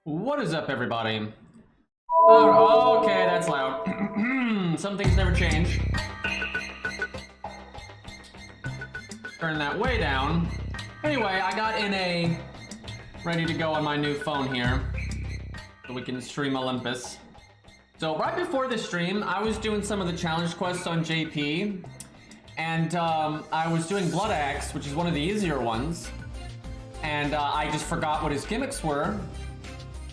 What is up, everybody? Oh, okay, that's loud. Some things never change. Turn that way down. Anyway, I got NA ready to go on my new phone here, so we can stream Olympus. So right before the stream, I was doing some of the challenge quests on JP, and I was doing Blood Axe, which is one of the easier ones, and I just forgot what his gimmicks were.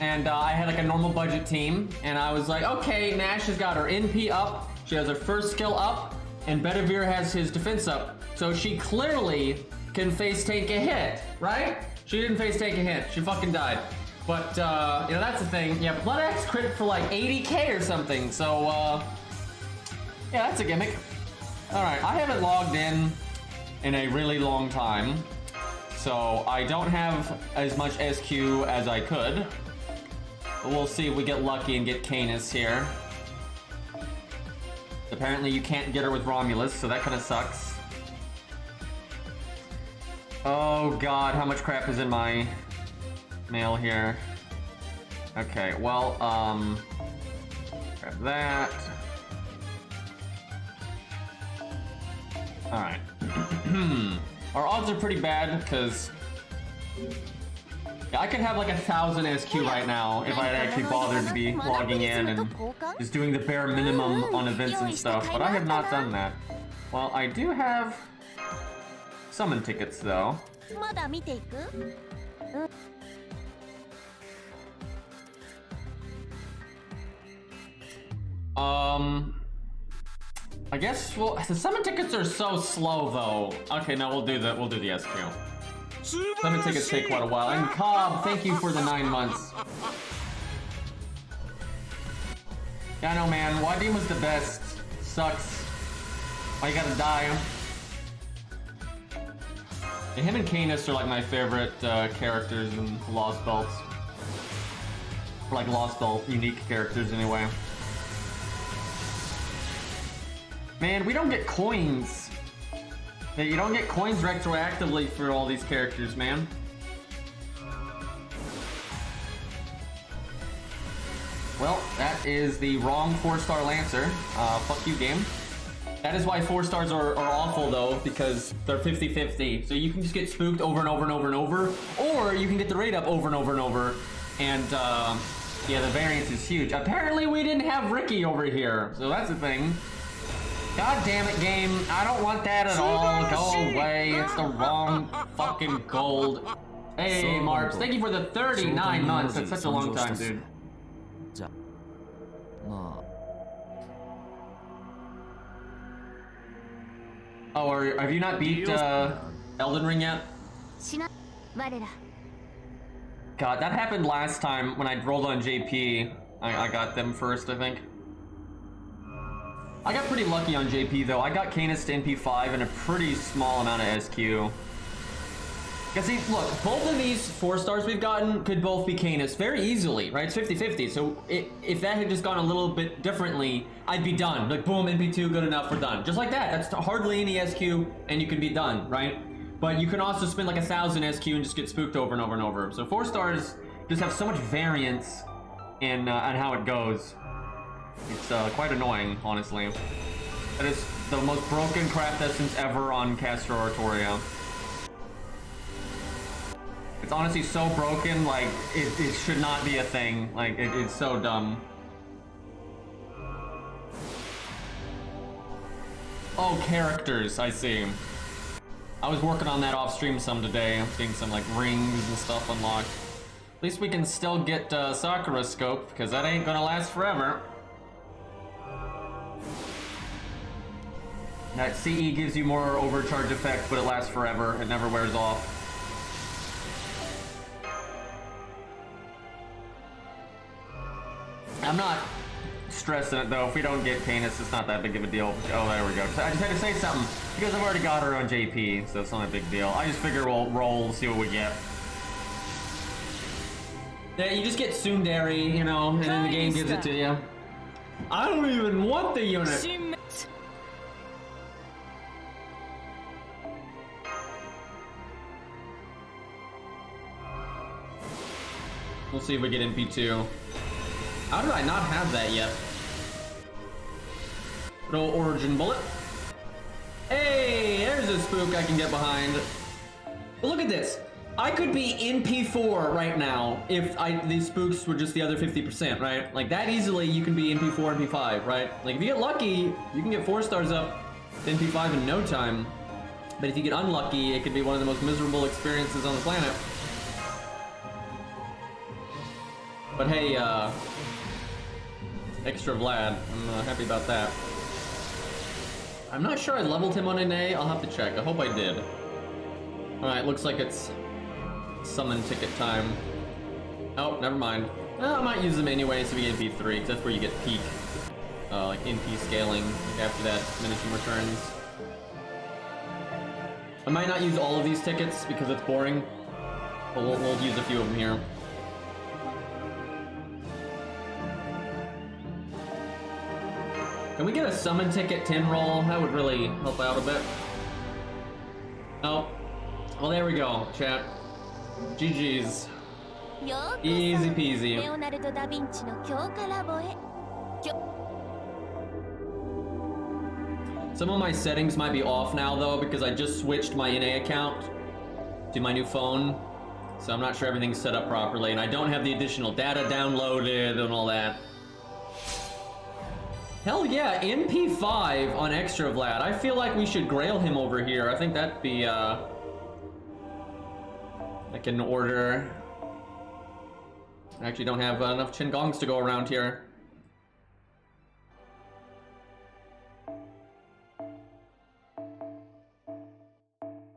And I had like a normal budget team, and I was like, okay, Nash has got her NP up, she has her first skill up, and Bedivere has his defense up. So she clearly can face take a hit, right? She didn't face take a hit, she fucking died. But, you know, that's the thing. Yeah, Blood Axe crit for like 80k or something, so, yeah, that's a gimmick. Alright, I haven't logged in a really long time, so I don't have as much SQ as I could. We'll see if we get lucky and get Canis here. Apparently you can't get her with Romulus, so that kind of sucks. Oh god, how much crap is in my mail here? Okay, well, grab that. Alright. Our odds are pretty bad, because I could have like 1,000 SQ right now if I had actually bothered to be logging in and just doing the bare minimum on events and stuff, but I have not done that. Well, I do have summon tickets though. I guess, well, the summon tickets are so slow though. Okay, no, we'll do the SQ. Summon tickets take quite a while. And Cobb, thank you for the 9 months. Yeah, I know, man. Wadim was the best. Sucks. Why you gotta die? Yeah, him and Canis are like my favorite characters in Lostbelt. Like Lostbelt unique characters anyway. Man, we don't get coins. Yeah, you don't get coins retroactively for all these characters, man. Well, that is the wrong 4-star Lancer. Fuck you, game. That is why 4 stars are awful, though, because they're 50-50. So you can just get spooked over and over and over and over, or you can get the rate up over and over and over. And, yeah, the variance is huge. Apparently, we didn't have Ricky over here, so that's a thing. God damn it, game. I don't want that at all. Go away. It's the wrong fucking gold. Hey, Marks. Thank you for the 39 months. That's such a long time, dude. Oh, have you not beat Elden Ring yet? God, that happened last time when I rolled on JP. I got them first, I think. I got pretty lucky on JP though. I got Canis to NP5 and a pretty small amount of SQ. Cause see, look, both of these 4 stars we've gotten could both be Canis very easily, right? It's 50-50. So if that had just gone a little bit differently, I'd be done. Like boom, NP2, good enough, we're done. Just like that. That's hardly any SQ and you can be done, right? But you can also spend like 1,000 SQ and just get spooked over and over and over. So 4 stars just have so much variance in on how it goes. It's quite annoying, honestly. That is the most broken craft essence ever on Castro Artoria. It's honestly so broken, like, it should not be a thing. Like, it's so dumb. Oh, characters, I see. I was working on that off stream some today. I'm getting some, like, rings and stuff unlocked. At least we can still get Sakura scope, because that ain't gonna last forever. That CE gives you more overcharge effect, but it lasts forever. It never wears off. I'm not stressing it though. If we don't get Canis, it's not that big of a deal. Oh, there we go. I just had to say something because I've already got her on JP, so it's not a big deal. I just figure we'll roll, see what we get. Yeah, you just get Tsundere, you know, and then the game gives it to you. I don't even want the unit. We'll see if we get NP2. How did I not have that yet? Good old origin bullet. Hey, there's a spook I can get behind. But look at this. I could be in P4 right now if these spooks were just the other 50%, right? Like that easily you can be in P4 and P5, right? Like if you get lucky, you can get 4 stars up to in P5 in no time. But if you get unlucky, it could be one of the most miserable experiences on the planet. But hey, extra Vlad, I'm happy about that. I'm not sure I leveled him on NA, I'll have to check, I hope I did. Alright, looks like it's summon ticket time. Oh, never mind. Well, I might use them anyway so we get P3, because that's where you get peak, like NP scaling, like after that diminishing returns. I might not use all of these tickets because it's boring, but we'll use a few of them here. Can we get a summon ticket 10 roll? That would really help out a bit. Oh, well there we go, chat. GG's. Easy peasy. Some of my settings might be off now though because I just switched my NA account to my new phone. So I'm not sure everything's set up properly and I don't have the additional data downloaded and all that. Hell yeah, NP5 on Extra Vlad. I feel like we should grail him over here. I think that'd be, like an order. I actually don't have enough Chingongs to go around here.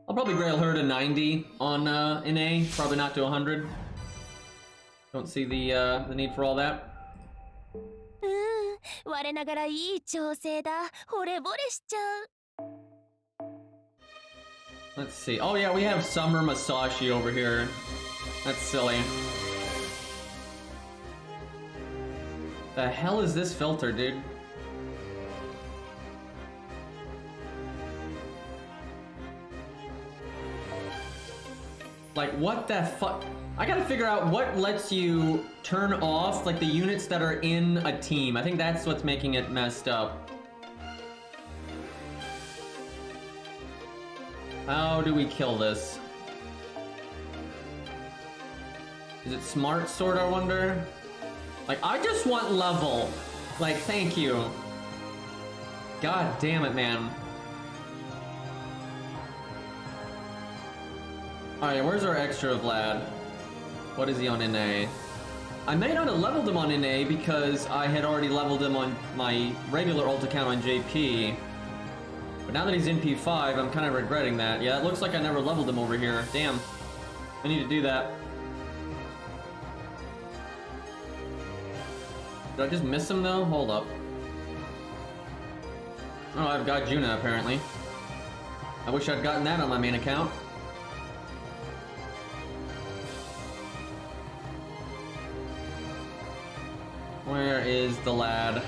I'll probably grail her to 90 on NA, probably not to 100. Don't see the need for all that. Let's see. Oh yeah, we have Summer Masashi over here. That's silly. The hell is this filter, dude? Like, what the fuck? I gotta figure out what lets you turn off, like, the units that are in a team. I think that's what's making it messed up. How do we kill this? Is it smart sword, I wonder? Like, I just want level. Like, thank you. God damn it, man. Alright, where's our extra Vlad? What is he on NA? I may not have leveled him on NA because I had already leveled him on my regular ult account on JP. But now that he's in P5, I'm kind of regretting that. Yeah, it looks like I never leveled him over here. Damn. I need to do that. Did I just miss him though? Hold up. Oh, I've got Juna apparently. I wish I'd gotten that on my main account. Where is the lad?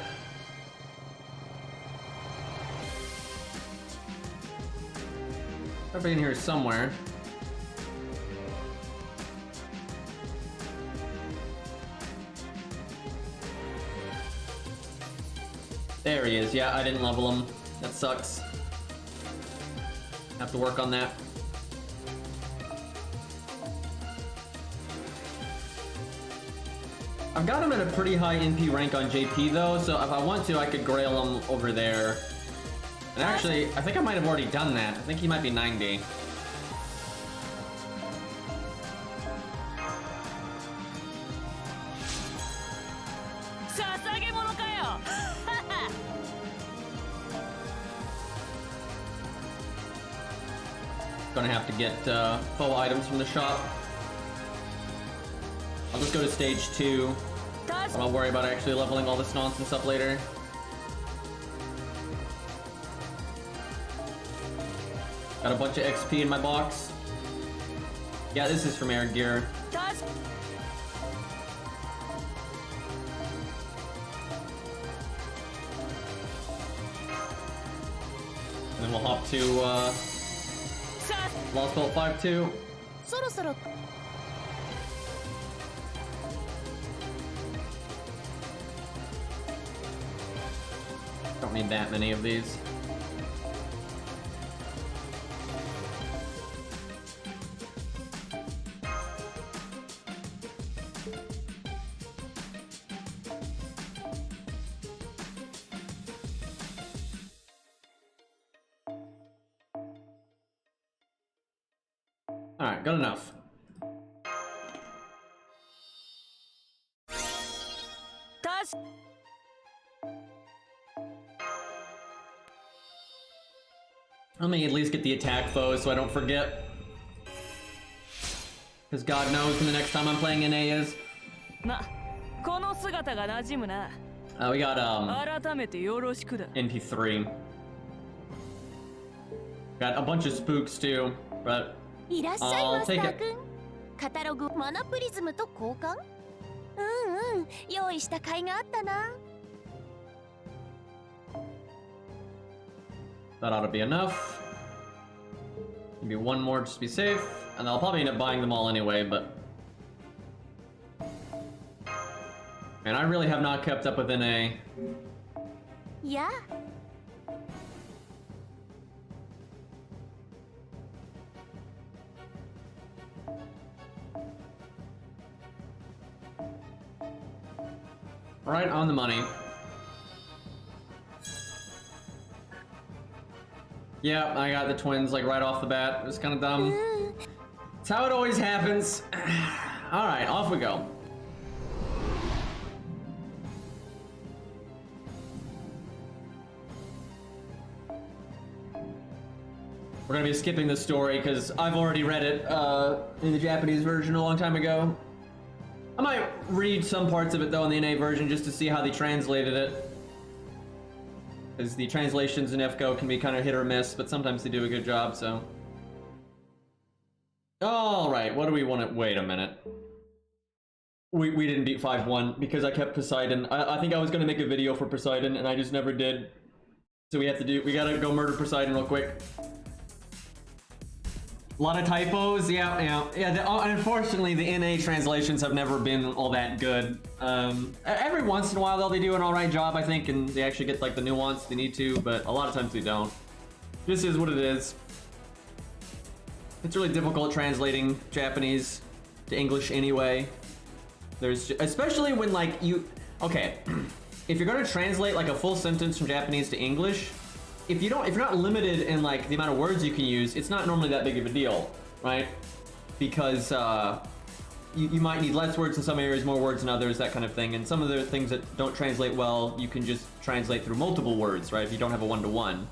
Probably in here somewhere. There he is. Yeah, I didn't level him. That sucks. Have to work on that. I've got him at a pretty high NP rank on JP though, so if I want to, I could grail him over there. And actually, I think I might have already done that. I think he might be 90. Gonna have to get full items from the shop. I'll just go to stage 2. But I'll worry about actually leveling all this nonsense up later. Got a bunch of XP in my box. Yeah, this is from Air Gear. And then we'll hop to Lostbelt 5-2. Don't need that many of these. Alright, good enough. Let me at least get the attack foes so I don't forget. Because God knows when the next time I'm playing NA is. We got NP3. Got a bunch of spooks too, but I'll take it. That ought to be enough. Maybe one more just to be safe, and I'll probably end up buying them all anyway, but... Man, I really have not kept up with NA. Yeah. Right on the money. Yeah, I got the twins like right off the bat. It was kind of dumb. It's how it always happens. All right, off we go. We're gonna be skipping the story because I've already read it in the Japanese version a long time ago. I might read some parts of it though in the NA version just to see how they translated it. Because the translations in FGO can be kind of hit or miss, but sometimes they do a good job, so. Alright, what do we want to... Wait a minute. We didn't beat 5-1 because I kept Poseidon. I think I was going to make a video for Poseidon and I just never did. So we gotta go murder Poseidon real quick. A lot of typos, yeah. Unfortunately, the NA translations have never been all that good. Every once in a while, though, they do an alright job, I think, and they actually get like the nuance they need to, but a lot of times they don't. This is what it is. It's really difficult translating Japanese to English anyway. Especially when like okay, if you're gonna translate like a full sentence from Japanese to English, if you're not limited in like the amount of words you can use, it's not normally that big of a deal, right? Because you might need less words in some areas, more words in others, that kind of thing. And some of the things that don't translate well, you can just translate through multiple words, right? If you don't have a one-to-one.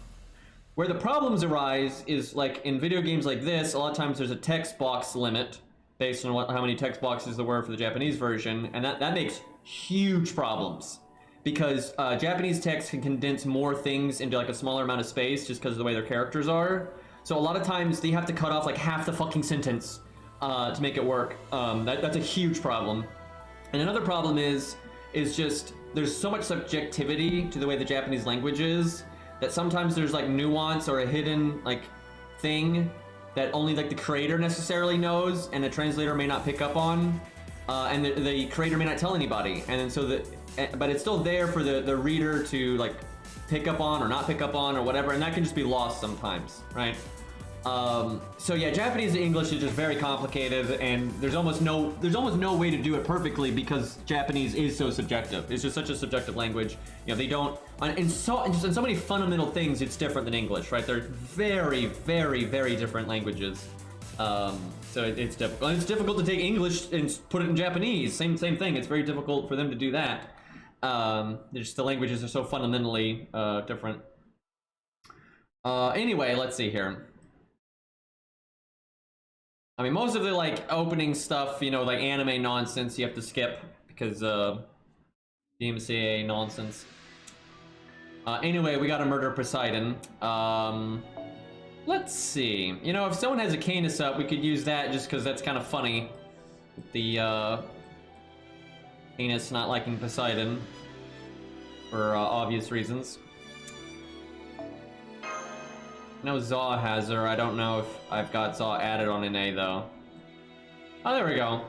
Where the problems arise is like in video games like this, a lot of times there's a text box limit based on how many text boxes there were for the Japanese version, and that makes huge problems. Because Japanese text can condense more things into like a smaller amount of space just because of the way their characters are. So a lot of times they have to cut off like half the fucking sentence to make it work. That's a huge problem. And another problem is just there's so much subjectivity to the way the Japanese language is that sometimes there's like nuance or a hidden like thing that only like the creator necessarily knows and the translator may not pick up on. And the creator may not tell anybody. And then so but it's still there for the reader to like pick up on or not pick up on or whatever, and that can just be lost sometimes, right? So yeah, Japanese to English is just very complicated, and there's almost no way to do it perfectly because Japanese is so subjective. It's just such a subjective language. You know, they don't in so many fundamental things it's different than English, right? They're very, very, very different languages. So it's difficult. And it's difficult to take English and put it in Japanese. Same thing. It's very difficult for them to do that. The languages are so fundamentally different. Anyway, let's see here. I mean, most of the like opening stuff, you know, like anime nonsense, you have to skip because DMCA nonsense. Anyway, we gotta murder Poseidon. Let's see. You know, if someone has a Canis up, we could use that just because that's kind of funny. The Canis not liking Poseidon for obvious reasons. No, Zaw has her. I don't know if I've got Zaw added on NA though. Oh, there we go.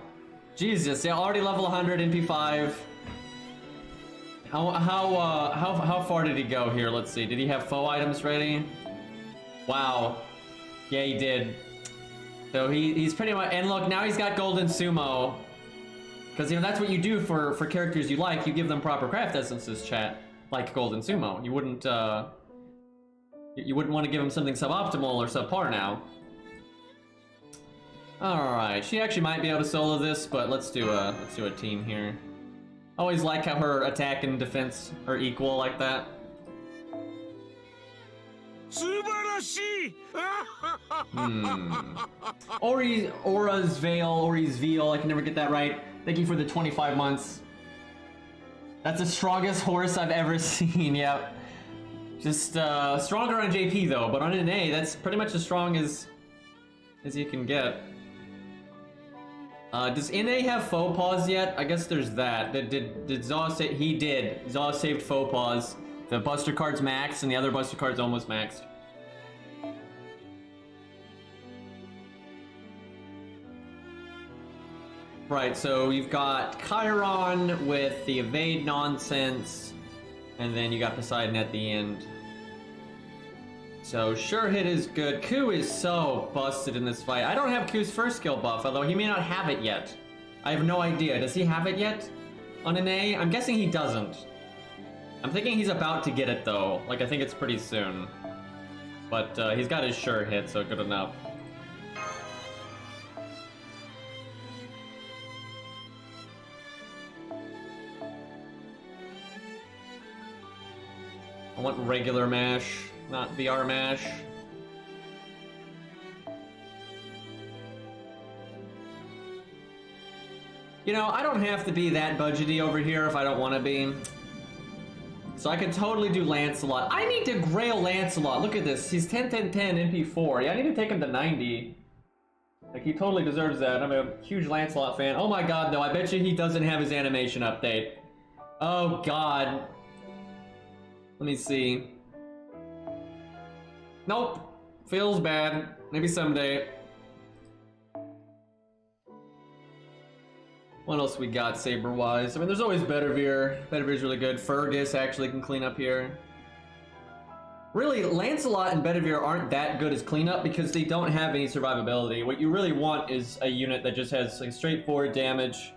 Jesus, yeah, already level 100 NP5. How far did he go here? Let's see. Did he have foe items ready? Wow. Yeah, he did. So he's pretty much, and look, now he's got golden sumo. Because, you know, that's what you do for characters you like. You give them proper craft essences, chat. Like golden sumo. You wouldn't want to give him something suboptimal or subpar now. Alright, she actually might be able to solo this, but let's do a team here. Always like how her attack and defense are equal like that. Aura's Veil, I can never get that right. Thank you for the 25 months. That's the strongest horse I've ever seen, yep. Just stronger on JP though, but on NA, that's pretty much as strong as you can get. Does NA have faux pas yet? I guess there's that. Did Zaw say? He did. Zaw saved faux pas. The Buster card's maxed, and the other Buster card's almost maxed. Right, so you've got Chiron with the evade nonsense, and then you got Poseidon at the end. So sure hit is good. Ku is so busted in this fight. I don't have Ku's first skill buff, although he may not have it yet. I have no idea. Does he have it yet on an A? I'm guessing he doesn't. I'm thinking he's about to get it though. Like, I think it's pretty soon. But he's got his sure hit, so good enough. I want regular mash, not VR mash. You know, I don't have to be that budgety over here if I don't want to be. So I could totally do Lancelot. I need to grail Lancelot. Look at this. He's 10, 10, 10, MP4. Yeah, I need to take him to 90. Like, he totally deserves that. I'm a huge Lancelot fan. Oh my god, no. I bet you he doesn't have his animation update. Oh god. Let me see. Nope. Feels bad. Maybe someday. What else we got saber-wise? I mean, there's always Bedivere. Bedivere's really good. Fergus actually can clean up here. Really, Lancelot and Bedivere aren't that good as cleanup because they don't have any survivability. What you really want is a unit that just has like straightforward damage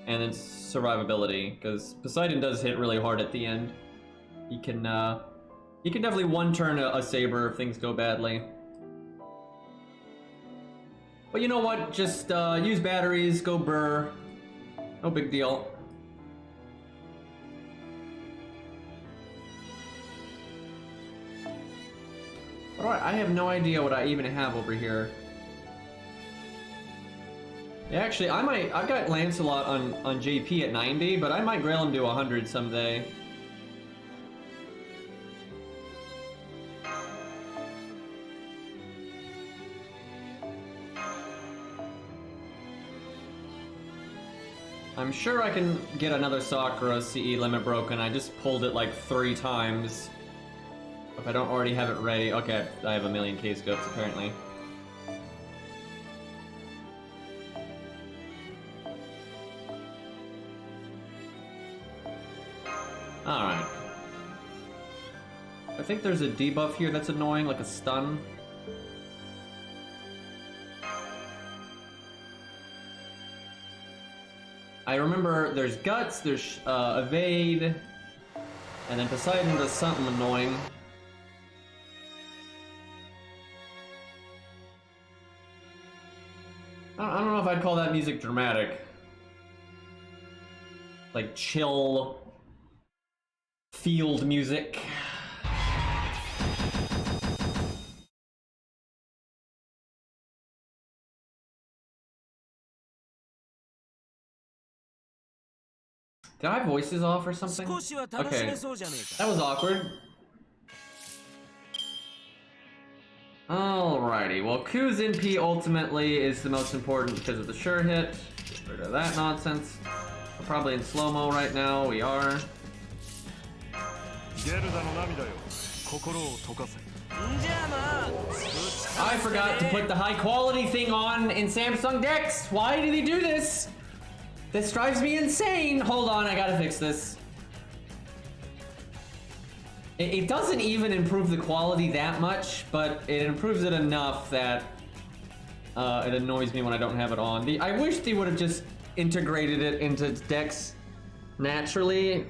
and then survivability, because Poseidon does hit really hard at the end. He can definitely one-turn a saber if things go badly. But you know what? Just use batteries, go burr. No big deal. Alright, I have no idea what I even have over here. Yeah, actually, I've got Lancelot on JP at 90, but I might grail him to 100 someday. I'm sure I can get another Sakura CE limit broken. I just pulled it like 3 times. If I don't already have it ready. Okay, I have a million K-scopes apparently. Alright. I think there's a debuff here that's annoying, like a stun. I remember there's Guts, there's Evade, and then Poseidon does something annoying. I don't know if I'd call that music dramatic. Like chill field music. Did I have voices off or something? Okay, that was awkward. Alrighty, well Ku's NP ultimately is the most important because of the sure hit. Get rid of that nonsense. We're probably in slow-mo right now, we are. I forgot to put the high quality thing on in Samsung Dex! Why did he do this? This drives me insane! Hold on, I gotta fix this. It doesn't even improve the quality that much, but it improves it enough that it annoys me when I don't have it on. I wish they would have just integrated it into decks naturally.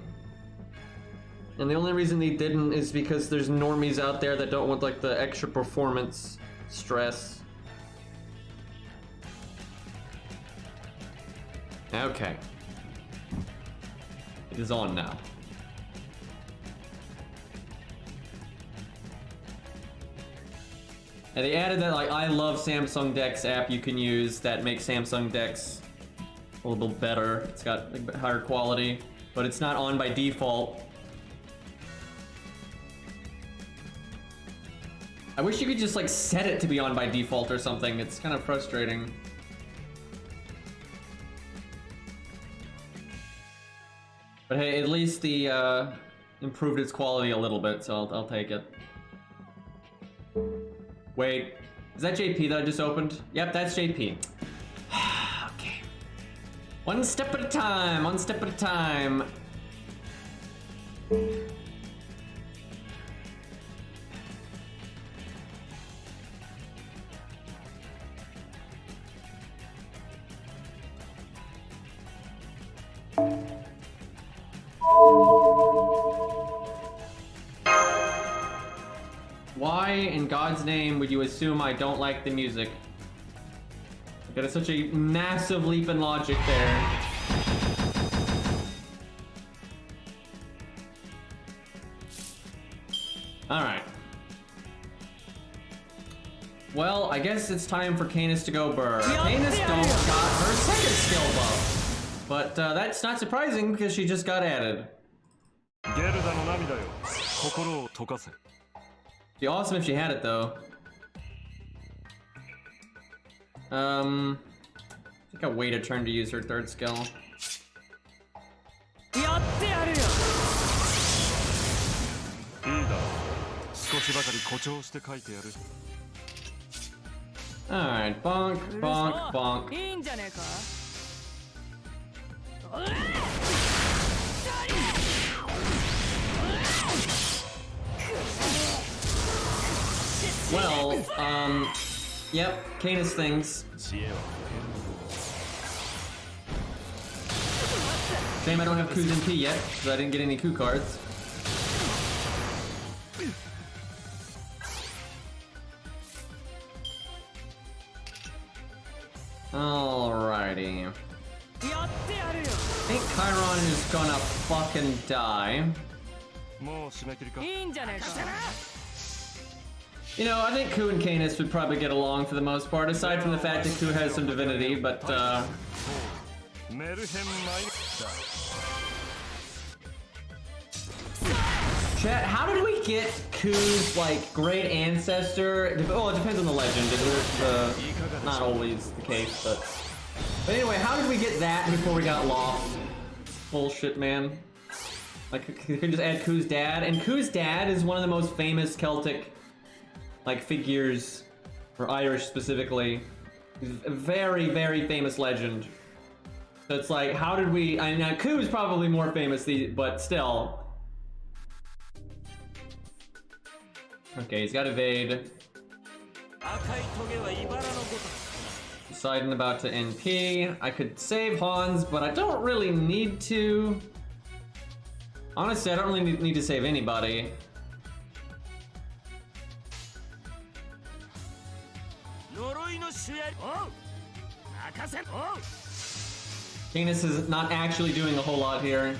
And the only reason they didn't is because there's normies out there that don't want like the extra performance stress. Okay. It is on now. And they added that like I Love Samsung Decks app you can use that makes Samsung Decks a little better. It's got like, higher quality, but it's not on by default. I wish you could just like set it to be on by default or something. It's kind of frustrating. But hey, at least the improved its quality a little bit, so I'll take it. Wait, is that JP that I just opened? Yep, that's JP. Okay. One step at a time, one step at a time. Why in God's name would you assume I don't like the music? That is such a massive leap in logic there. Alright. Well, I guess it's time for Canis to go burr. Canis got her second skill buff. But that's not surprising because she just got added. Be awesome if she had it though. I think I'll wait a turn to use her third skill. Alright, bonk, bonk, bonk. Well, yep, Canis things. Shame I don't have Ku's MP yet, because I didn't get any Ku cards. Alrighty. I think Chiron is gonna fucking die. You know, I think Ku and Canis would probably get along for the most part, aside from the fact that Ku has some divinity, but Chat, how did we get Ku's, like, great ancestor? Well, it depends on the legend. It's not always the case, but anyway, how did we get that before we got Lost? Bullshit, man. Like, you could just add Ku's dad, and Ku's dad is one of the most famous Celtic, like, figures, or Irish specifically. He's a very, very famous legend. So it's like, how did we... I mean, Ku is probably more famous, but still. Okay, he's got evade. Poseidon about to NP. I could save Hans, but I don't really need to. Honestly, I don't really need to save anybody. Canis is not actually doing a whole lot here.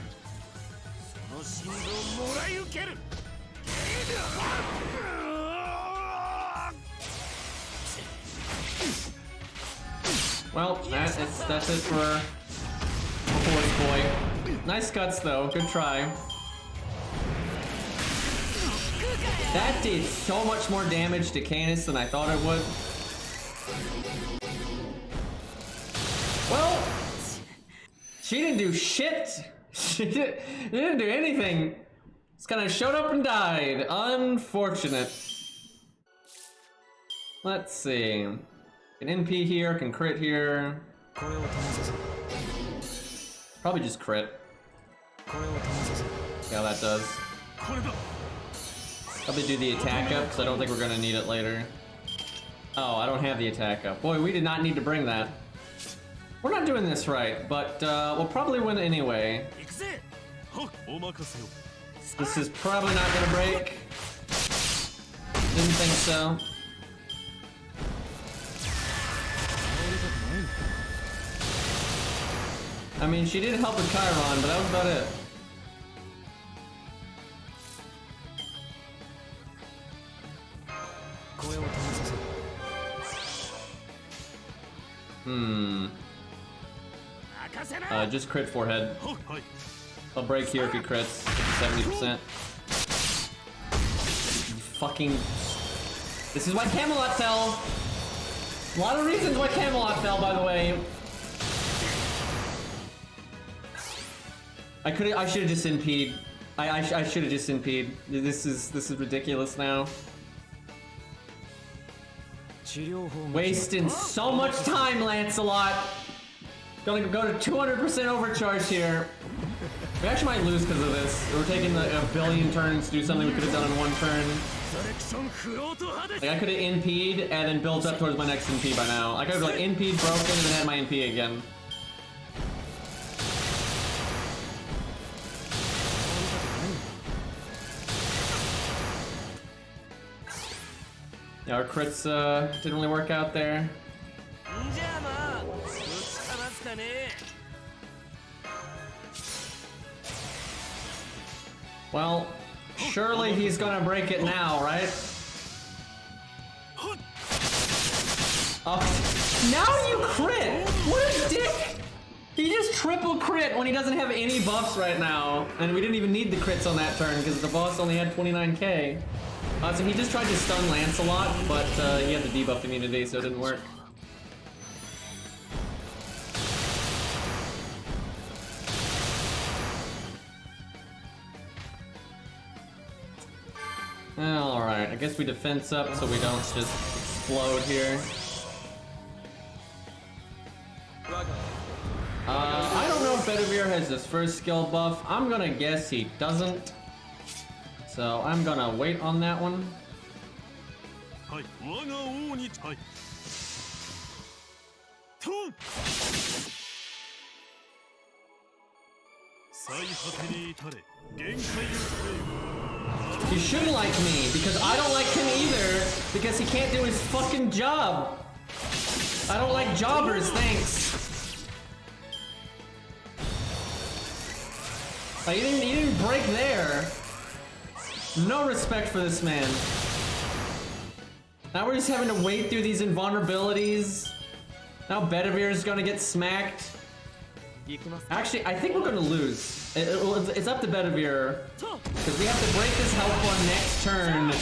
Well, that's it for Horse Boy. Nice guts though, good try. That did so much more damage to Canis than I thought it would. Well, she didn't do shit. She didn't do anything. Just kind of showed up and died. Unfortunate. Let's see. Can NP here, can crit here. Probably just crit. See how that does. Probably do the attack up, because I don't think we're gonna need it later. Oh, I don't have the attack up. Boy, we did not need to bring that. We're not doing this right, but we'll probably win anyway. This is probably not gonna break. Didn't think so. I mean, she did help with Chiron, but that was about it. Just crit forehead. I'll break here if he crits. 70%. Fucking... This is why Camelot fell! A lot of reasons why Camelot fell, by the way. I should have just NP'd. I should have just NP'd. This is ridiculous now. Wasting so much time, Lancelot. Gonna go to 200% overcharge here. We actually might lose because of this. We're taking a billion turns to do something we could have done in one turn. Like, I could have NP'd and then built up towards my next NP by now. I could have like NP'd, broken, and then had my NP again. Yeah, our crits didn't really work out there. Well, surely he's gonna break it now, right? Oh, now you crit! What a dick! He just triple crit when he doesn't have any buffs right now. And we didn't even need the crits on that turn because the boss only had 29k. So he just tried to stun Lancelot, but he had the debuff immunity, so it didn't work. Alright, I guess we defense up so we don't just explode here. I don't know if Bedivere has his first skill buff. I'm gonna guess he doesn't. So I'm gonna wait on that one. He shouldn't like me, because I don't like him either, because he can't do his fucking job. I don't like jobbers, thanks. Like, he didn't break there. No respect for this man. Now we're just having to wait through these invulnerabilities. Now Bedivere is gonna get smacked. Actually, I think we're gonna lose. It's up to Bedivere, because we have to break this health one next turn.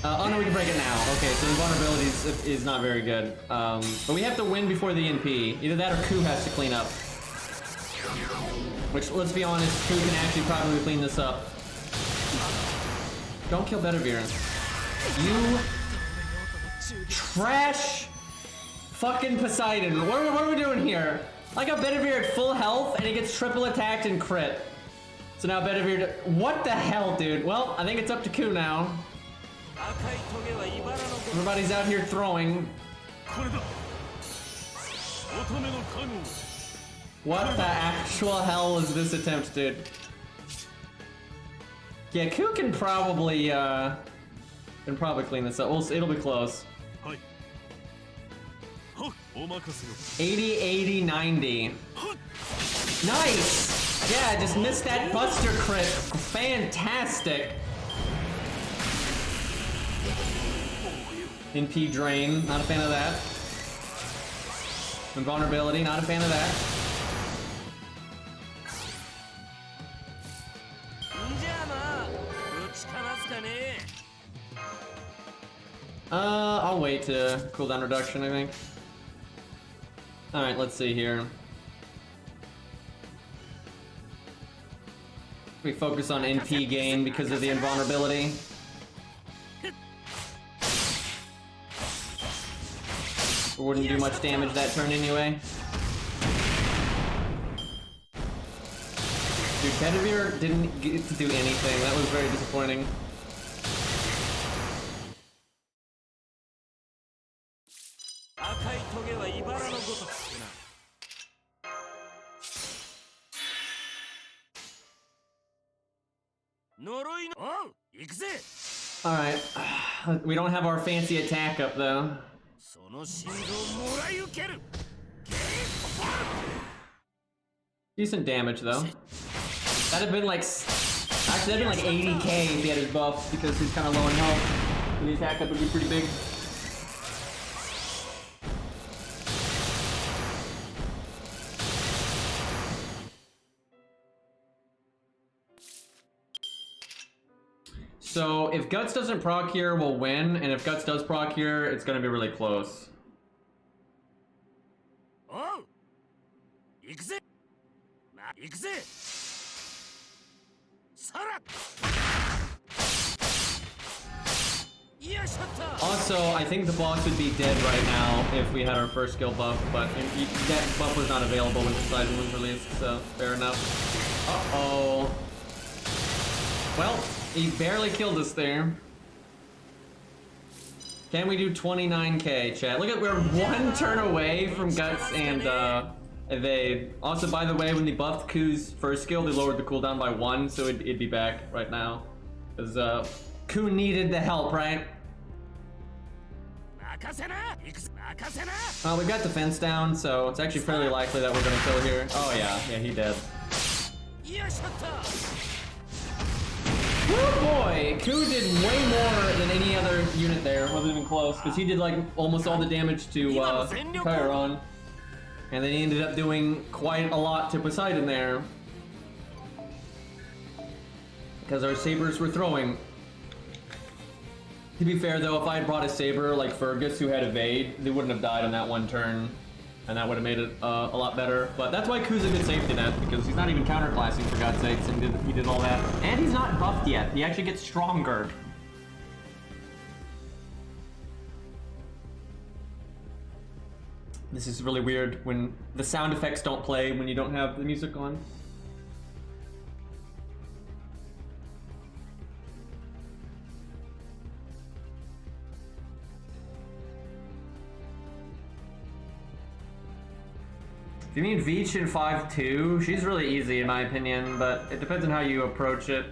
Oh no, we can break it now. Okay, so invulnerability is not very good. But we have to win before the NP. Either that or Ku has to clean up. Which, let's be honest, Ku can actually probably clean this up. Don't kill Bedivere. You trash fucking Poseidon. What are we doing here? I got Bedivere at full health and he gets triple attacked and crit. So now Bedivere, what the hell, dude? Well, I think it's up to Ku now. Everybody's out here throwing. What the actual hell is this attempt, dude? Yeah, Ku can probably clean this up. It'll be close. 80, 80, 90. Nice! Yeah, just missed that Buster crit. Fantastic. NP drain, not a fan of that. Invulnerability, not a fan of that. I'll wait to cooldown reduction, I think. Alright, let's see here. We focus on NP gain because of the invulnerability. We wouldn't do much damage that turn anyway. Dude, Bedivere didn't get to do anything. That was very disappointing. Alright. We don't have our fancy attack up though. Decent damage though. That'd have been like... Actually, that'd been like 80k if he had his buff because he's kind of low in health. And the attack up would be pretty big. So if Guts doesn't proc here, we'll win, and if Guts does proc here, it's gonna be really close. Oh. Also, I think the boss would be dead right now if we had our first skill buff, but that buff was not available when Poseidon was released, so fair enough. Uh-oh. Well, he barely killed us there. Can we do 29k, chat? Look at, we're one turn away from Guts and evade. Also, by the way, when they buffed Ku's first skill, they lowered the cooldown by 1, so it'd be back right now. Because Ku needed the help, right? Well, we've got defense down, so it's actually fairly likely that we're gonna kill here. Oh yeah, he did. Oh boy, Ku did way more than any other unit there. Wasn't even close, because he did like almost all the damage to Chiron. And then he ended up doing quite a lot to Poseidon there. Because our sabers were throwing. To be fair though, if I had brought a saber like Fergus who had evade, they wouldn't have died on that one turn. And that would have made it a lot better. But that's why Ku's a good safety net, because he's not even counterclassing for God's sakes, and he did all that. And he's not buffed yet. He actually gets stronger. This is really weird when the sound effects don't play when you don't have the music on. Do you mean Veach in 5-2? She's really easy in my opinion, but it depends on how you approach it.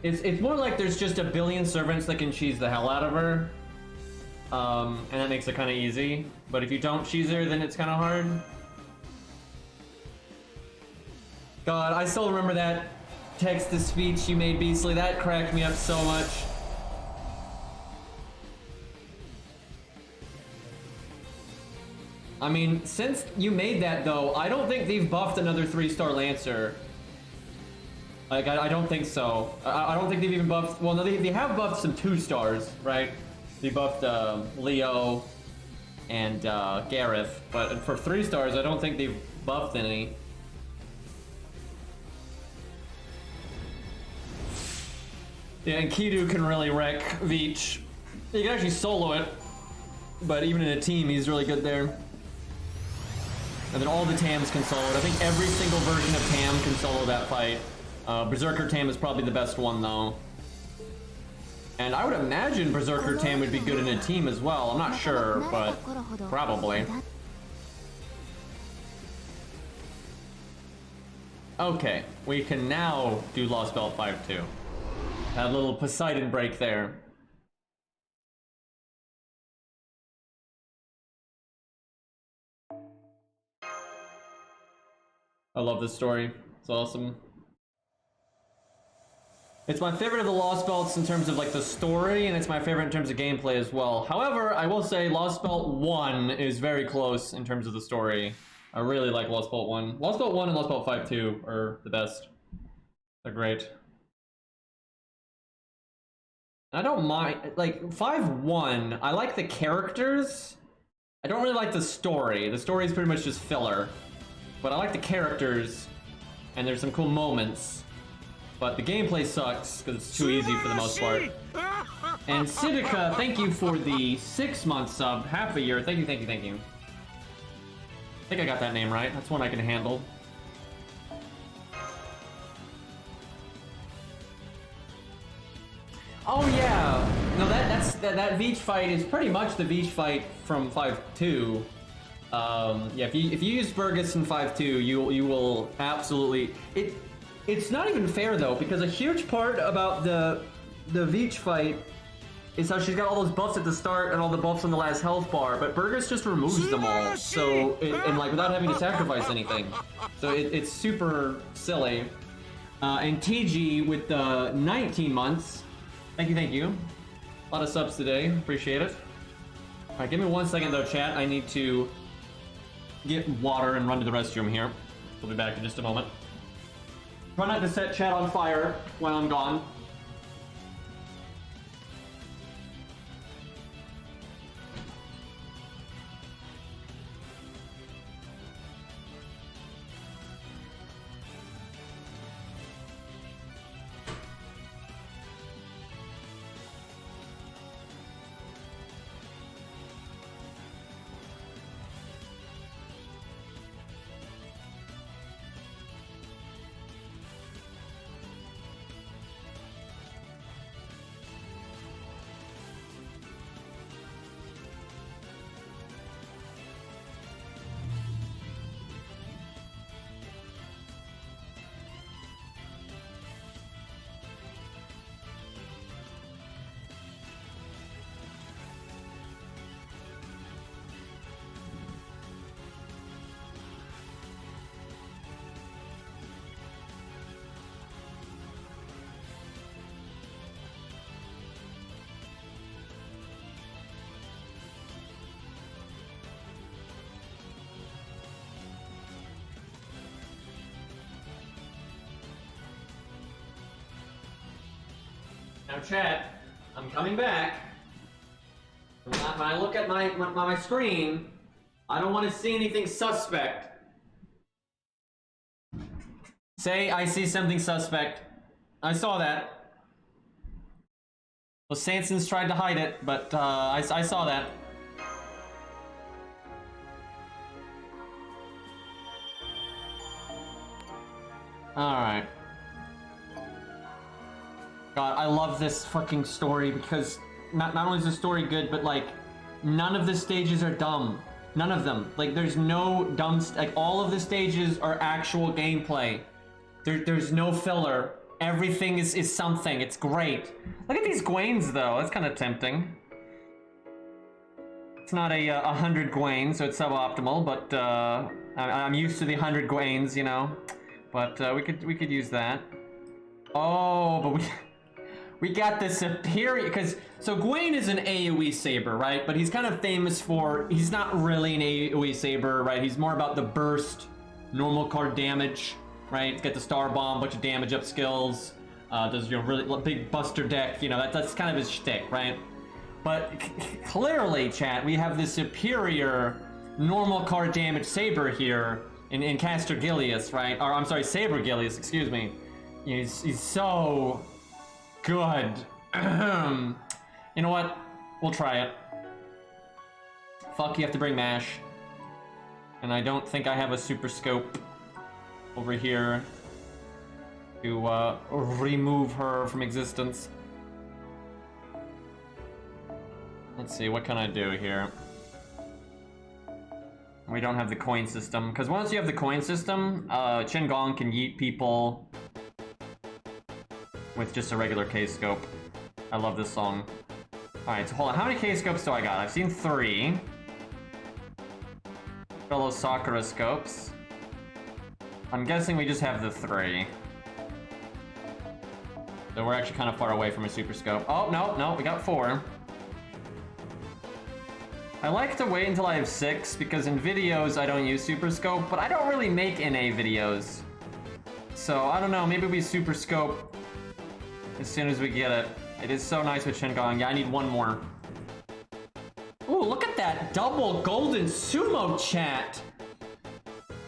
It's more like there's just a billion servants that can cheese the hell out of her. And that makes it kind of easy. But if you don't cheese her, then it's kind of hard. God, I still remember that text-to-speech you made, Beastly. That cracked me up so much. I mean, since you made that though, I don't think they've buffed another 3-star Lancer. Like, I don't think so. I don't think they've even buffed, well no, they have buffed some 2-stars, right? They buffed Leo and Gareth, but for 3-stars, I don't think they've buffed any. Yeah, and Kidu can really wreck Veach. You can actually solo it, but even in a team, he's really good there. And then all the Tams can solo it. I think every single version of Tam can solo that fight. Berserker Tam is probably the best one though. And I would imagine Berserker Tam would be good in a team as well. I'm not sure, but probably. Okay, we can now do Lostbelt 5-2. That little Poseidon break there. I love this story. It's awesome. It's my favorite of the Lostbelts in terms of like the story, and it's my favorite in terms of gameplay as well. However, I will say Lostbelt 1 is very close in terms of the story. I really like Lostbelt 1. Lostbelt 1 and Lostbelt 5-2 are the best. They're great. I don't mind, like 5-1, I like the characters. I don't really like the story. The story is pretty much just filler. But I like the characters, and there's some cool moments. But the gameplay sucks, because it's too easy for the most part. And Sidica, thank you for the 6-month sub, half a year. Thank you, thank you, thank you. I think I got that name right. That's one I can handle. Oh yeah! No, that Veach fight is pretty much the Veach fight from 5-2. Yeah, if you use Burgess in 5-2, you will absolutely It's not even fair though, because a huge part about the Veach fight is how she's got all those buffs at the start and all the buffs on the last health bar, but Burgers just removes them all, so and like without having to sacrifice anything. So it's super silly. And TG with the 19 months. Thank you. A lot of subs today, appreciate it. Alright, give me 1 second though, chat. I need to get water and run to the restroom here. We'll be back in just a moment. Try not to set chat on fire while I'm gone. Now chat, I'm coming back. When I look at my screen, I don't want to see anything suspect. Say I see something suspect. I saw that. Well, Sanson's tried to hide it, but I saw that. Alright. God, I love this fucking story because not only is the story good, but like none of the stages are dumb. None of them. Like there's no dumb like all of the stages are actual gameplay. There's no filler. Everything is something. It's great. Look at these Gwains though. That's kind of tempting. It's not a 100 Gwains, so it's suboptimal, but I'm used to the 100 Gwains, you know. But we could use that. Oh, but we got the superior, because, so Gwain is an AoE saber, right? But he's kind of famous for, he's not really an AoE saber, right? He's more about the burst, normal card damage, right? He's got the star bomb, bunch of damage up skills, does, you know, really big buster deck, you know, that's kind of his shtick, right? But clearly, chat, we have the superior normal card damage saber here in Caster Gilius, right? Or, I'm sorry, Saber Gilius, excuse me. He's so good. You know what? We'll try it. Fuck, you have to bring MASH. And I don't think I have a super scope over here to remove her from existence. Let's see, what can I do here? We don't have the coin system, because once you have the coin system, Chen Gong can yeet people with just a regular K-scope. I love this song. Alright, so hold on, how many K-scopes do I got? I've seen 3. Fellow Sakura scopes. I'm guessing we just have the 3. So we're actually kind of far away from a super scope. Oh, no, we got 4. I like to wait until I have 6, because in videos I don't use super scope, but I don't really make NA videos. So, I don't know, maybe we super scope as soon as we get it. It is so nice with Shingon. Yeah, I need 1 more. Ooh, look at that double golden sumo chat.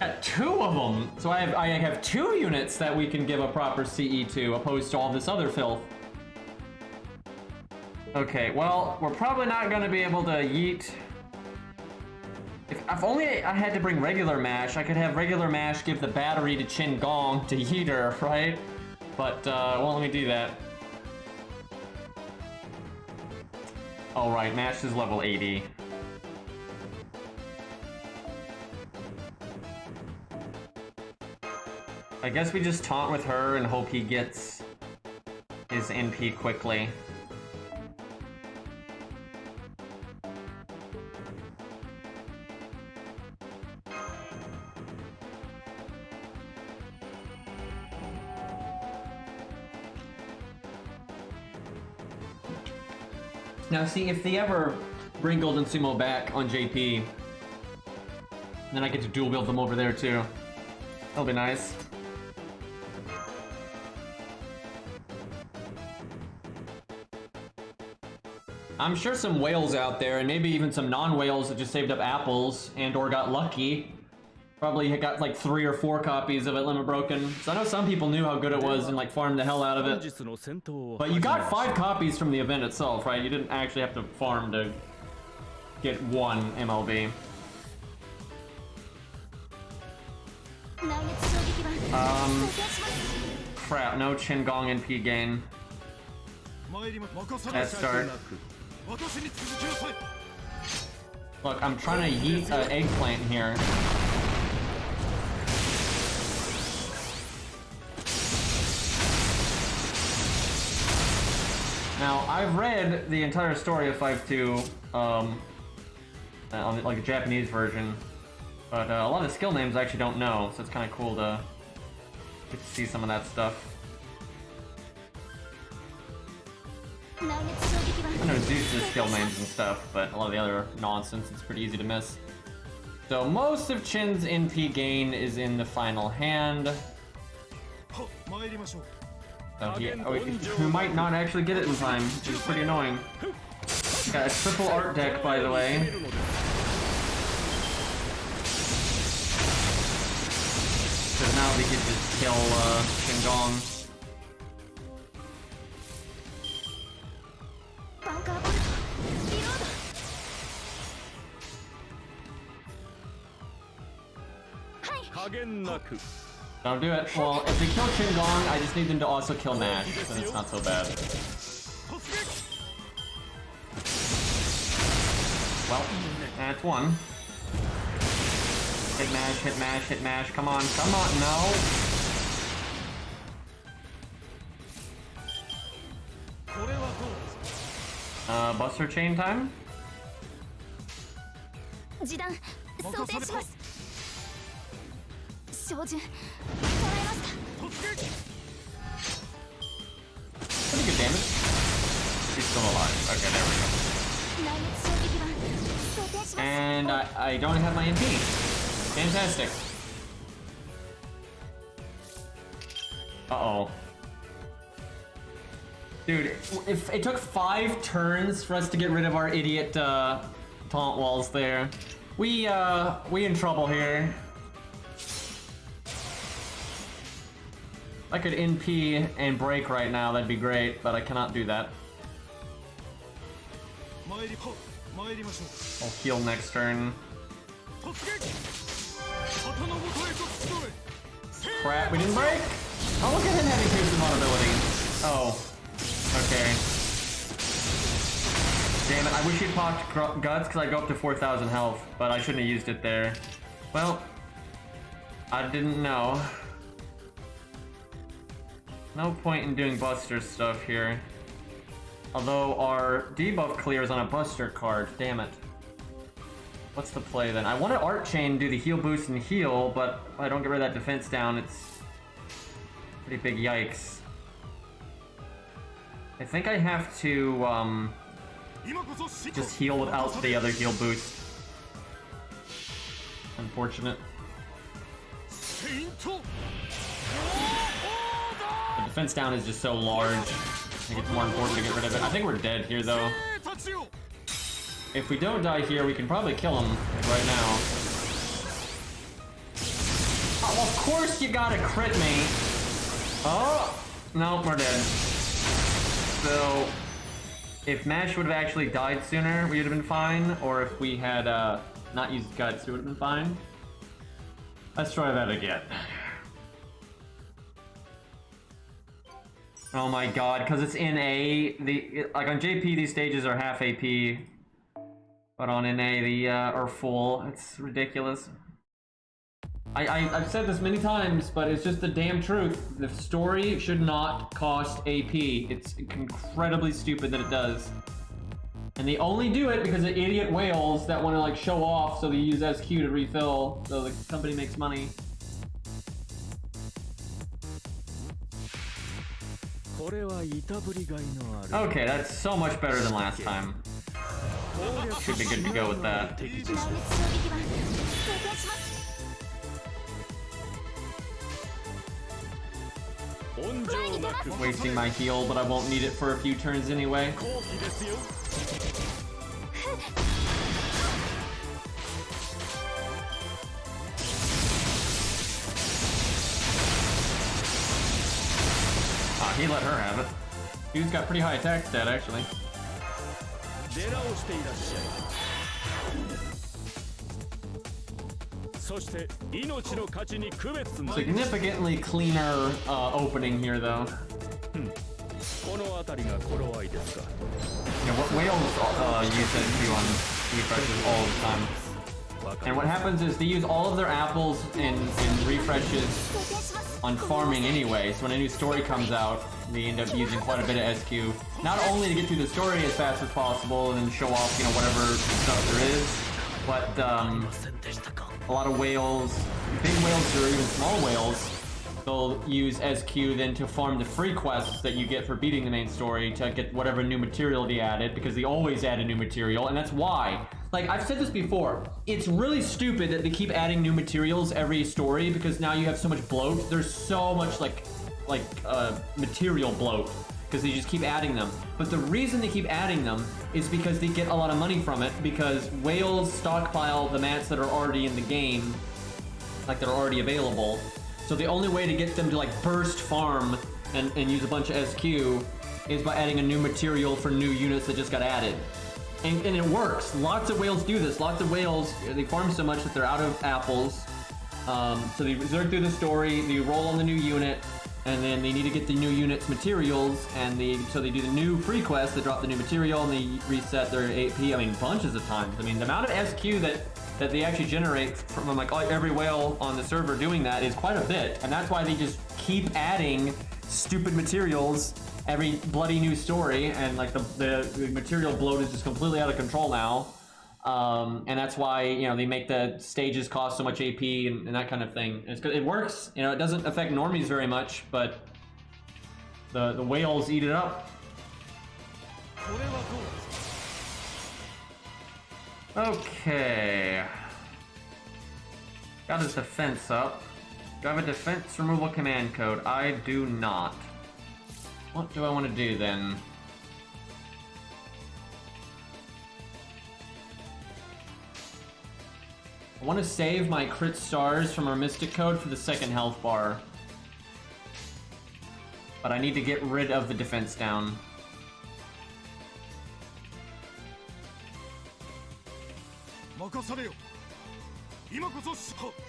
Got 2 of them. So I have 2 units that we can give a proper CE to, opposed to all this other filth. Okay, well, we're probably not going to be able to yeet. If only I had to bring regular MASH, I could have regular MASH give the battery to Chin Gong to yeet her, right? But, won't let me do that. Oh, right, MASH is level 80. I guess we just taunt with her and hope he gets his NP quickly. Now see, if they ever bring Golden Sumo back on JP, then I get to dual wield them over there too. That'll be nice. I'm sure some whales out there, and maybe even some non-whales that just saved up apples and or got lucky, probably got like 3 or 4 copies of it Limit Broken. So I know some people knew how good it was and like farmed the hell out of it. But you got 5 copies from the event itself, right? You didn't actually have to farm to get 1 MLB. Crap, no Qingong NP gain. Let's start. Look, I'm trying to yeet an eggplant here. Now, I've read the entire story of 5-2, on like a Japanese version, but a lot of skill names I actually don't know, so it's kind of cool to get to see some of that stuff. I know Zeus's skill names and stuff, but a lot of the other nonsense, it's pretty easy to miss. So most of Chin's NP gain is in the final hand. So he might not actually get it in time, which is pretty annoying. Got a triple art deck, by the way. Because now we could just kill Qingong. Don't do it. Well, if they kill Qingong, I just need them to also kill Nash, then it's not so bad. Well, that's 1. Hit mash, hit mash, hit mash. Come on, come on, no! Buster chain time? Pretty good damage. He's still alive. Okay, there we go. And I don't have my MP. Fantastic. Uh-oh. Dude, if it took 5 turns for us to get rid of our idiot taunt walls there, we in trouble here. I could NP and break right now, that'd be great, but I cannot do that. I'll heal next turn. Crap, we didn't break! Oh, look at him having piercing vulnerability. Oh. Okay. Damn it, I wish he'd popped guts because I go up to 4,000 health, but I shouldn't have used it there. Well, I didn't know. No point in doing Buster stuff here. Although our debuff clears on a Buster card, damn it. What's the play then? I want to Art Chain, do the heal boost and heal, but if I don't get rid of that defense down, it's pretty big yikes. I think I have to just heal without the other heal boost. Unfortunate. The defense down is just so large. I think it's more important to get rid of it. I think we're dead here though. If we don't die here, we can probably kill him right now. Oh, well, of course you gotta crit me. Oh, no, we're dead. So, if Mash would have actually died sooner, we would have been fine. Or if we had not used guts, we would have been fine. Let's try that again. Oh my god, because it's in A, like on JP these stages are half AP, but on NA they are full. It's ridiculous. I've said this many times, but it's just the damn truth. The story should not cost AP. It's incredibly stupid that it does. And they only do it because of idiot whales that want to like show off, so they use SQ to refill, so the company makes money. Okay, that's so much better than last time. Should be good to go with that. Wasting my heal, but I won't need it for a few turns anyway. Ah, he let her have it. Dude's got pretty high attack stat, actually. Significantly cleaner opening here, though. Yeah, what whales use SQ on refreshes all the time. And what happens is they use all of their apples and refreshes on farming anyway, so when a new story comes out, they end up using quite a bit of SQ. Not only to get through the story as fast as possible and show off, you know, whatever stuff there is, but a lot of whales, big whales or even small whales, they'll use SQ then to farm the free quests that you get for beating the main story to get whatever new material they added, because they always add a new material, and that's why. Like, I've said this before, it's really stupid that they keep adding new materials every story, because now you have so much bloat. There's so much, material bloat, because they just keep adding them. But the reason they keep adding them is because they get a lot of money from it, because whales stockpile the mats that are already in the game, like they're already available. So the only way to get them to like burst farm and use a bunch of SQ is by adding a new material for new units that just got added. And it works. Lots of whales do this. Lots of whales, they farm so much that they're out of apples. So they zerg through the story, they roll on the new unit, and then they need to get the new unit's materials, and so they do the new free quest, they drop the new material, and they reset their AP, I mean, bunches of times. I mean, the amount of SQ that they actually generate from like every whale on the server doing that is quite a bit, and that's why they just keep adding stupid materials every bloody new story, and like the material bloat is just completely out of control now. And that's why, you know, they make the stages cost so much AP and that kind of thing. It works, you know, it doesn't affect normies very much, but the whales eat it up. Okay. Got his defense up. Do I have a defense removal command code? I do not. What do I want to do then? I want to save my crit stars from our mystic code for the second health bar. But I need to get rid of the defense down.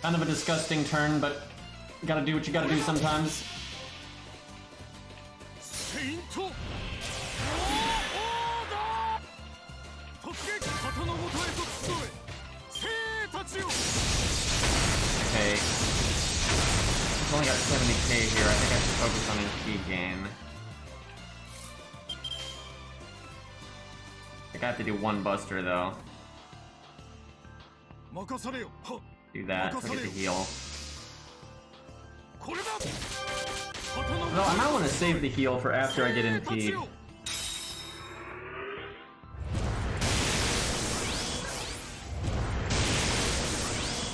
Kind of a disgusting turn, but you gotta do what you gotta do sometimes. Okay. I've only got 70k here. I think I should focus on MP gain. I think I have to do one buster though. Do that so I get the heal. No, I might want to save the heal for after I get NP'd.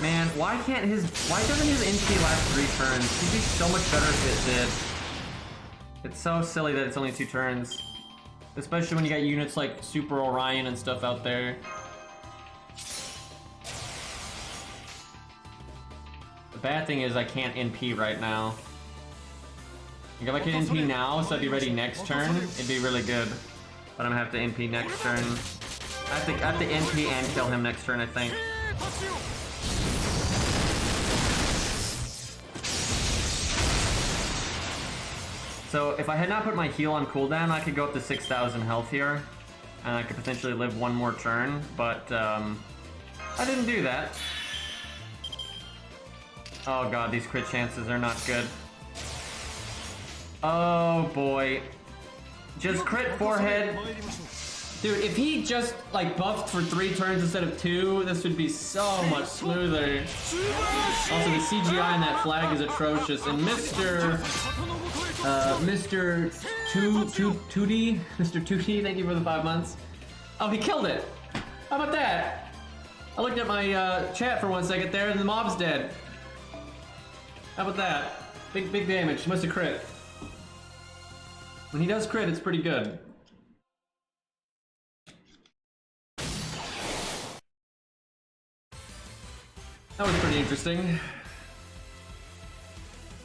Man, why doesn't his NP last 3 turns? He'd be so much better if it did. It's so silly that it's only 2 turns. Especially when you got units like Super Orion and stuff out there. The bad thing is I can't NP right now. Like if I could NP now, so I'd be ready next turn, it'd be really good. But I'm gonna have to NP next turn. I have to NP and kill him next turn, I think. So if I had not put my heal on cooldown, I could go up to 6,000 health here, and I could potentially live one more turn, but I didn't do that. Oh god, these crit chances are not good. Oh boy. Just crit forehead. Dude, if he just like buffed for 3 turns instead of 2, this would be so much smoother. Also, the CGI in that flag is atrocious. And Mr. 2D, Mr. 2D, thank you for the 5 months. Oh, he killed it. How about that? I looked at my chat for 1 second there, and the mob's dead. How about that? Big damage. Must have crit. When he does crit, it's pretty good. That was pretty interesting.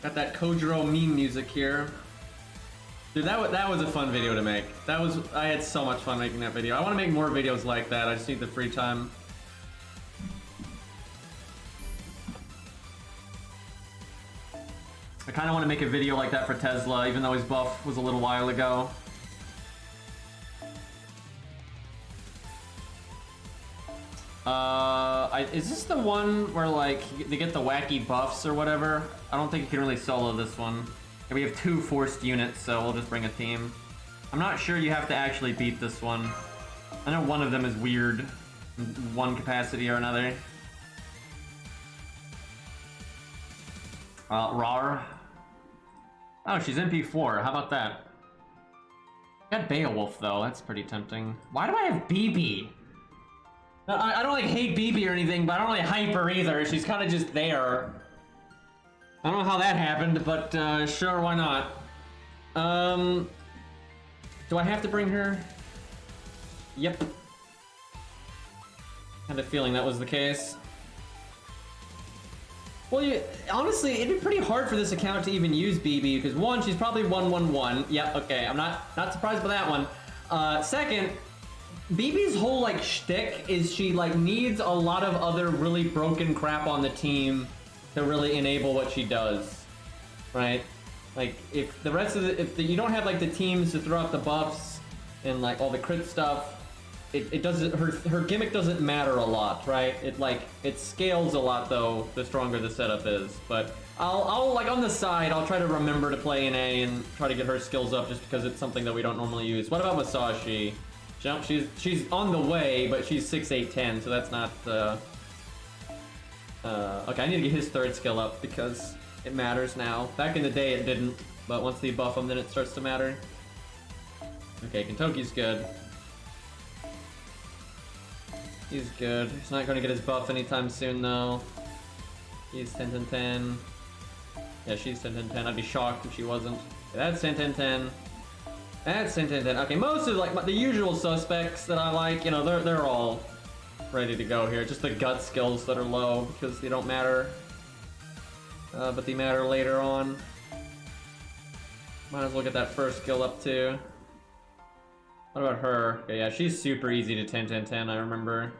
Got that Kojiro meme music here. Dude, that was a fun video to make. I had so much fun making that video. I want to make more videos like that. I just need the free time. I kind of want to make a video like that for Tesla, even though his buff was a little while ago. Is this the one where like they get the wacky buffs or whatever? I don't think you can really solo this one. And we have 2 forced units, so we'll just bring a team. I'm not sure you have to actually beat this one. I know one of them is weird in one capacity or another. Rar. Oh, she's MP4. How about that? Got Beowulf though. That's pretty tempting. Why do I have BB? I don't like hate BB or anything, but I don't really hype her either. She's kind of just there. I don't know how that happened, but sure, why not? Do I have to bring her? Yep. Had a feeling that was the case. Well, honestly, it'd be pretty hard for this account to even use BB, because 1, she's probably 111. Yep, okay, I'm not surprised by that one. Second, BB's whole like shtick is she like needs a lot of other really broken crap on the team to really enable what she does, right? Like if the rest of you don't have like the teams to throw out the buffs and like all the crit stuff, it doesn't, her gimmick doesn't matter a lot, right? It scales a lot though the stronger the setup is. But I'll like on the side I'll try to remember to play an A and try to get her skills up just because it's something that we don't normally use. What about Masashi? She's on the way, but she's 6'8", so that's not okay, I need to get his 3rd skill up because it matters now. Back in the day it didn't, but once they buff him then it starts to matter. Okay, Kentoki's good. He's good. He's not gonna get his buff anytime soon though. He's 10-10-10. Yeah, she's 10-10-10. I'd be shocked if she wasn't. Okay, that's 10-10-10. That's 10-10-10. Okay, most of like the usual suspects that I like, you know, they're all ready to go here. Just the gut skills that are low because they don't matter. But they matter later on. Might as well get that first skill up too. What about her? Okay, yeah, she's super easy to 10-10-10, I remember.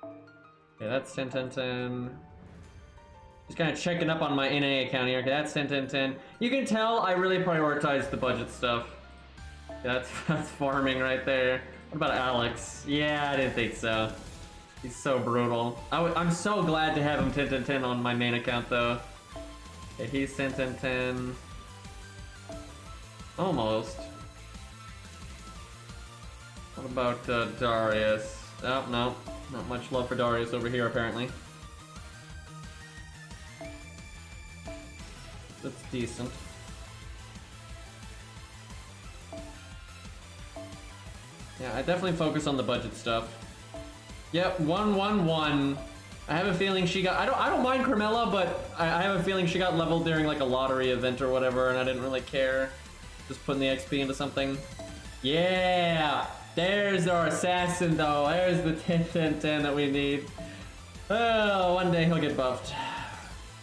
Okay, that's 10-10-10. Just kind of checking up on my NA account here. Okay, that's 10-10-10. You can tell I really prioritize the budget stuff. Okay, that's farming right there. What about Alex? Yeah, I didn't think so. He's so brutal. I'm so glad to have him 10-10-10 on my main account though. Okay, he's 10-10-10. Almost. What about Darius? Oh, no. Not much love for Darius over here, apparently. That's decent. Yeah, I definitely focus on the budget stuff. Yep, 1-1-1. I have a feeling she got... I don't mind Carmella, but I have a feeling she got leveled during like a lottery event or whatever, and I didn't really care. Just putting the XP into something. Yeah! There's our assassin though. There's the 10-10-10 that we need. Oh, one day he'll get buffed.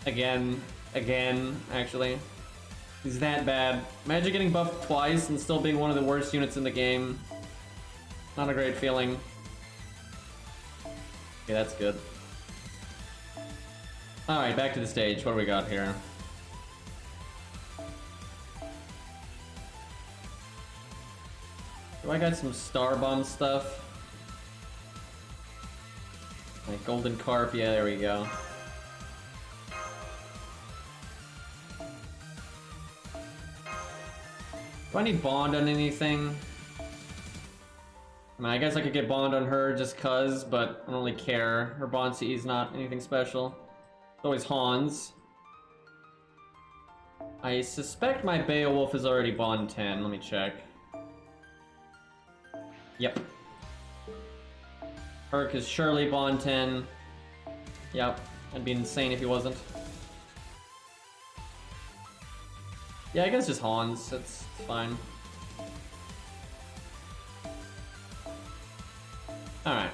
Again, actually. He's that bad. Imagine getting buffed twice and still being one of the worst units in the game. Not a great feeling. Okay, that's good. Alright, back to the stage. What do we got here? Do I got some star bomb stuff? Like golden carp, yeah, there we go. Do I need bond on anything? I mean, I guess I could get bond on her just cuz, but I don't really care. Her bond CE is not anything special. It's always Hans. I suspect my Beowulf is already bond 10. Let me check. Yep. Herc is surely bond 10. Yep. That'd be insane if he wasn't. Yeah, I guess just Hans. That's fine. Alright.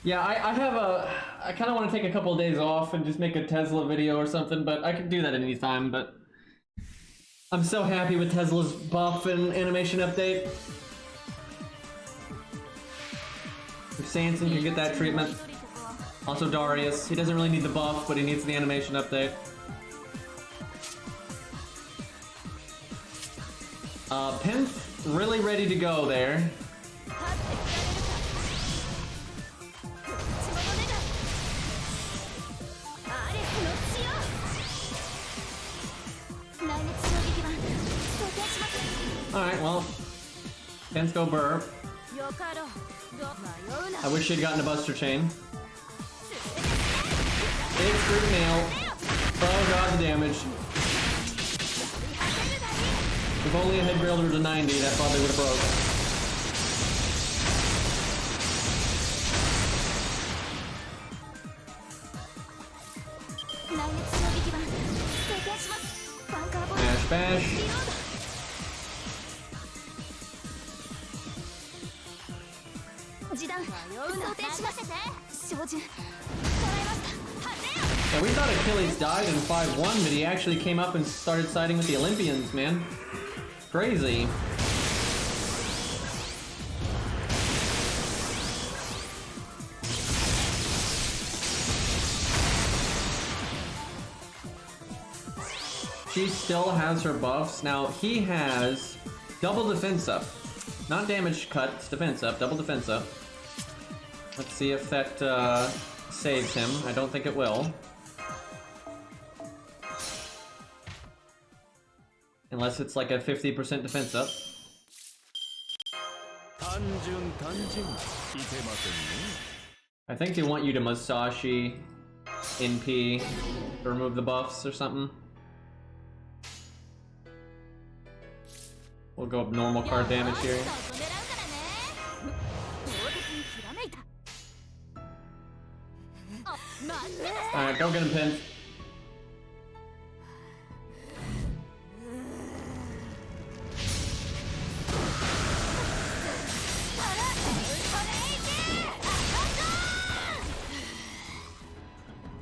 Yeah, I kind of want to take a couple of days off and just make a Tesla video or something, but I could do that at any time, but I'm so happy with Tesla's buff and animation update. If Sanson can get that treatment. Also Darius, he doesn't really need the buff, but he needs the animation update. Pinth, really ready to go there. Alright, well, Pinth go burr. I wish she'd gotten a Buster Chain. Big fruit nail. Oh god, the damage. If only I had grilled her to 90, that probably would have broke. Bash, bash. Yeah, we thought Achilles died in 5-1, but he actually came up and started siding with the Olympians, man. Crazy. She still has her buffs. Now, he has double defense up. Not damage cut, it's defense up, double defense up. Let's see if that saves him. I don't think it will. Unless it's like a 50% defense up. I think they want you to Musashi NP to remove the buffs or something. We'll go up normal card damage here. Alright, go get him pinned.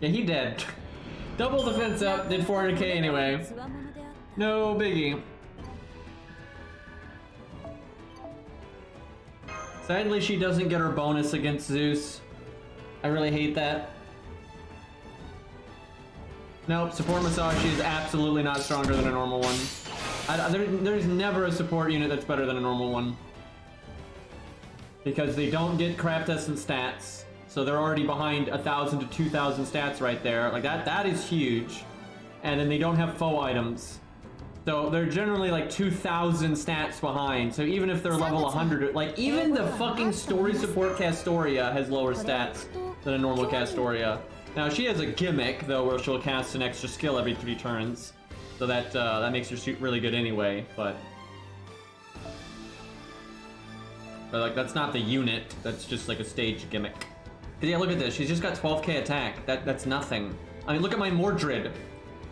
Yeah, he dead. Double defense up, did 400k anyway. No biggie. Sadly, she doesn't get her bonus against Zeus. I really hate that. Nope, support Musashi is absolutely not stronger than a normal one. There's never a support unit that's better than a normal one. Because they don't get crap testing stats. So they're already behind 1,000 to 2,000 stats right there. Like that is huge. And then they don't have foe items. So they're generally like 2,000 stats behind. So even if they're level 100, like even the fucking story support Castoria has lower stats than a normal Castoria. Now she has a gimmick though, where she'll cast an extra skill every 3 turns. So that makes her suit really good anyway. But like that's not the unit. That's just like a stage gimmick. Cause yeah, look at this. She's just got 12k attack. That's nothing. I mean, look at my Mordred.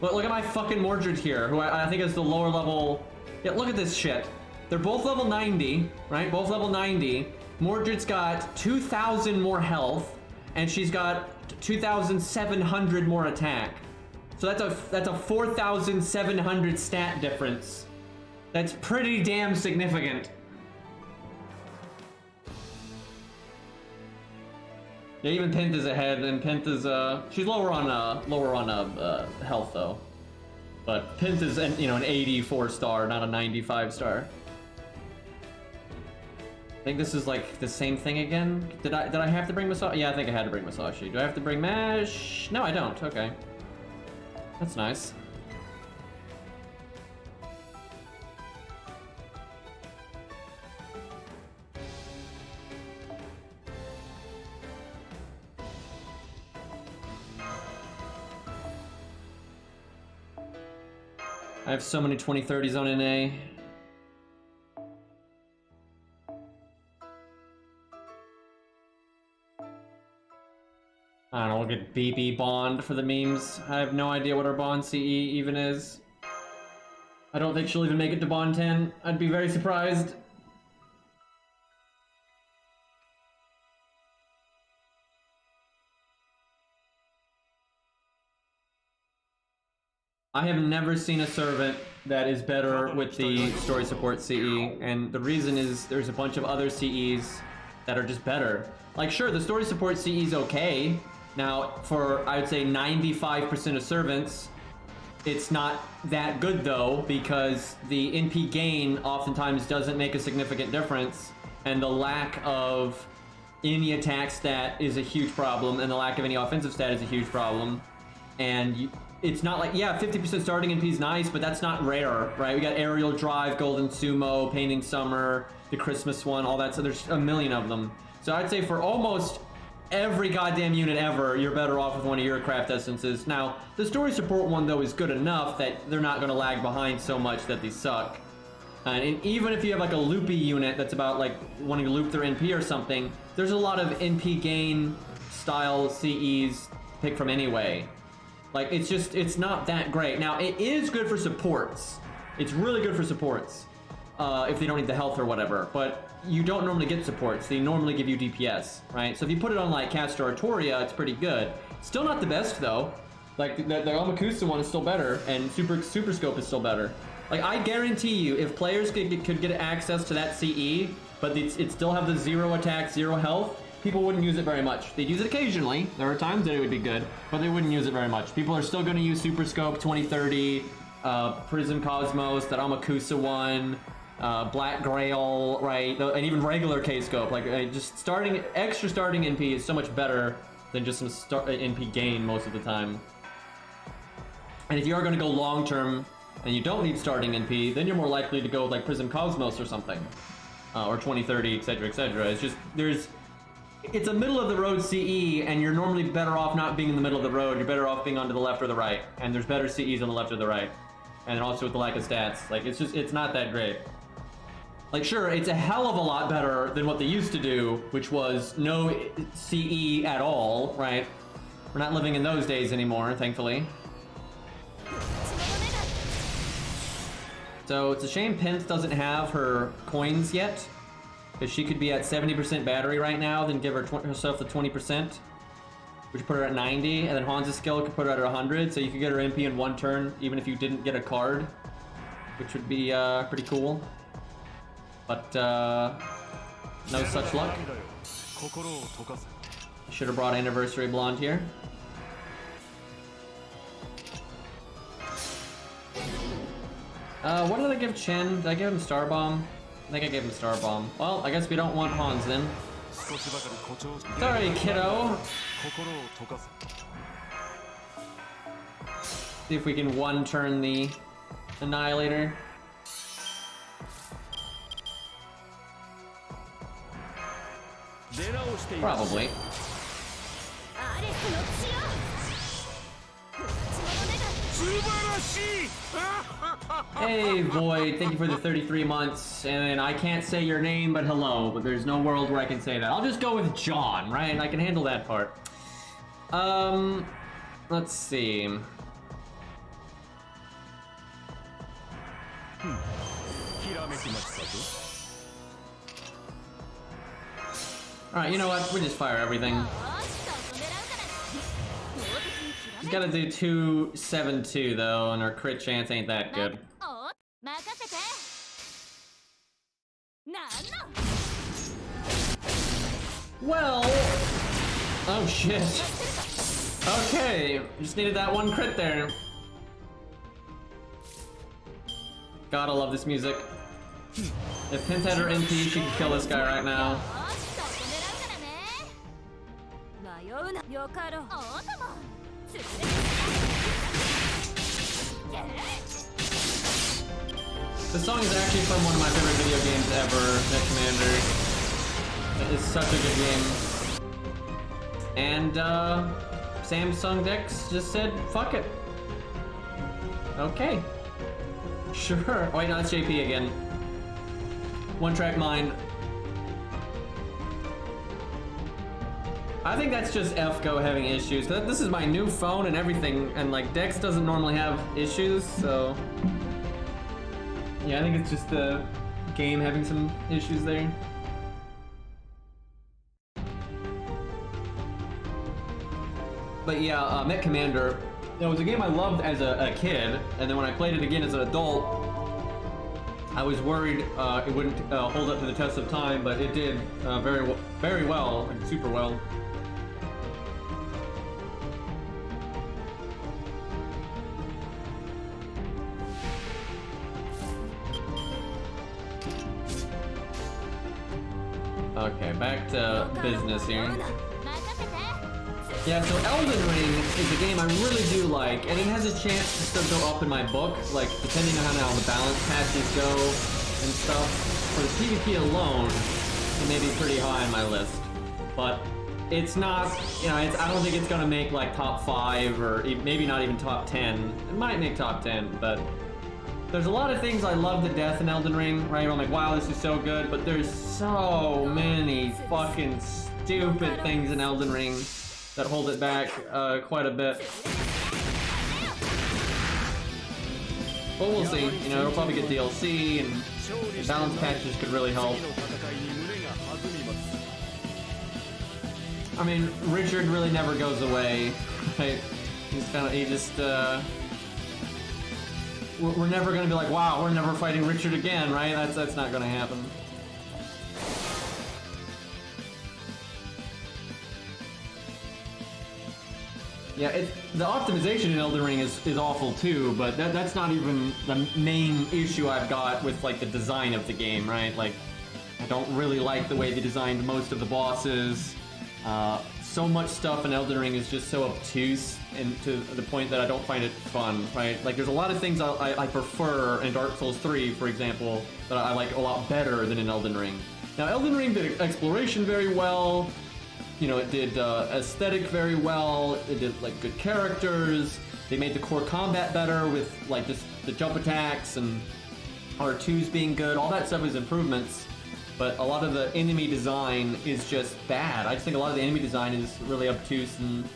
Look at my fucking Mordred here, who I think is the lower level. Yeah, look at this shit. They're both level 90, right? Both level 90. Mordred's got 2,000 more health, and she's got 2,700 more attack. So that's a 4,700 stat difference. That's pretty damn significant. Yeah, even Pint is ahead, and Pint is she's lower on health though. But Pint is an 84 star, not a 95 star. I think this is like the same thing again. Did I have to bring Masashi? Yeah, I think I had to bring Masashi. Do I have to bring Mash? No, I don't. Okay. That's nice. I have so many 2030s on NA. I don't know, we'll get BB Bond for the memes. I have no idea what our Bond CE even is. I don't think she'll even make it to Bond 10. I'd be very surprised. I have never seen a servant that is better with the story support CE, and the reason is there's a bunch of other CEs that are just better. Like, sure, the story support CE is okay. Now, for, I would say, 95% of servants, it's not that good, though, because the NP gain oftentimes doesn't make a significant difference, and the lack of any attack stat is a huge problem, and the lack of any offensive stat is a huge problem. And it's not like, yeah, 50% starting NP is nice, but that's not rare, right? We got Aerial Drive, Golden Sumo, Painting Summer, the Christmas one, all that, so there's a million of them. So I'd say for almost every goddamn unit ever, you're better off with one of your craft essences. Now, the story support one, though, is good enough that they're not going to lag behind so much that they suck. And even if you have like a loopy unit that's about like wanting to loop their NP or something, there's a lot of NP gain style CEs to pick from anyway. Like, it's not that great. Now, it is good for supports. It's really good for supports. If they don't need the health or whatever. But you don't normally get supports. They normally give you DPS, right? So if you put it on, like, Castor or Toria, it's pretty good. Still not the best, though. Like, the Amakusa one is still better, and Super Scope is still better. Like, I guarantee you, if players could get access to that CE, but it still have the 0 attack, 0 health, people wouldn't use it very much. They'd use it occasionally. There are times that it would be good, but they wouldn't use it very much. People are still going to use Super Scope 2030, Prism Cosmos, that Amakusa one, Black Grail, right? And even regular K-Scope. Like, just extra starting NP is so much better than just some NP gain most of the time. And if you are going to go long-term and you don't need starting NP, then you're more likely to go with, like, Prism Cosmos or something. Or 2030, etc., etc. It's just, it's a middle-of-the-road CE, and you're normally better off not being in the middle of the road. You're better off being onto the left or the right. And there's better CEs on the left or the right. And also with the lack of stats. Like, it's not that great. Like, sure, it's a hell of a lot better than what they used to do, which was no CE at all, right? We're not living in those days anymore, thankfully. So it's a shame Pence doesn't have her coins yet, because she could be at 70% battery right now, then give herself the 20%, which put her at 90, and then Hansa's skill could put her at 100, so you could get her MP in one turn, even if you didn't get a card, which would be pretty cool. But no such luck. Should have brought Anniversary Blonde here. What did I give Chen? Did I give him Star Bomb? I think I gave him Star Bomb. Well, I guess we don't want Hans then. Sorry, kiddo. See if we can one turn the Annihilator. Probably. Hey Void, thank you for the 33 months, and I can't say your name, but hello, but there's no world where I can say that. I'll just go with John, right? I can handle that part. Let's see. Alright, you know what? We just fire everything. He's gotta do 272 though, and our crit chance ain't that good. Well, shit. Okay, just needed that one crit there. God, I love this music. If Pins had her MP, she could kill this guy right now. This song is actually from one of my favorite video games ever, Net Commander. It is such a good game. And Samsung Dex just said, fuck it. Okay. Sure. Oh, wait, no, it's JP again. One Track Mind. I think that's just FGO having issues. This is my new phone and everything, and like Dex doesn't normally have issues, so yeah, I think it's just the game having some issues there. But yeah, Met Commander, it was a game I loved as a kid, and then when I played it again as an adult, I was worried it wouldn't hold up to the test of time, but it did very well, like super well. Okay, back to business here. Yeah, so Elden Ring is a game I really do like, and it has a chance to still go up in my book, like, depending on how the balance patches go and stuff. For the PvP alone, it may be pretty high on my list. But it's not, you know, I don't think it's gonna make, like, top 5, or maybe not even top 10. It might make top 10, but there's a lot of things I love to death in Elden Ring, right? I'm like, wow, this is so good, but there's so many fucking stupid things in Elden Ring that hold it back quite a bit. But we'll see. You know, it'll probably get DLC, and the balance patches could really help. I mean, Richard really never goes away, right? He just, we're never gonna be like, wow, we're never fighting Richard again, right? That's not gonna happen. Yeah, the optimization in Elden Ring is awful too, but that's not even the main issue I've got with like the design of the game, right? Like, I don't really like the way they designed most of the bosses. So much stuff in Elden Ring is just so obtuse, and to the point that I don't find it fun, right? Like, there's a lot of things I prefer in Dark Souls 3, for example, that I like a lot better than in Elden Ring. Now, Elden Ring did exploration very well. You know, it did aesthetic very well. It did like good characters. They made the core combat better with like just the jump attacks and R2s being good. All that stuff is improvements. But a lot of the enemy design is just bad. I just think a lot of the enemy design is really obtuse and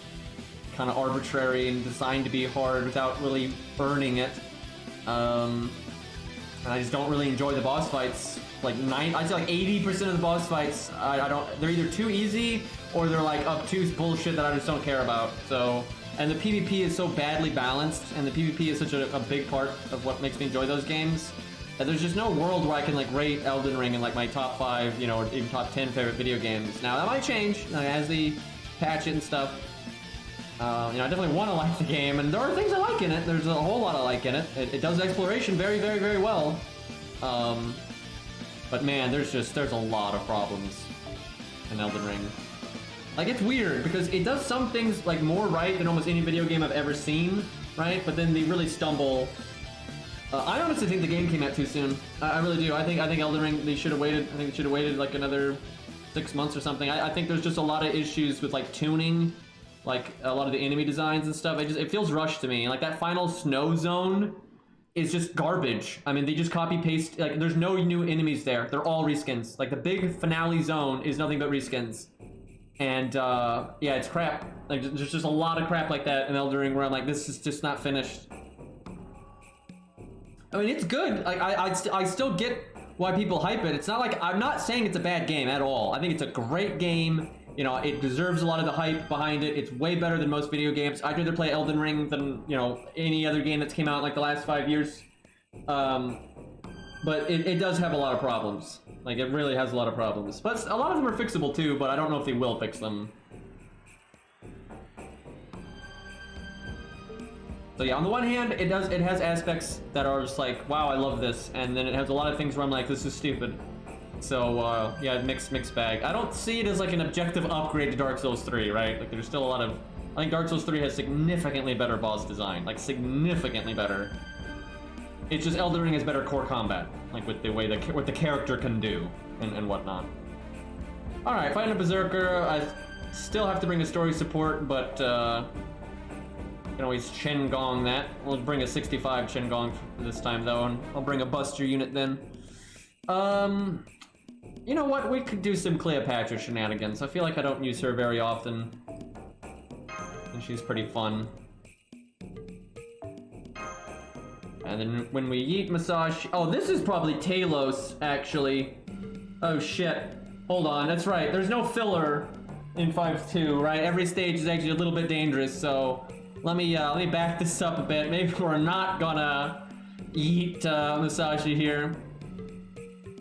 kind of arbitrary and designed to be hard without really earning it. And I just don't really enjoy the boss fights. Like I'd say like 80% of the boss fights, they're either too easy or they're like obtuse bullshit that I just don't care about. So, and the PvP is so badly balanced, and the PvP is such a big part of what makes me enjoy those games, that there's just no world where I can like rate Elden Ring in like my top 5, you know, or even top 10 favorite video games. Now that might change as they patch it and stuff. You know, I definitely want to like the game, and there are things I like in it. There's a whole lot I like in it. It does exploration very, very, very well. But man, there's a lot of problems in Elden Ring. Like, it's weird, because it does some things, like, more right than almost any video game I've ever seen, right? But then they really stumble. I honestly think the game came out too soon. I really do. I think Elden Ring, they should have waited. I think they should have waited, like, another 6 months or something. I think there's just a lot of issues with, like, tuning, like, a lot of the enemy designs and stuff. It feels rushed to me. Like, that final snow zone is just garbage. I mean, they just copy-paste, like, there's no new enemies there. They're all reskins. Like, the big finale zone is nothing but reskins. And, yeah, it's crap. Like, there's just a lot of crap like that in Elden Ring where I'm like, this is just not finished. I mean, it's good. Like, I still get why people hype it. It's not like, I'm not saying it's a bad game at all. I think it's a great game. You know, it deserves a lot of the hype behind it. It's way better than most video games. I'd rather play Elden Ring than, you know, any other game that's came out in, like, the last 5 years. But it does have a lot of problems. Like, it really has a lot of problems. But a lot of them are fixable too, but I don't know if they will fix them. So yeah, on the one hand, it has aspects that are just like, wow, I love this, and then it has a lot of things where I'm like, this is stupid. So yeah, mixed bag. I don't see it as like an objective upgrade to Dark Souls 3, right? Like there's still a lot of, I think Dark Souls 3 has significantly better boss design, like significantly better. It's just Elden Ring has better core combat, like with the way what the character can do and whatnot. All right, fighting a berserker. I still have to bring a story support, but you can always Chen Gong that. We'll bring a 65 Chen Gong this time though, and I'll bring a Buster unit then. You know what? We could do some Cleopatra shenanigans. I feel like I don't use her very often, and she's pretty fun. And then when we yeet massage, oh, this is probably Talos actually. Oh shit! Hold on, that's right. There's no filler in 5.2, right? Every stage is actually a little bit dangerous, so. Let me back this up a bit. Maybe we're not gonna eat Musashi here.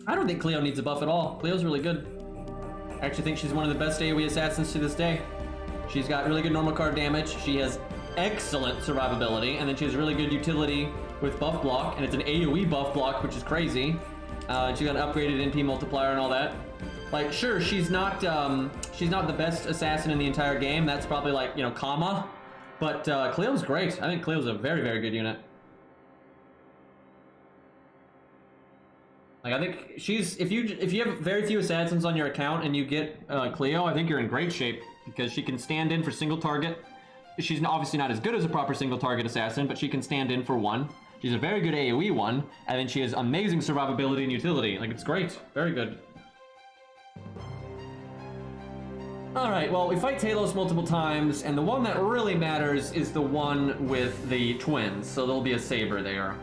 I don't think Cleo needs a buff at all. Cleo's really good. I actually think she's one of the best AoE assassins to this day. She's got really good normal card damage. She has excellent survivability, and then she has really good utility with buff block, and it's an AoE buff block, which is crazy. And she got an upgraded NP multiplier and all that. Like, sure, she's not the best assassin in the entire game. That's probably like, you know, Kama. But Cleo's great. I think Cleo's a very, very good unit. Like I think she's if you have very few assassins on your account and you get Cleo, I think you're in great shape because she can stand in for single target. She's obviously not as good as a proper single target assassin, but she can stand in for one. She's a very good AoE one, and then she has amazing survivability and utility. Like it's great, very good. Alright, well, we fight Talos multiple times, and the one that really matters is the one with the twins, so there'll be a saber there.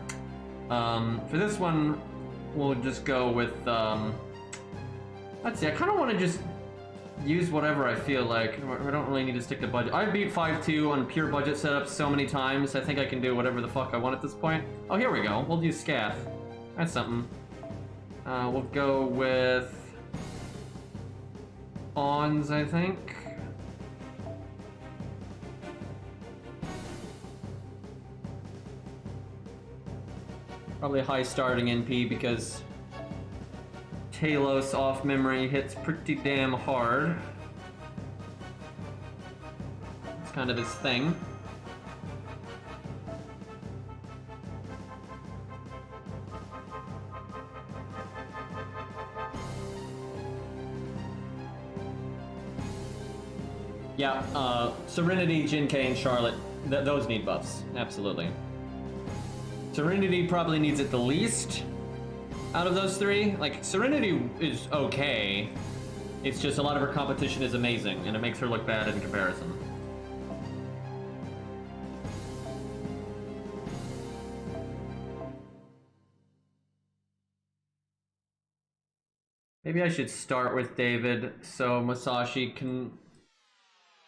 For this one, we'll just go with, let's see, I kind of want to just use whatever I feel like. I don't really need to stick to budget. I've beat 5.2 on pure budget setups so many times, I think I can do whatever the fuck I want at this point. Oh, here we go, we'll use Scath. That's something. We'll go with Ons, I think. Probably a high starting NP because Talos off memory hits pretty damn hard. It's kind of his thing. Yeah, Serenity, Jin-Kei, and Charlotte, those need buffs, absolutely. Serenity probably needs it the least out of those three. Like, Serenity is okay, it's just a lot of her competition is amazing, and it makes her look bad in comparison. Maybe I should start with David so Musashi can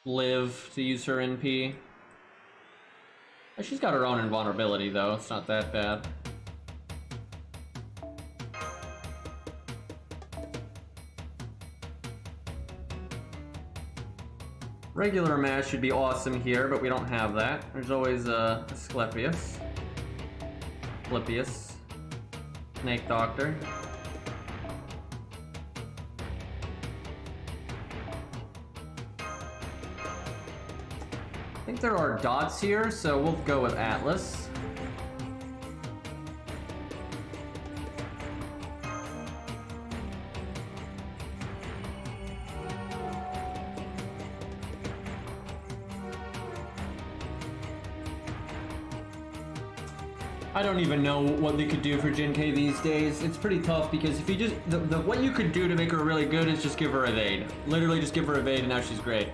live to use her NP. She's got her own invulnerability though, it's not that bad. Regular mash should be awesome here, but we don't have that. There's always Asclepius. Asclepius. Snake Doctor. I think there are dots here, so we'll go with Atlas. I don't even know what they could do for Jin-Kei these days. It's pretty tough because if you just what you could do to make her really good is just give her evade. Literally just give her evade and now she's great.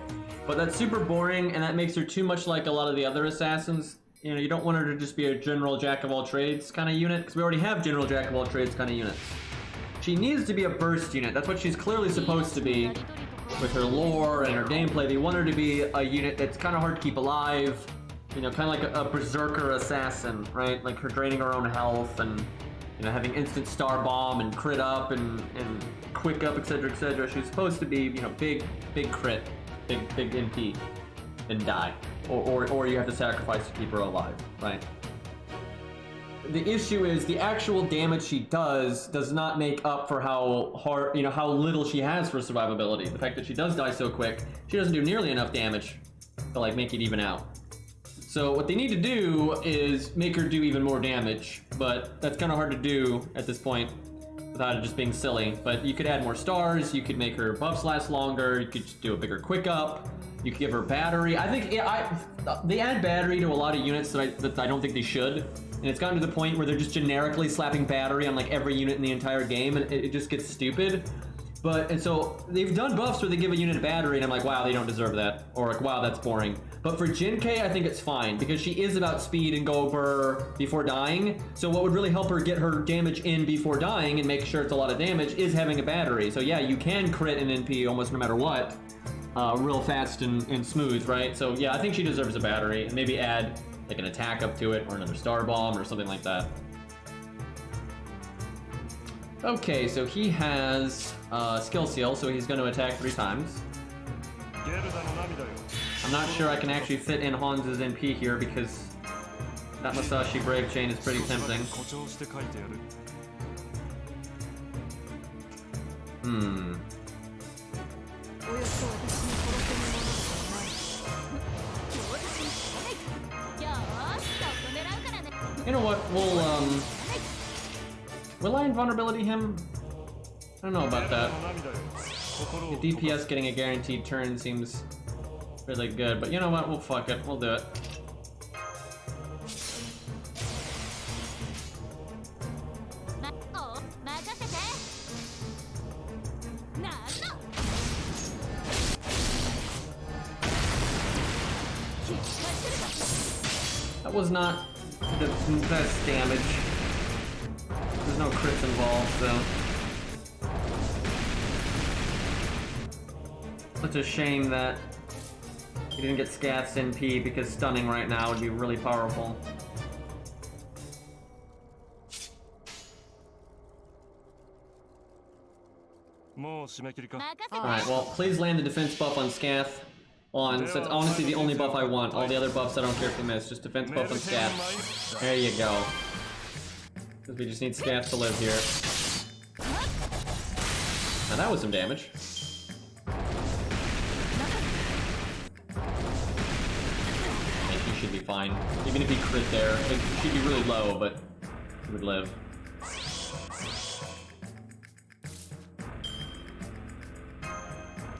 But that's super boring, and that makes her too much like a lot of the other assassins. You know, you don't want her to just be a general jack-of-all-trades kind of unit, because we already have general jack-of-all-trades kind of units. She needs to be a burst unit. That's what she's clearly supposed to be. With her lore and her gameplay, they want her to be a unit that's kind of hard to keep alive. You know, kind of like a berserker assassin, right? Like her draining her own health and, you know, having instant star bomb and crit up and quick up, etc., etc. She's supposed to be, you know, big crit. Big NP and die. or you have to sacrifice to keep her alive, right? The issue is the actual damage she does not make up for how hard, how little she has for survivability. The fact that she does die so quick, she doesn't do nearly enough damage to like make it even out. So what they need to do is make her do even more damage, but that's kind of hard to do at this point without it just being silly. But you could add more stars, you could make her buffs last longer, you could just do a bigger quick up, you could give her battery. I think they add battery to a lot of units that I don't think they should. And it's gotten to the point where they're just generically slapping battery on like every unit in the entire game, and it just gets stupid. And so they've done buffs where they give a unit a battery, and I'm like, wow, they don't deserve that. Or like, wow, that's boring. But for Jinkei, I think it's fine, because she is about speed and go over before dying. So what would really help her get her damage in before dying and make sure it's a lot of damage is having a battery. So yeah, you can crit an NP almost no matter what, real fast and smooth, right? So yeah, I think she deserves a battery, and maybe add like an attack up to it, or another star bomb, or something like that. Okay, so he has skill seal, so he's going to attack 3 times. I'm not sure I can actually fit in Hans's NP here because that Musashi Brave Chain is pretty tempting. You know what, will I invulnerability him? I don't know about that. The DPS getting a guaranteed turn seems really good, but you know what, we'll fuck it, we'll do it. That was not the best damage. There's no crits involved, so. Such a shame that he didn't get Scath's NP, because stunning right now would be really powerful. Alright, well, please land the defense buff on Scath. Since honestly the only buff I want. All the other buffs I don't care if you miss. Just defense buff on Scath. There you go. Because we just need Scath to live here. Now that was some damage. He should be fine. Even if he crit there, it should be really low, but he would live.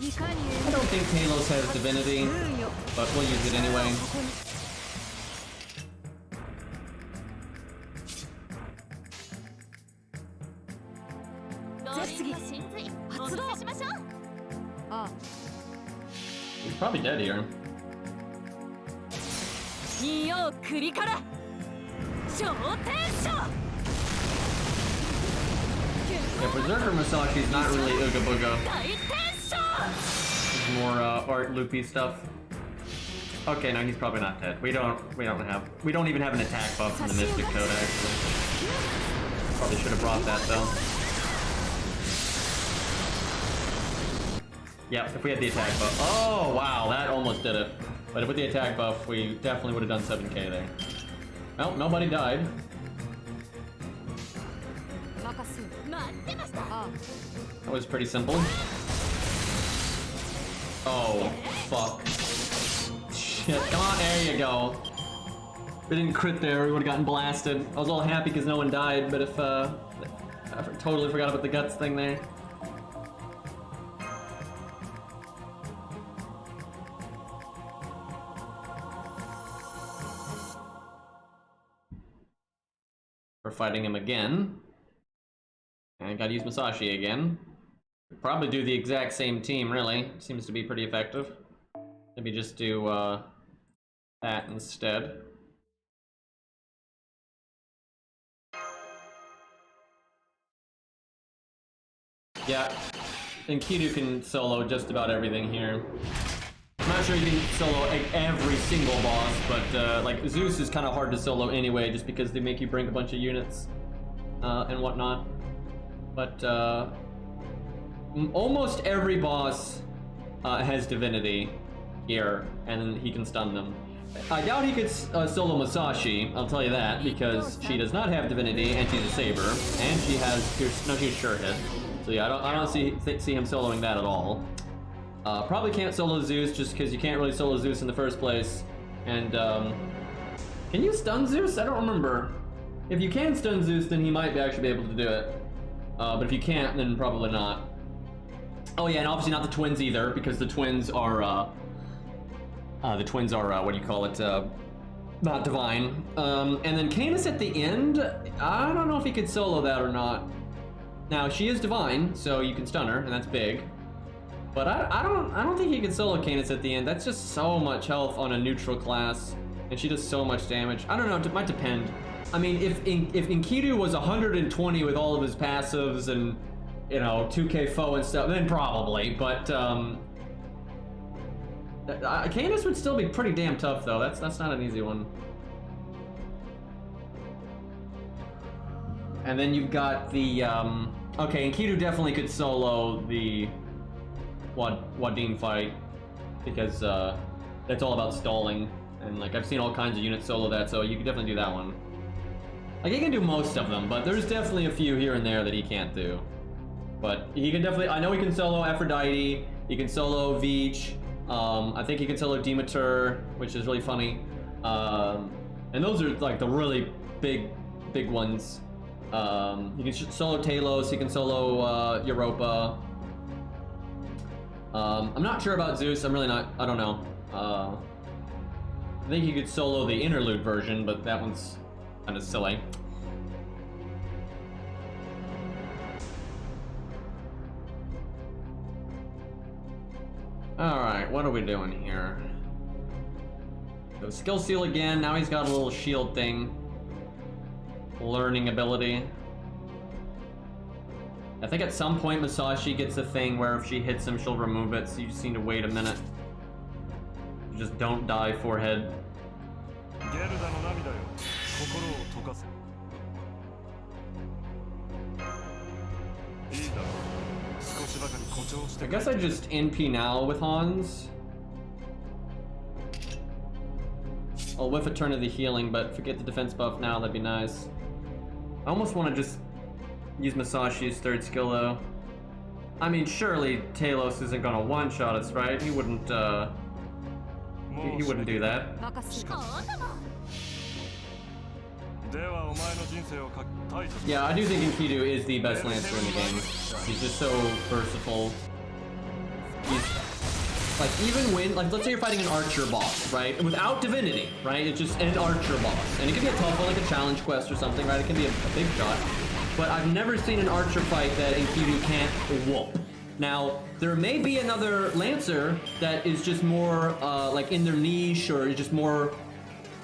I don't think Talos has divinity, but we'll use it anyway. He's probably dead here. Yeah, Berserker Musashi's not really Ooga Booga. It's more art loopy stuff. Okay, no, he's probably not dead. We don't even have an attack buff from the Mystic Code actually. Probably should have brought that though. Yep, if we had the attack buff. Oh wow, that almost did it. But with the attack buff, we definitely would have done 7k there. Well, nobody died. That was pretty simple. Oh, fuck. Shit, come on, there you go. We didn't crit there, we would've gotten blasted. I was all happy because no one died, but if, I totally forgot about the guts thing there. We're fighting him again. And I gotta use Musashi again. Probably do the exact same team, really. Seems to be pretty effective. Maybe just do that instead. Yeah, and Kidu can solo just about everything here. I'm not sure you can solo like every single boss, but like Zeus is kind of hard to solo anyway, just because they make you bring a bunch of units and whatnot. But almost every boss has divinity. here, and then he can stun them. I doubt he could solo Masashi, I'll tell you that, because she does not have divinity, and she's a saber, and she has she's sure hit. So yeah, I don't see him soloing that at all. Probably can't solo Zeus just because you can't really solo Zeus in the first place. And can you stun Zeus? I don't remember. If you can stun Zeus, then he might actually be able to do it. But if you can't, then probably not. Oh yeah, and obviously not the twins either, because the twins are what do you call it? Not divine. And then Canis at the end, I don't know if he could solo that or not. Now she is divine, so you can stun her, and that's big. But I don't think he can solo Canis at the end. That's just so much health on a neutral class, and she does so much damage. I don't know. It might depend. I mean, if Enkidu was 120 with all of his passives and 2k foe and stuff, then probably. But Canis would still be pretty damn tough, though. That's not an easy one. And then you've got the okay, Enkidu definitely could solo the Wadine fight because that's all about stalling, and like I've seen all kinds of units solo that, so you can definitely do that one. Like he can do most of them, but there's definitely a few here and there that he can't do. But he can definitely, I know he can solo Aphrodite, he can solo Veach, I think he can solo Demeter, which is really funny. And those are like the really big ones. He can solo Talos, he can solo Europa. I'm not sure about Zeus, I'm really not, I don't know. I think he could solo the interlude version, but that one's kind of silly. Alright, what are we doing here? So skill seal again, now he's got a little shield thing. Learning ability. I think at some point Masashi gets a thing where if she hits him, she'll remove it, so you just need to wait a minute. Just don't die, forehead. I guess I just NP now with Hans. I'll whiff a turn of the healing, but forget the defense buff now, that'd be nice. I almost want to just use Masashi's third skill though. I mean, surely Talos isn't gonna one-shot us, right? He wouldn't, he wouldn't do that. Yeah, I do think Enkidu is the best Lancer in the game. He's just so versatile. He's, like, even when, like, let's say you're fighting an archer boss, right? Without divinity, right? It's just an archer boss. And it can be a tough one, like a challenge quest or something, right? It can be a big shot. But I've never seen an archer fight that Enkidu can't whoop. Now, there may be another Lancer that is just more, like, in their niche, or is just more,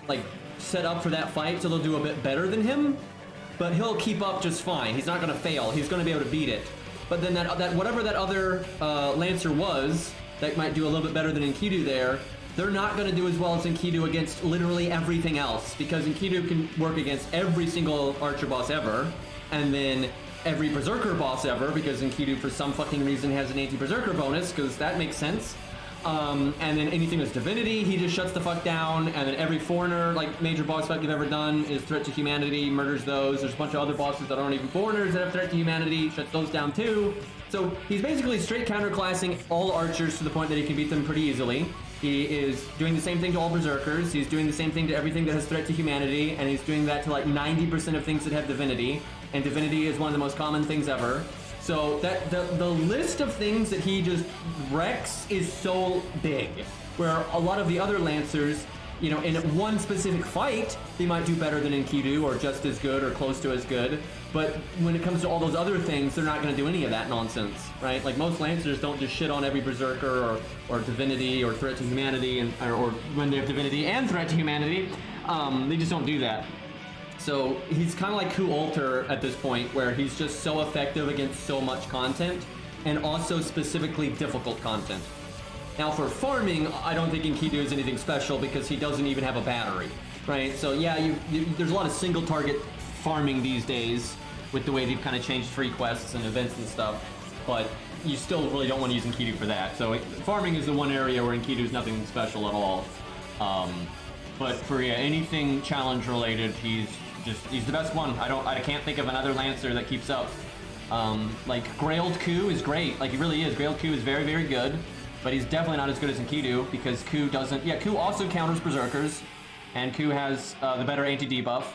like, set up for that fight, so they'll do a bit better than him. But he'll keep up just fine. He's not gonna fail. He's gonna be able to beat it. But then that whatever that other Lancer was, that might do a little bit better than Enkidu there, they're not gonna do as well as Enkidu against literally everything else, because Enkidu can work against every single archer boss ever, and then every berserker boss ever, because Enkidu for some fucking reason has an anti-berserker bonus, because that makes sense. And then anything that's divinity, he just shuts the fuck down, and then every foreigner, like major boss fight you've ever done is threat to humanity, murders those. There's a bunch of other bosses that aren't even foreigners that have threat to humanity, shuts those down too. So he's basically straight counterclassing all archers to the point that he can beat them pretty easily. He is doing the same thing to all berserkers, he's doing the same thing to everything that has threat to humanity, and he's doing that to like 90% of things that have divinity, and divinity is one of the most common things ever. So that the list of things that he just wrecks is so big, where a lot of the other Lancers, you know, in one specific fight, they might do better than Enkidu, or just as good, or close to as good. But when it comes to all those other things, they're not going to do any of that nonsense, right? Like most Lancers don't just shit on every Berserker or Divinity or Threat to Humanity, or when they have Divinity and Threat to Humanity, they just don't do that. So he's kind of like Ku Alter at this point, where he's just so effective against so much content, and also specifically difficult content. Now for farming, I don't think Enkidu is anything special because he doesn't even have a battery, right? So yeah, there's a lot of single target farming these days with the way they've kind of changed free quests and events and stuff. But you still really don't want to use Enkidu for that. So farming is the one area where Enkidu is nothing special at all. But for anything challenge related, he's the best one. I can't think of another Lancer that keeps up. Like Grailed Ku is great, like he really is. Grailed Ku is very, very good, but he's definitely not as good as Enkidu because Ku doesn't. Yeah, Ku also counters Berserkers, and Ku has the better anti-debuff.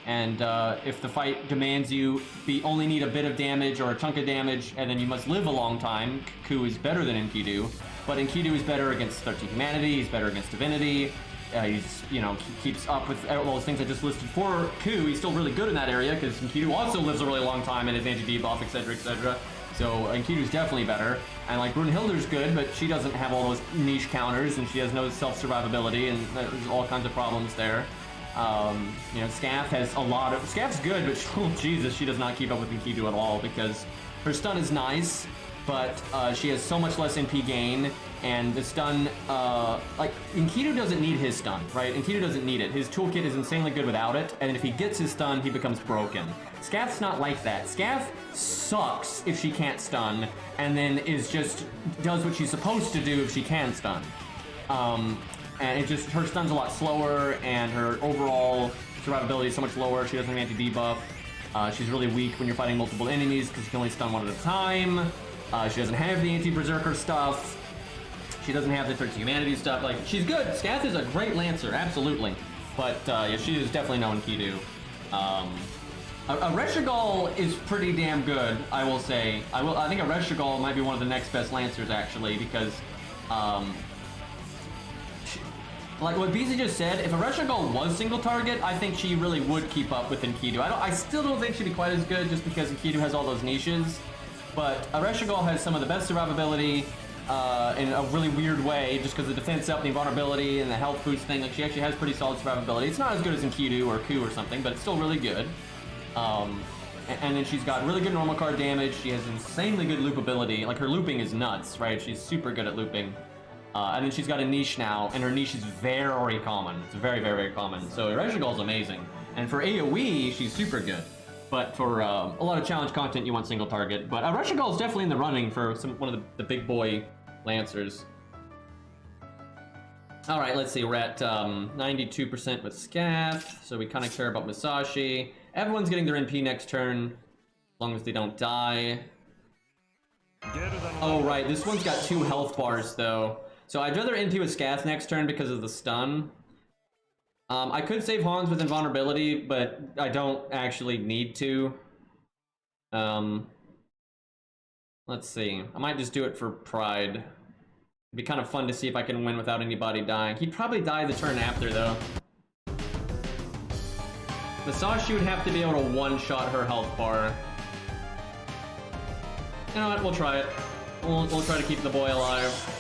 And if the fight demands you only need a bit of damage or a chunk of damage, and then you must live a long time, Ku is better than Enkidu. But Enkidu is better against 13 Humanity. He's better against Divinity. He's, keeps up with all those things I just listed for Ku. He's still really good in that area because Enkidu also lives a really long time and his anti-debuff, etc., etc. So Enkidu's definitely better. And like Brunhilde's good, but she doesn't have all those niche counters and she has no self-survivability and there's all kinds of problems there. Scaff has a lot of... Scaff's good, but oh, Jesus, she does not keep up with Enkidu at all because her stun is nice, but she has so much less NP gain. And the stun, Enkidu doesn't need his stun, right? Enkidu doesn't need it. His toolkit is insanely good without it, and if he gets his stun, he becomes broken. Scaff's not like that. Scaff sucks if she can't stun, and then does what she's supposed to do if she can stun. And her stun's a lot slower, and her overall survivability is so much lower. She doesn't have anti-debuff. She's really weak when you're fighting multiple enemies, because you can only stun one at a time. She doesn't have the anti-berserker stuff. She doesn't have the 13 Humanity stuff. Like, she's good. Scath is a great Lancer, absolutely. But, yeah, she is definitely no Enkidu. A Reshigal is pretty damn good, I will say. I think a Reshigal might be one of the next best Lancers, actually, because, like what BZ just said, if a Reshigal was single target, I think she really would keep up with Enkidu. I still don't think she'd be quite as good just because Enkidu has all those niches. But a Reshigal has some of the best survivability, in a really weird way, just because the defense up, the invulnerability, and the health boost thing. Like, she actually has pretty solid survivability. It's not as good as Enkidu or Ku or something, but it's still really good. And then she's got really good normal card damage. She has insanely good loopability. Like, her looping is nuts, right? She's super good at looping. And then she's got a niche now, and her niche is very common. It's very, very, very common. So Reshigal's amazing. And for AoE, she's super good. But for a lot of challenge content, you want single target. But Reshigal is definitely in the running for one of the big boy Lancers. All right, let's see. We're at 92% with Scath, so we kind of care about Musashi. Everyone's getting their NP next turn, as long as they don't die. Oh, right. This one's got 2 health bars, though. So I'd rather NP with Scath next turn because of the stun. I could save Hans with invulnerability, but I don't actually need to. Let's see. I might just do it for pride. It'd be kind of fun to see if I can win without anybody dying. He'd probably die the turn after, though. Musashi would have to be able to one-shot her health bar. You know what? We'll try it. We'll try to keep the boy alive.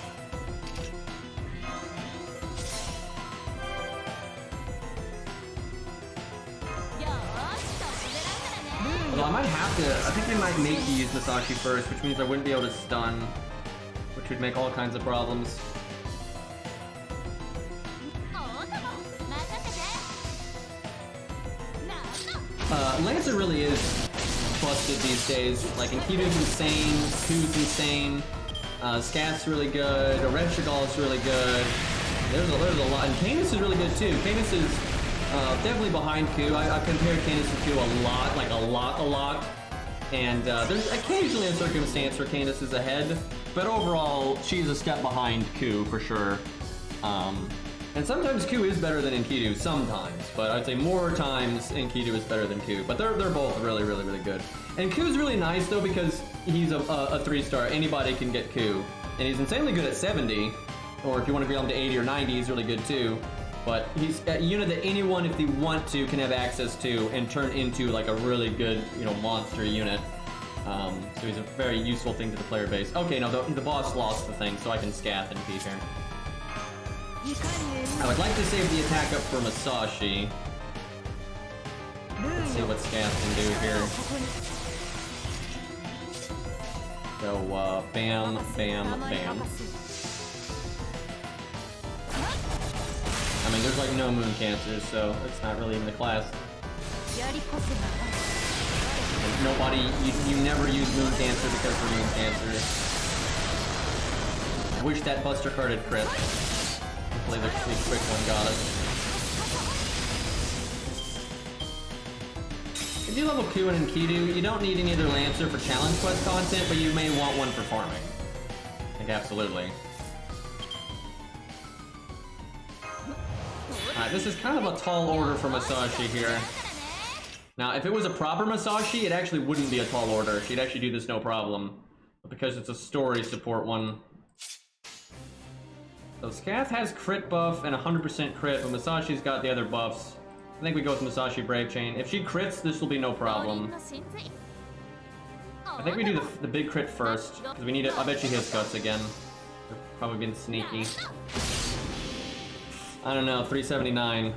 Although I might have to, I think they might make you use Musashi first, which means I wouldn't be able to stun, which would make all kinds of problems. Lancer really is busted these days. Like, Enkidu's insane, Ku's insane, Scath's really good, Reshigal's really good. There's a lot, and Canis is really good too. Canis is definitely behind Ku. I've compared Canis to Ku a lot, like a lot. And there's occasionally a circumstance where Canis is ahead, but overall, she's a step behind Ku for sure. And sometimes Ku is better than Enkidu, sometimes, but I'd say more times Enkidu is better than Ku. But they're both really good. And Ku's really nice though because he's a 3-star. Anybody can get Ku, and he's insanely good at 70. Or if you want to be on to 80 or 90, he's really good too. But he's a unit that anyone, if they want to, can have access to and turn into like a really good, monster unit. So he's a very useful thing to the player base. Okay, no, the boss lost the thing, so I can scath and beat her. I would like to save the attack up for Musashi. Let's see what Scath can do here. So, bam, bam, bam. I mean, there's like no moon cancers, so it's not really in the class. Nobody, you never use moon cancer because we're moon cancer. wish that Buster card had crit. Hopefully the quick one got it. If you level Q and Enkidu, you don't need any other Lancer for challenge quest content, but you may want one for farming. I think absolutely. Alright, this is kind of a tall order for Masashi here. Now, if it was a proper Masashi, it actually wouldn't be a tall order. She'd actually do this no problem. But because it's a story support one. So Scath has crit buff and 100% crit, but Masashi's got the other buffs. I think we go with Masashi Brave Chain. If she crits, this will be no problem. I think we do the big crit first, because we need it. I bet she hits Guts again. We're probably being sneaky. I don't know, 379.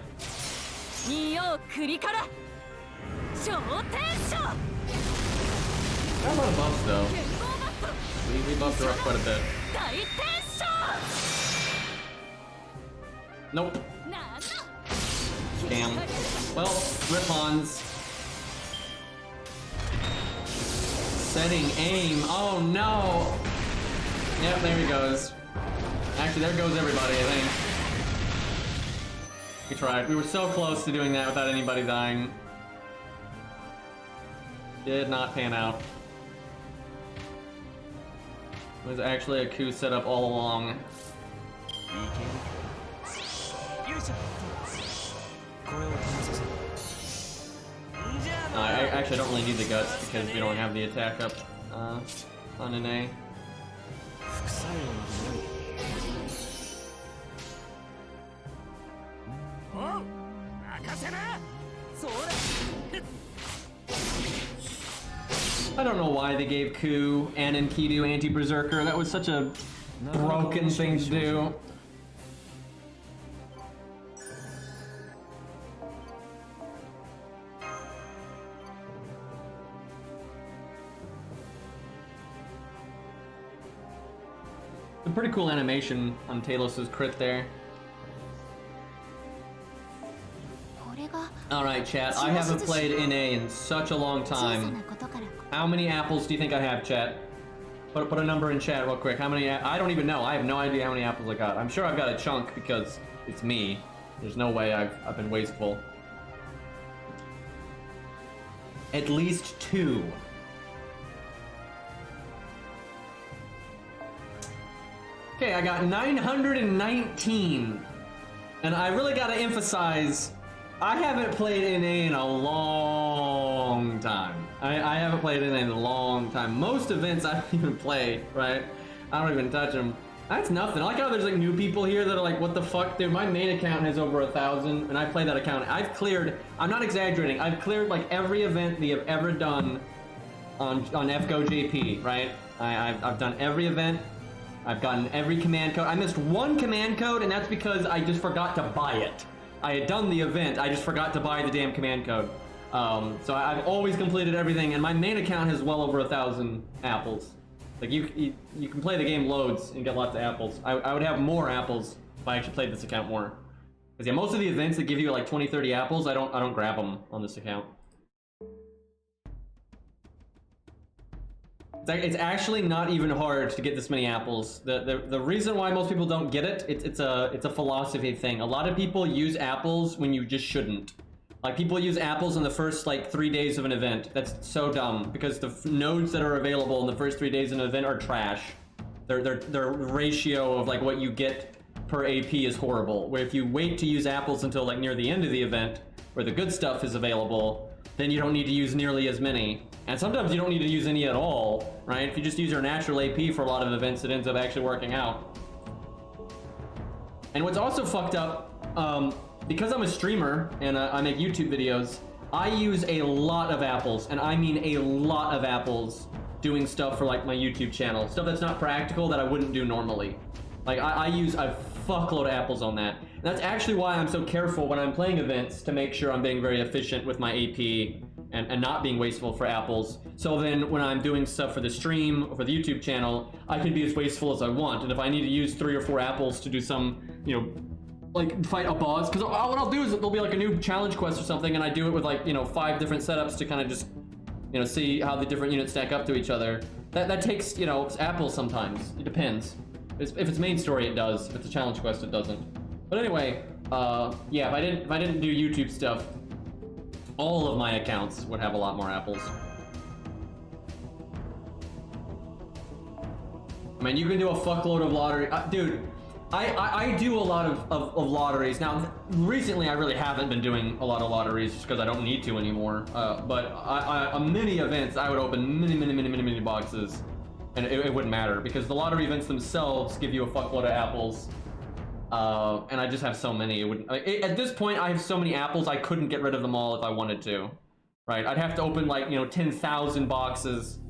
Got a lot of buffs though. We buffed her up quite a bit. Nope. Damn. Well, Rip-Ons. Setting aim. Oh no! Yep, there he goes. Actually, there goes everybody, I think. We tried. We were so close to doing that without anybody dying. Did not pan out. It was actually a coup set up all along. I actually don't really need the Guts because we don't have the attack up on an A. I don't know why they gave Ku and Enkidu anti-Berserker. That was such a broken thing to do. A pretty cool animation on Talos' crit there. Alright, chat, I haven't played NA in such a long time. How many apples do you think I have, chat? Put a number in chat real quick. How many? I don't even know. I have no idea how many apples I got. I'm sure I've got a chunk because it's me. There's no way I've been wasteful. At least 2. Okay, I got 919. And I really gotta emphasize, I haven't played NA in a long time. I haven't played NA in a long time. Most events I don't even play, right? I don't even touch them. That's nothing. I like how there's like new people here that are like, what the fuck, dude? My main account has over 1,000, and I play that account. I've cleared, I'm not exaggerating, I've cleared like every event we have ever done on FGoJP, right? I've done every event. I've gotten every command code. I missed one command code, and that's because I just forgot to buy it. I had done the event, I just forgot to buy the damn command code. So I've always completed everything, and my main account has well over 1,000 apples. Like you can play the game loads and get lots of apples. I would have more apples if I actually played this account more. Because yeah, most of the events that give you like 20, 30 apples, I don't grab them on this account. It's actually not even hard to get this many apples. The reason why most people don't get it, it's a philosophy thing. A lot of people use apples when you just shouldn't. Like people use apples in the first like 3 days of an event. That's so dumb because the nodes that are available in the first 3 days of an event are trash. Their ratio of like what you get per AP is horrible. Where if you wait to use apples until like near the end of the event, where the good stuff is available, then you don't need to use nearly as many. And sometimes you don't need to use any at all, right? If you just use your natural AP for a lot of events, it ends up actually working out. And what's also fucked up, because I'm a streamer and I make YouTube videos, I use a lot of apples, and I mean a lot of apples, doing stuff for like my YouTube channel. Stuff that's not practical that I wouldn't do normally. Like I use a fuckload of apples on that. And that's actually why I'm so careful when I'm playing events to make sure I'm being very efficient with my AP and not being wasteful for apples. So then when I'm doing stuff for the stream or for the YouTube channel, I can be as wasteful as I want. And if I need to use 3 or 4 apples to do some, you know, like fight a boss, because what I'll do is there'll be like a new challenge quest or something, and I do it with like, you know, 5 different setups to kind of just, you know, see how the different units stack up to each other. That takes, you know, apples sometimes. It depends. If it's main story, it does. If it's a challenge quest, it doesn't. But anyway, yeah, if I didn't do YouTube stuff, all of my accounts would have a lot more apples. I mean, you can do a fuckload of lottery. Dude, I do a lot of lotteries. Now, recently I really haven't been doing a lot of lotteries just because I don't need to anymore. But on many events, I would open many boxes. And it wouldn't matter because the lottery events themselves give you a fuckload of apples. And I just have so many. At this point, I have so many apples, I couldn't get rid of them all if I wanted to. Right? I'd have to open like, 10,000 boxes.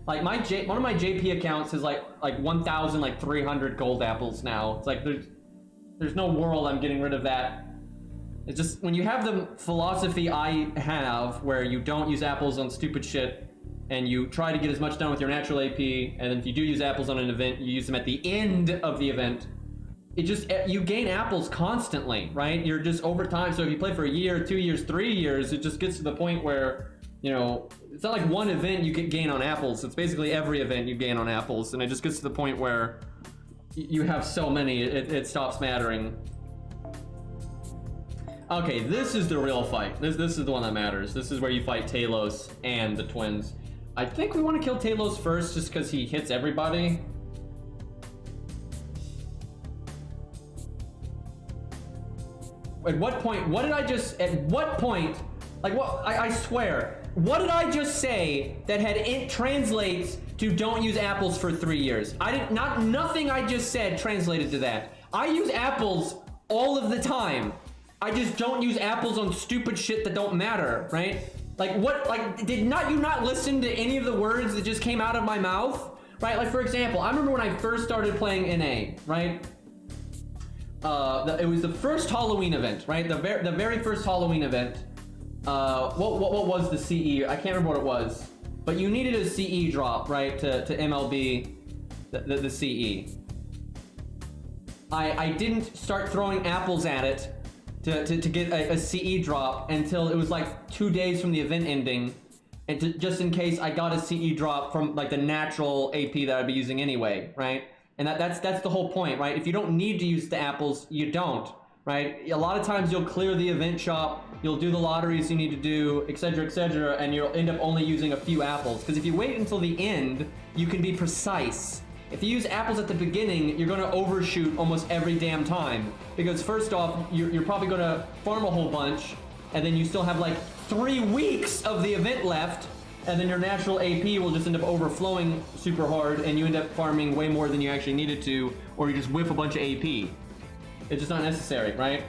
Like one of my JP accounts is like 1,300 gold apples now. It's like there's no world I'm getting rid of that. It's just when you have the philosophy I have, where you don't use apples on stupid shit, and you try to get as much done with your natural AP, and then if you do use apples on an event, you use them at the end of the event. You gain apples constantly, right? You're just over time. So if you play for a year, 2 years, 3 years, it just gets to the point where, it's not like one event you gain on apples. It's basically every event you gain on apples, and it just gets to the point where you have so many, it stops mattering. Okay, this is the real fight. This is the one that matters. This is where you fight Talos and the twins. I think we want to kill Talos first just because he hits everybody. At what point, like what, I swear, what did I just say that it translates to don't use apples for 3 years? Nothing I just said translated to that. I use apples all of the time. I just don't use apples on stupid shit that don't matter, right? Like what, did you not listen to any of the words that just came out of my mouth? Right, like for example, I remember when I first started playing NA, right? It was the first Halloween event, right? The very first Halloween event. What was the CE? I can't remember what it was, but you needed a CE drop, right, to MLB the CE. I didn't start throwing apples at it to get a CE drop until it was like 2 days from the event ending, and just in case I got a CE drop from like the natural AP that I'd be using anyway, right? And that's the whole point, right? If you don't need to use the apples, you don't, right? A lot of times you'll clear the event shop, you'll do the lotteries you need to do, etc., and you'll end up only using a few apples. Because if you wait until the end, you can be precise. If you use apples at the beginning, you're going to overshoot almost every damn time. Because first off, you're probably going to farm a whole bunch, and then you still have like 3 weeks of the event left, and then your natural AP will just end up overflowing super hard, and you end up farming way more than you actually needed to, or you just whiff a bunch of AP. It's just not necessary, right?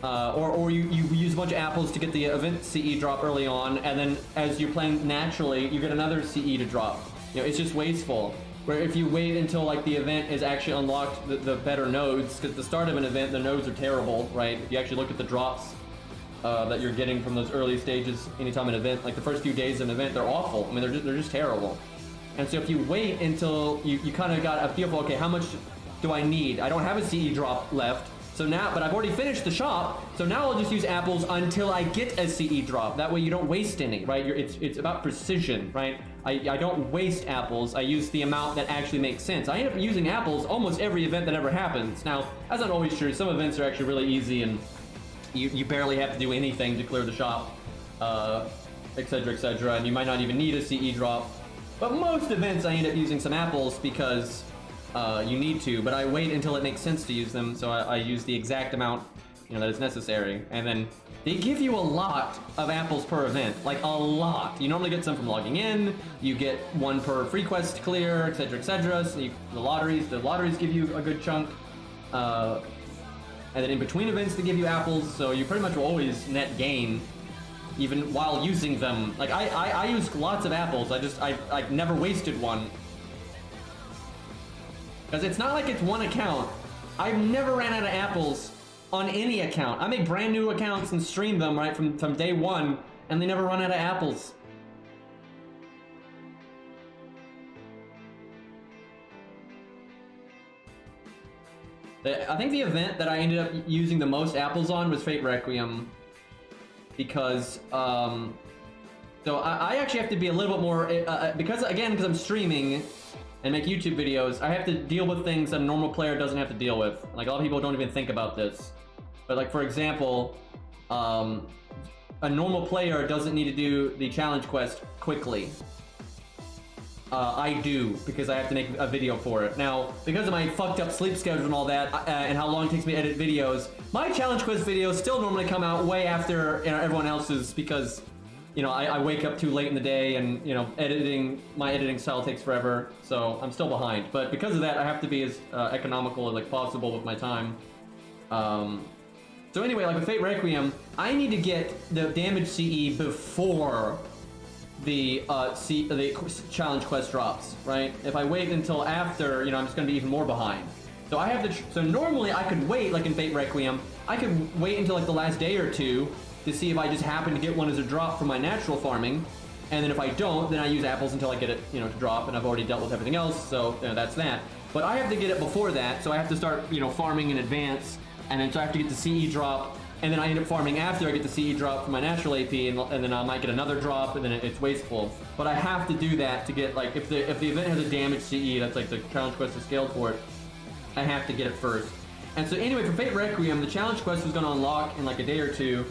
Or you use a bunch of apples to get the event CE drop early on, and then as you're playing naturally, you get another CE to drop. It's just wasteful. Where if you wait until like the event is actually unlocked, the better nodes, because at the start of an event, the nodes are terrible, right? If you actually look at the drops that you're getting from those early stages, anytime an event, like the first few days of an event, they're awful. I mean, they're just terrible. And so if you wait until you kind of got a feel for, okay, how much do I need? I don't have a CE drop left. So now, but I've already finished the shop, so now I'll just use apples until I get a CE drop. That way you don't waste any, right? It's about precision, right? I don't waste apples, I use the amount that actually makes sense. I end up using apples almost every event that ever happens. Now, that's not always true. Some events are actually really easy and you barely have to do anything to clear the shop, etc., and you might not even need a CE drop. But most events I end up using some apples because you need to, but I wait until it makes sense to use them, so I use the exact amount that is necessary. And then they give you a lot of apples per event, like a lot. You normally get some from logging in, you get 1 per free quest clear, etc., so the lotteries give you a good chunk, and then in between events they give you apples, so you pretty much will always net gain even while using them. Like I use lots of apples, I never wasted one. Because it's not like it's one account. I've never ran out of apples on any account. I make brand new accounts and stream them right from day one, and they never run out of apples. I think the event that I ended up using the most apples on was Fate Requiem. Because, so I actually have to be a little bit more, because I'm streaming, and make YouTube videos, I have to deal with things that a normal player doesn't have to deal with. Like, a lot of people don't even think about this. But like, for example, a normal player doesn't need to do the challenge quest quickly. I do, because I have to make a video for it. Now, because of my fucked up sleep schedule and all that, and how long it takes me to edit videos, my challenge quest videos still normally come out way after everyone else's, because, you know, I wake up too late in the day, and, you know, my editing style takes forever, so I'm still behind. But because of that, I have to be as economical as like possible with my time. So anyway, like with Fate Requiem, I need to get the damage CE before the challenge quest drops, right? If I wait until after, you know, I'm just gonna be even more behind. So I have to, so normally I could wait, like in Fate Requiem, I could wait until like the last day or two to see if I just happen to get one as a drop from my natural farming, and then if I don't, then I use apples until I get it, you know, to drop, and I've already dealt with everything else, so you know, that's that. But I have to get it before that, so I have to start, you know, farming in advance, and then so I have to get the CE drop, and then I end up farming after I get the CE drop from my natural AP, and then I might get another drop, and then it's wasteful. But I have to do that to get, like, if the event has a damage CE, that's like the challenge quest is scaled for it, I have to get it first. And so anyway, for Fate Requiem, the challenge quest was gonna unlock in like a day or two,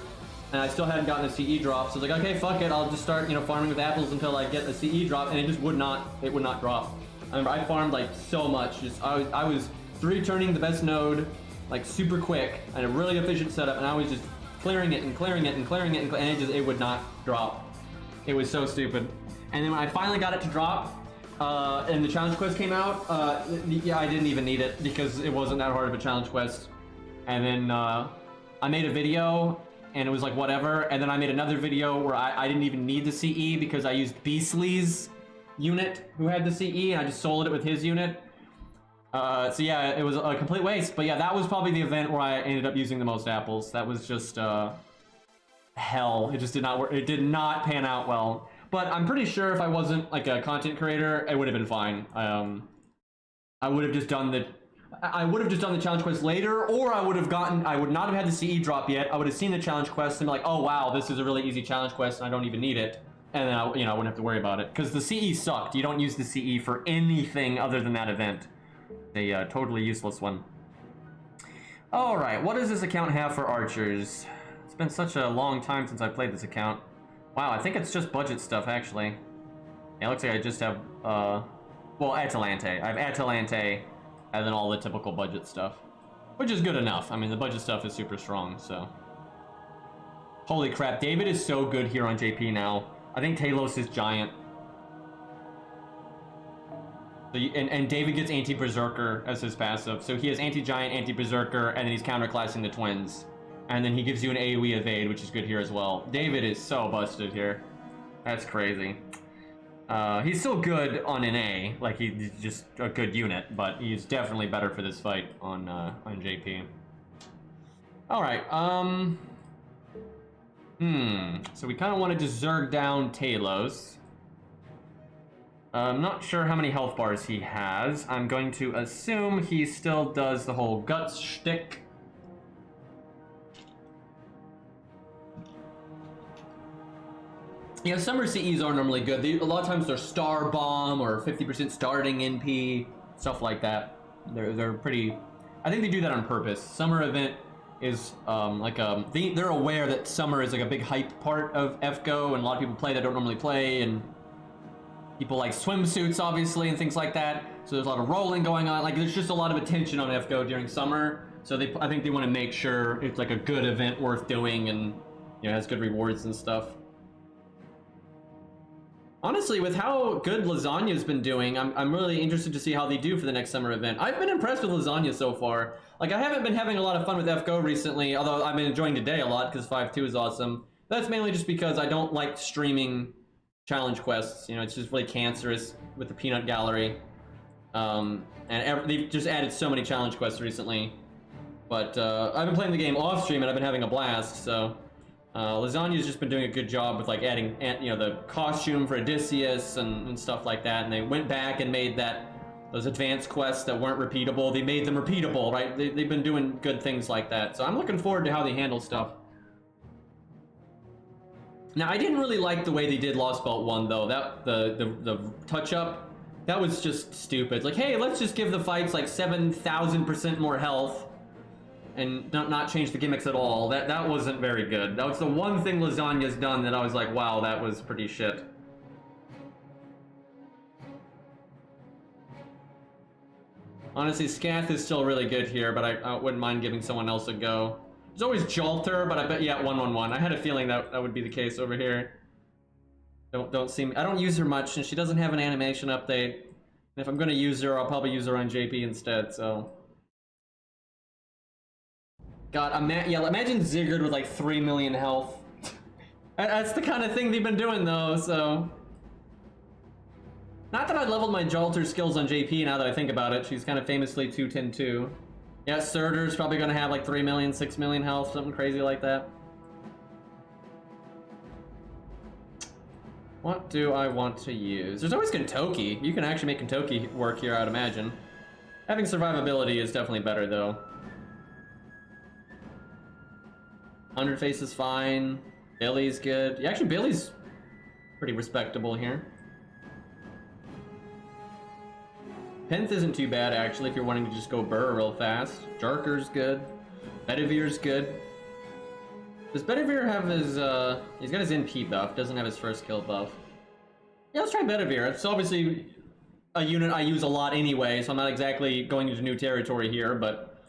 and I still hadn't gotten a CE drop, so I was like, okay, fuck it, I'll just start, you know, farming with apples until I get the CE drop, and it just would not drop. I remember I farmed like so much, just I was 3-turning the best node, like super quick, and a really efficient setup, and I was just clearing it and clearing it and clearing it, and it would not drop. It was so stupid. And then when I finally got it to drop, and the challenge quest came out, yeah, I didn't even need it because it wasn't that hard of a challenge quest. And then I made a video, and it was like whatever, and then I made another video where I didn't even need the CE because I used Beastly's unit who had the CE, and I just sold it with his unit. So yeah, it was a complete waste, but yeah, that was probably the event where I ended up using the most apples. That was just hell. It just did not work. It did not pan out well. But I'm pretty sure if I wasn't like a content creator, it would have been fine. I would have just done the challenge quest later, or I would not have had the CE drop yet. I would have seen the challenge quest and be like, oh wow, this is a really easy challenge quest and I don't even need it. And then I wouldn't have to worry about it. Because the CE sucked. You don't use the CE for anything other than that event. A totally useless one. Alright, what does this account have for archers? It's been such a long time since I played this account. Wow, I think it's just budget stuff, actually. Yeah, it looks like I just have, well, Atalante. I have Atalante, and then all the typical budget stuff. Which is good enough. I mean, the budget stuff is super strong, so. Holy crap, David is so good here on JP now. I think Talos is giant. So and David gets anti-berserker as his passive. So he has anti-giant, anti-berserker, and then he's counterclassing the twins. And then he gives you an AoE evade, which is good here as well. David is so busted here. That's crazy. He's still good on an A, like he's just a good unit, but he's definitely better for this fight on JP. All right. So we kind of want to just zerg down Talos. I'm not sure how many health bars he has. I'm going to assume he still does the whole guts shtick. Yeah, summer CEs are normally good. A lot of times they're Star Bomb or 50% starting NP, stuff like that. They're pretty. I think they do that on purpose. Summer event is they're aware that summer is like a big hype part of FGO, and a lot of people play that don't normally play, and people like swimsuits, obviously, and things like that. So there's a lot of rolling going on. Like, there's just a lot of attention on FGO during summer. So I think they want to make sure it's like a good event worth doing, and has good rewards and stuff. Honestly, with how good Lasagna's been doing, I'm really interested to see how they do for the next summer event. I've been impressed with Lasagna so far. Like, I haven't been having a lot of fun with FGO recently, although I've been enjoying today a lot because 5.2 is awesome. That's mainly just because I don't like streaming challenge quests. It's just really cancerous with the peanut gallery. And they've just added so many challenge quests recently. But I've been playing the game off stream and I've been having a blast, so... Lasagna's just been doing a good job with like adding, the costume for Odysseus and stuff like that, and they went back and made those advanced quests that weren't repeatable. They made them repeatable, right? They've been doing good things like that, so I'm looking forward to how they handle stuff. Now, I didn't really like the way they did Lostbelt 1 though. The touch up That was just stupid. Like, hey, let's just give the fights like 7,000% more health and not change the gimmicks at all. That wasn't very good. That was the one thing Lasagna's done that I was like, wow, that was pretty shit. Honestly, Scath is still really good here, but I wouldn't mind giving someone else a go. There's always Jolter, but I bet, yeah, 1-1-1. I had a feeling that would be the case over here. Don't seem... I don't use her much, and she doesn't have an animation update. And if I'm gonna use her, I'll probably use her on JP instead, so... God, yeah, imagine Ziggurat with like 3 million health. That's the kind of thing they've been doing, though, so... Not that I leveled my Jolter skills on JP now that I think about it. She's kind of famously 2-10-2. Yeah, Surtur's probably gonna have like 3 million, 6 million health, something crazy like that. What do I want to use? There's always Kentucky. You can actually make Kentucky work here, I'd imagine. Having survivability is definitely better, though. 100 face is fine. Billy's good. Yeah, actually, Billy's pretty respectable here. Penth isn't too bad, actually, if you're wanting to just go burr real fast. Jarker's good. Bedivere's good. Does Bedivere have his, he's got his NP buff, doesn't have his first kill buff. Yeah, let's try Bedivere. It's obviously a unit I use a lot anyway, so I'm not exactly going into new territory here, but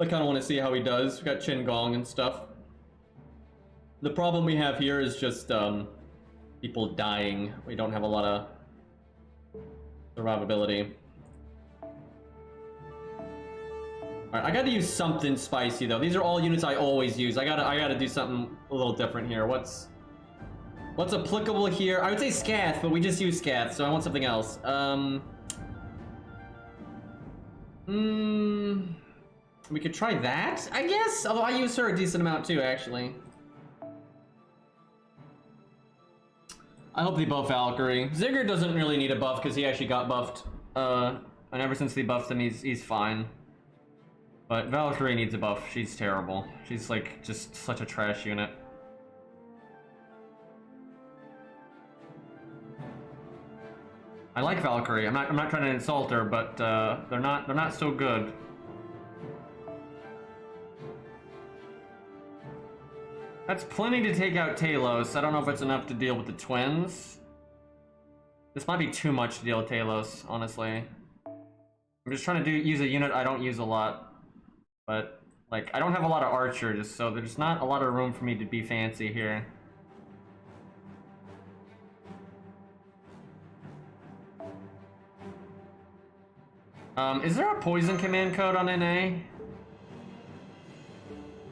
I kind of want to see how he does. We've got Qin Gong and stuff. The problem we have here is just, people dying. We don't have a lot of survivability. Alright, I gotta use something spicy though. These are all units I always use. I gotta do something a little different here. What's applicable here? I would say Scath, but we just use Scath, so I want something else. We could try that, I guess? Although I use her a decent amount too, actually. I hope they buff Valkyrie. Ziggurat doesn't really need a buff because he actually got buffed. And ever since they buffed him, he's fine. But Valkyrie needs a buff. She's terrible. She's like just such a trash unit. I like Valkyrie. I'm not trying to insult her, but they're not so good. That's plenty to take out Talos. I don't know if it's enough to deal with the twins. This might be too much to deal with Talos, honestly. I'm just trying to use a unit I don't use a lot. But, like, I don't have a lot of archers, so there's not a lot of room for me to be fancy here. Is there a poison command code on NA?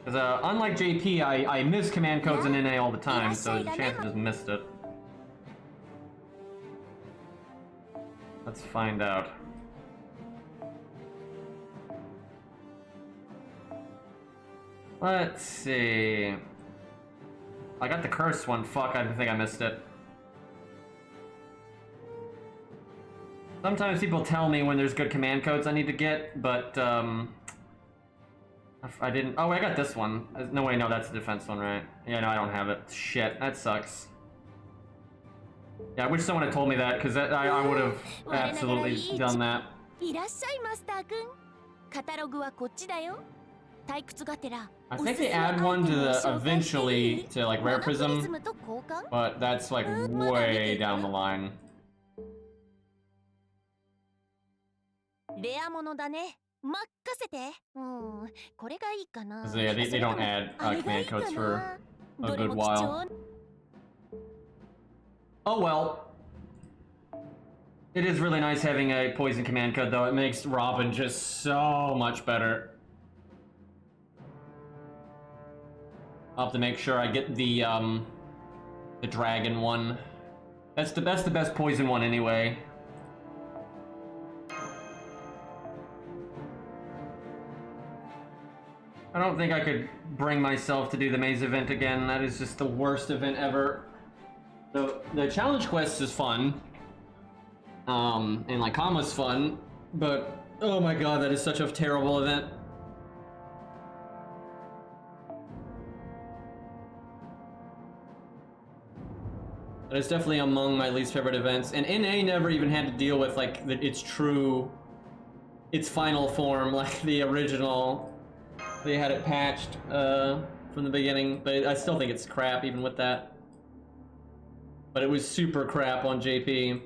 Because, unlike JP, I miss command codes in NA all the time, so there's a chance I just missed it. Let's find out. Let's see. I got the cursed one. Fuck, I think I missed it. Sometimes people tell me when there's good command codes I need to get, but, I didn't... Oh, I got this one. No way, no, that's the defense one, right? Yeah, no, I don't have it. Shit, that sucks. Yeah, I wish someone had told me that, because I would have absolutely done that. I think they add one to the eventually to like Rare Prism, but that's like way down the line. So yeah, they don't add command codes for a good while. Oh well. It is really nice having a poison command code though. It makes Robin just so much better. I'll have to make sure I get the dragon one. That's the best poison one anyway. I don't think I could bring myself to do the maze event again. That is just the worst event ever. The challenge quest is fun. And like Kama's fun, but oh my god, that is such a terrible event. But it's definitely among my least favorite events. And NA never even had to deal with like its final form, like the original. They had it patched from the beginning, but I still think it's crap even with that. But it was super crap on JP.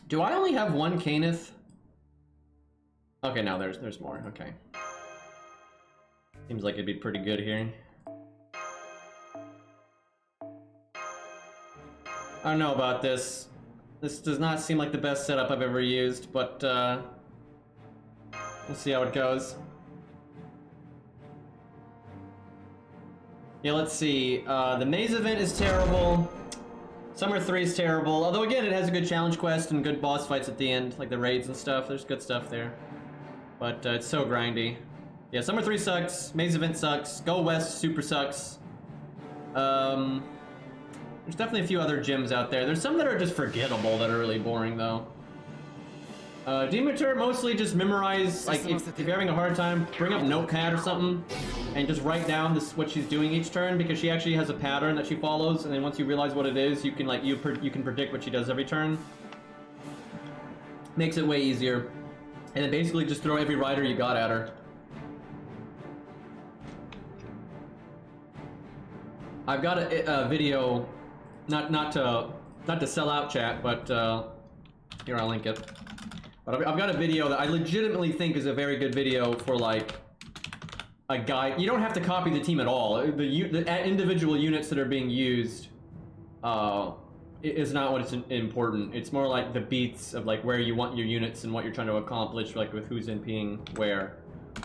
Do I only have one Caneth? Okay, now there's more. Okay. Seems like it'd be pretty good here. I don't know about this. This does not seem like the best setup I've ever used, but we'll see how it goes. Yeah, let's see. The maze event is terrible. Summer 3 is terrible. Although again, it has a good challenge quest and good boss fights at the end, like the raids and stuff. There's good stuff there. But it's so grindy. Yeah, Summer 3 sucks. Maze event sucks. Go West super sucks. There's definitely a few other gyms out there. There's some that are just forgettable that are really boring though. Demeter, mostly just memorize, like if you're having a hard time, bring up Notepad or something and just write down what she's doing each turn, because she actually has a pattern that she follows, and then once you realize what it is, you can like you can predict what she does every turn. Makes it way easier. And then basically just throw every rider you got at her. I've got a video, not to sell out chat, but here I'll link it. But I've got a video that I legitimately think is a very good video for like a guide. You don't have to copy the team at all. The individual units that are being used is not what's important. It's more like the beats of like where you want your units and what you're trying to accomplish, like with who's NPing where.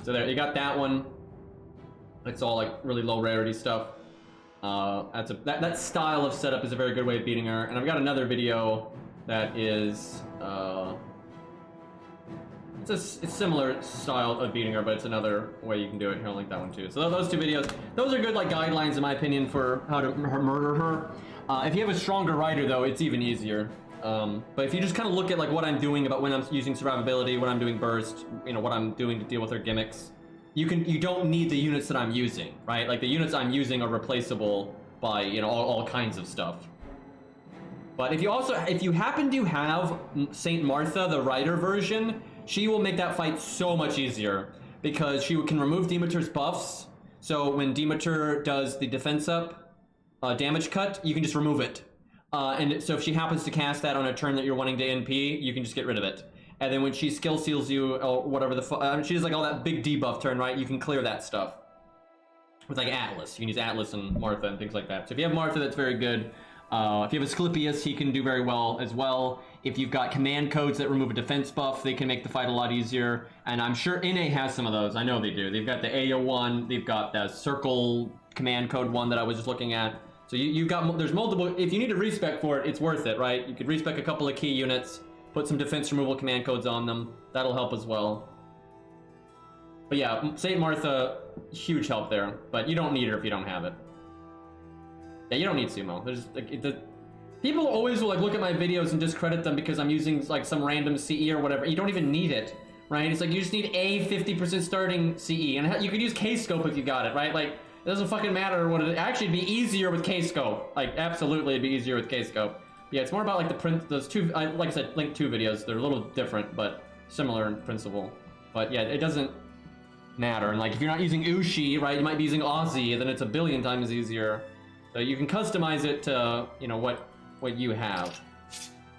So there, you got that one. It's all like really low rarity stuff. That style of setup is a very good way of beating her. And I've got another video that is it's a similar style of beating her, but it's another way you can do it. Here, I'll link that one too. So those two videos, those are good like guidelines in my opinion for how to murder her. If you have a stronger rider though, it's even easier. But if you just kind of look at like what I'm doing about when I'm using survivability, when I'm doing burst, you know, what I'm doing to deal with her gimmicks, you don't need the units that I'm using, right? Like the units I'm using are replaceable by, you know, all kinds of stuff. But if you happen to have Saint Martha, the rider version, she will make that fight so much easier because she can remove Demeter's buffs. So when Demeter does the defense up damage cut, you can just remove it. And so if she happens to cast that on a turn that you're wanting to NP, you can just get rid of it. And then when she skill seals you or whatever she does like all that big debuff turn, right? You can clear that stuff with like Atlas. You can use Atlas and Martha and things like that. So if you have Martha, that's very good. If you have Asclepius, he can do very well as well. If you've got command codes that remove a defense buff, they can make the fight a lot easier. And I'm sure NA has some of those. I know they do. They've got the Aya one. They've got the circle command code one that I was just looking at. So you've got, there's multiple. If you need a respec for it, it's worth it, right? You could respec a couple of key units, put some defense removal command codes on them. That'll help as well. But yeah, Saint Martha, huge help there. But you don't need her if you don't have it. Yeah, you don't need sumo. There's like people always will like look at my videos and discredit them because I'm using like some random CE or whatever. You don't even need it, right? It's like you just need a 50% starting CE, and you could use K-scope if you got it, right? Like it doesn't fucking matter what it. Actually, it'd be easier with K-scope. Like absolutely, it'd be easier with K-scope. Yeah, it's more about like the print. Those two, like I said, linked two videos. They're a little different, but similar in principle. But yeah, it doesn't matter. And like if you're not using Ushi, right? You might be using Aussie, then it's a billion times easier. So you can customize it to, you know, what you have.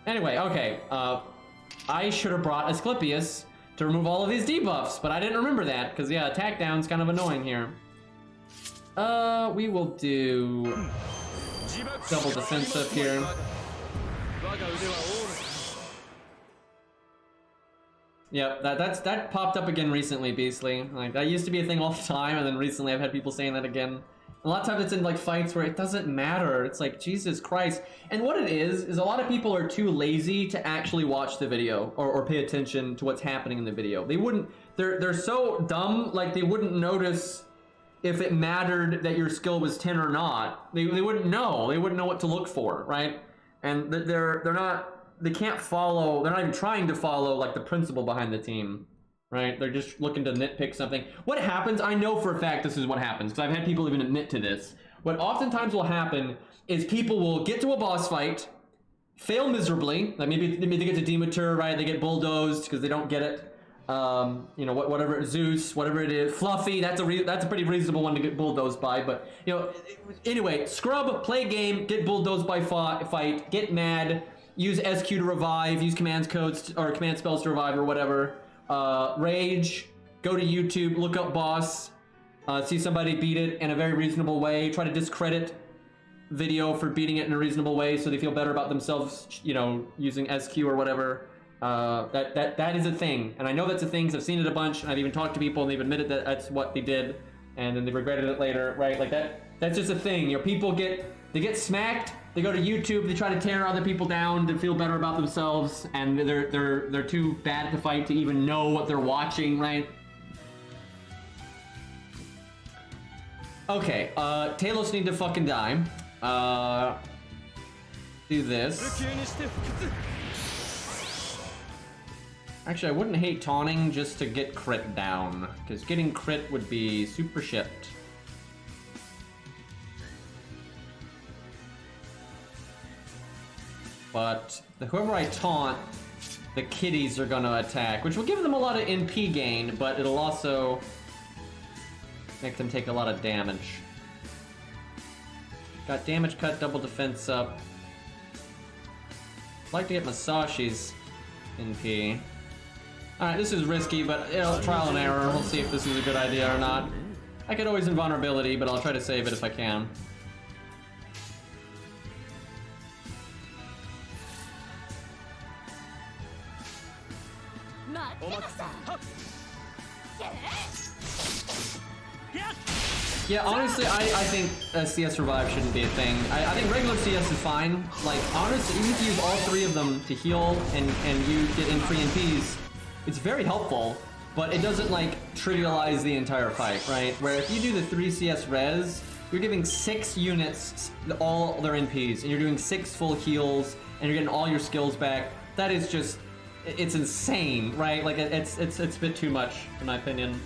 Anyway, okay. I should have brought Asclepius to remove all of his debuffs, but I didn't remember that, because yeah, attack down's kind of annoying here. We will do double defense up here. Yep, that popped up again recently, Beastly. Like that used to be a thing all the time, and then recently I've had people saying that again. A lot of times it's in like fights where it doesn't matter. It's like, Jesus Christ. And what it is a lot of people are too lazy to actually watch the video or pay attention to what's happening in the video. They wouldn't, they're so dumb, like they wouldn't notice if it mattered that your skill was 10 or not. They wouldn't know. They wouldn't know what to look for, right? And they can't follow, they're not even trying to follow like the principle behind the team. Right? They're just looking to nitpick something. What happens, I know for a fact this is what happens, because I've had people even admit to this. What oftentimes will happen is people will get to a boss fight, fail miserably. Like maybe they get to Demeter, right? They get bulldozed because they don't get it. You know, whatever, Zeus, whatever it is, Fluffy. That's a pretty reasonable one to get bulldozed by. But you know, anyway, scrub, play game, get bulldozed by fight, get mad, use SQ to revive, use command codes or command spells to revive or whatever. Rage, go to YouTube, look up boss, see somebody beat it in a very reasonable way, try to discredit video for beating it in a reasonable way so they feel better about themselves, you know, using SQ or whatever. That is a thing, and I know that's a thing because I've seen it a bunch, and I've even talked to people and they've admitted that that's what they did, and then they regretted it later, right? Like that's just a thing. You know, people get smacked, they go to YouTube, they try to tear other people down to feel better about themselves, and they're too bad at the fight to even know what they're watching, right? Okay, Talos need to fucking die. Do this. Actually, I wouldn't hate taunting just to get crit down, because getting crit would be super shit. But whoever I taunt, the kitties are gonna attack, which will give them a lot of NP gain, but it'll also make them take a lot of damage. Got damage cut, double defense up. I'd like to get Masashi's NP. Alright, this is risky, but you know, trial and error. We'll see if this is a good idea or not. I could always invulnerability, but I'll try to save it if I can. Yeah, honestly, I think CS revive shouldn't be a thing. I think regular CS is fine. Like, honestly, even if you use all three of them to heal and you get in free NPs, it's very helpful, but it doesn't, like, trivialize the entire fight, right? Where if you do the 3 CS res, you're giving 6 units all their NPs, and you're doing 6 full heals, and you're getting all your skills back. That is just, it's insane, right? Like, it's a bit too much, in my opinion.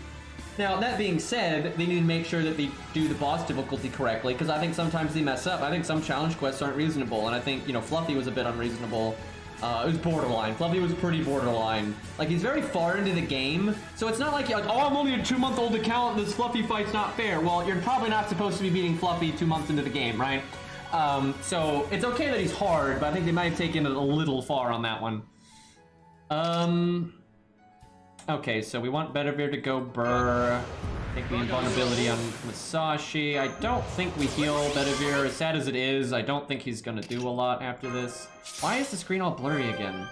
Now, that being said, they need to make sure that they do the boss difficulty correctly, because I think sometimes they mess up. I think some challenge quests aren't reasonable, and I think, you know, Fluffy was a bit unreasonable. It was borderline. Fluffy was pretty borderline. Like, he's very far into the game, so it's not like, oh, I'm only a 2-month-old account, this Fluffy fight's not fair. Well, you're probably not supposed to be beating Fluffy 2 months into the game, right? So it's okay that he's hard, but I think they might have taken it a little far on that one. Okay, so we want Bedivere to go Burr. I think we have vulnerability on Masashi. I don't think we heal Bedivere. As sad as it is, I don't think he's gonna do a lot after this. Why is the screen all blurry again?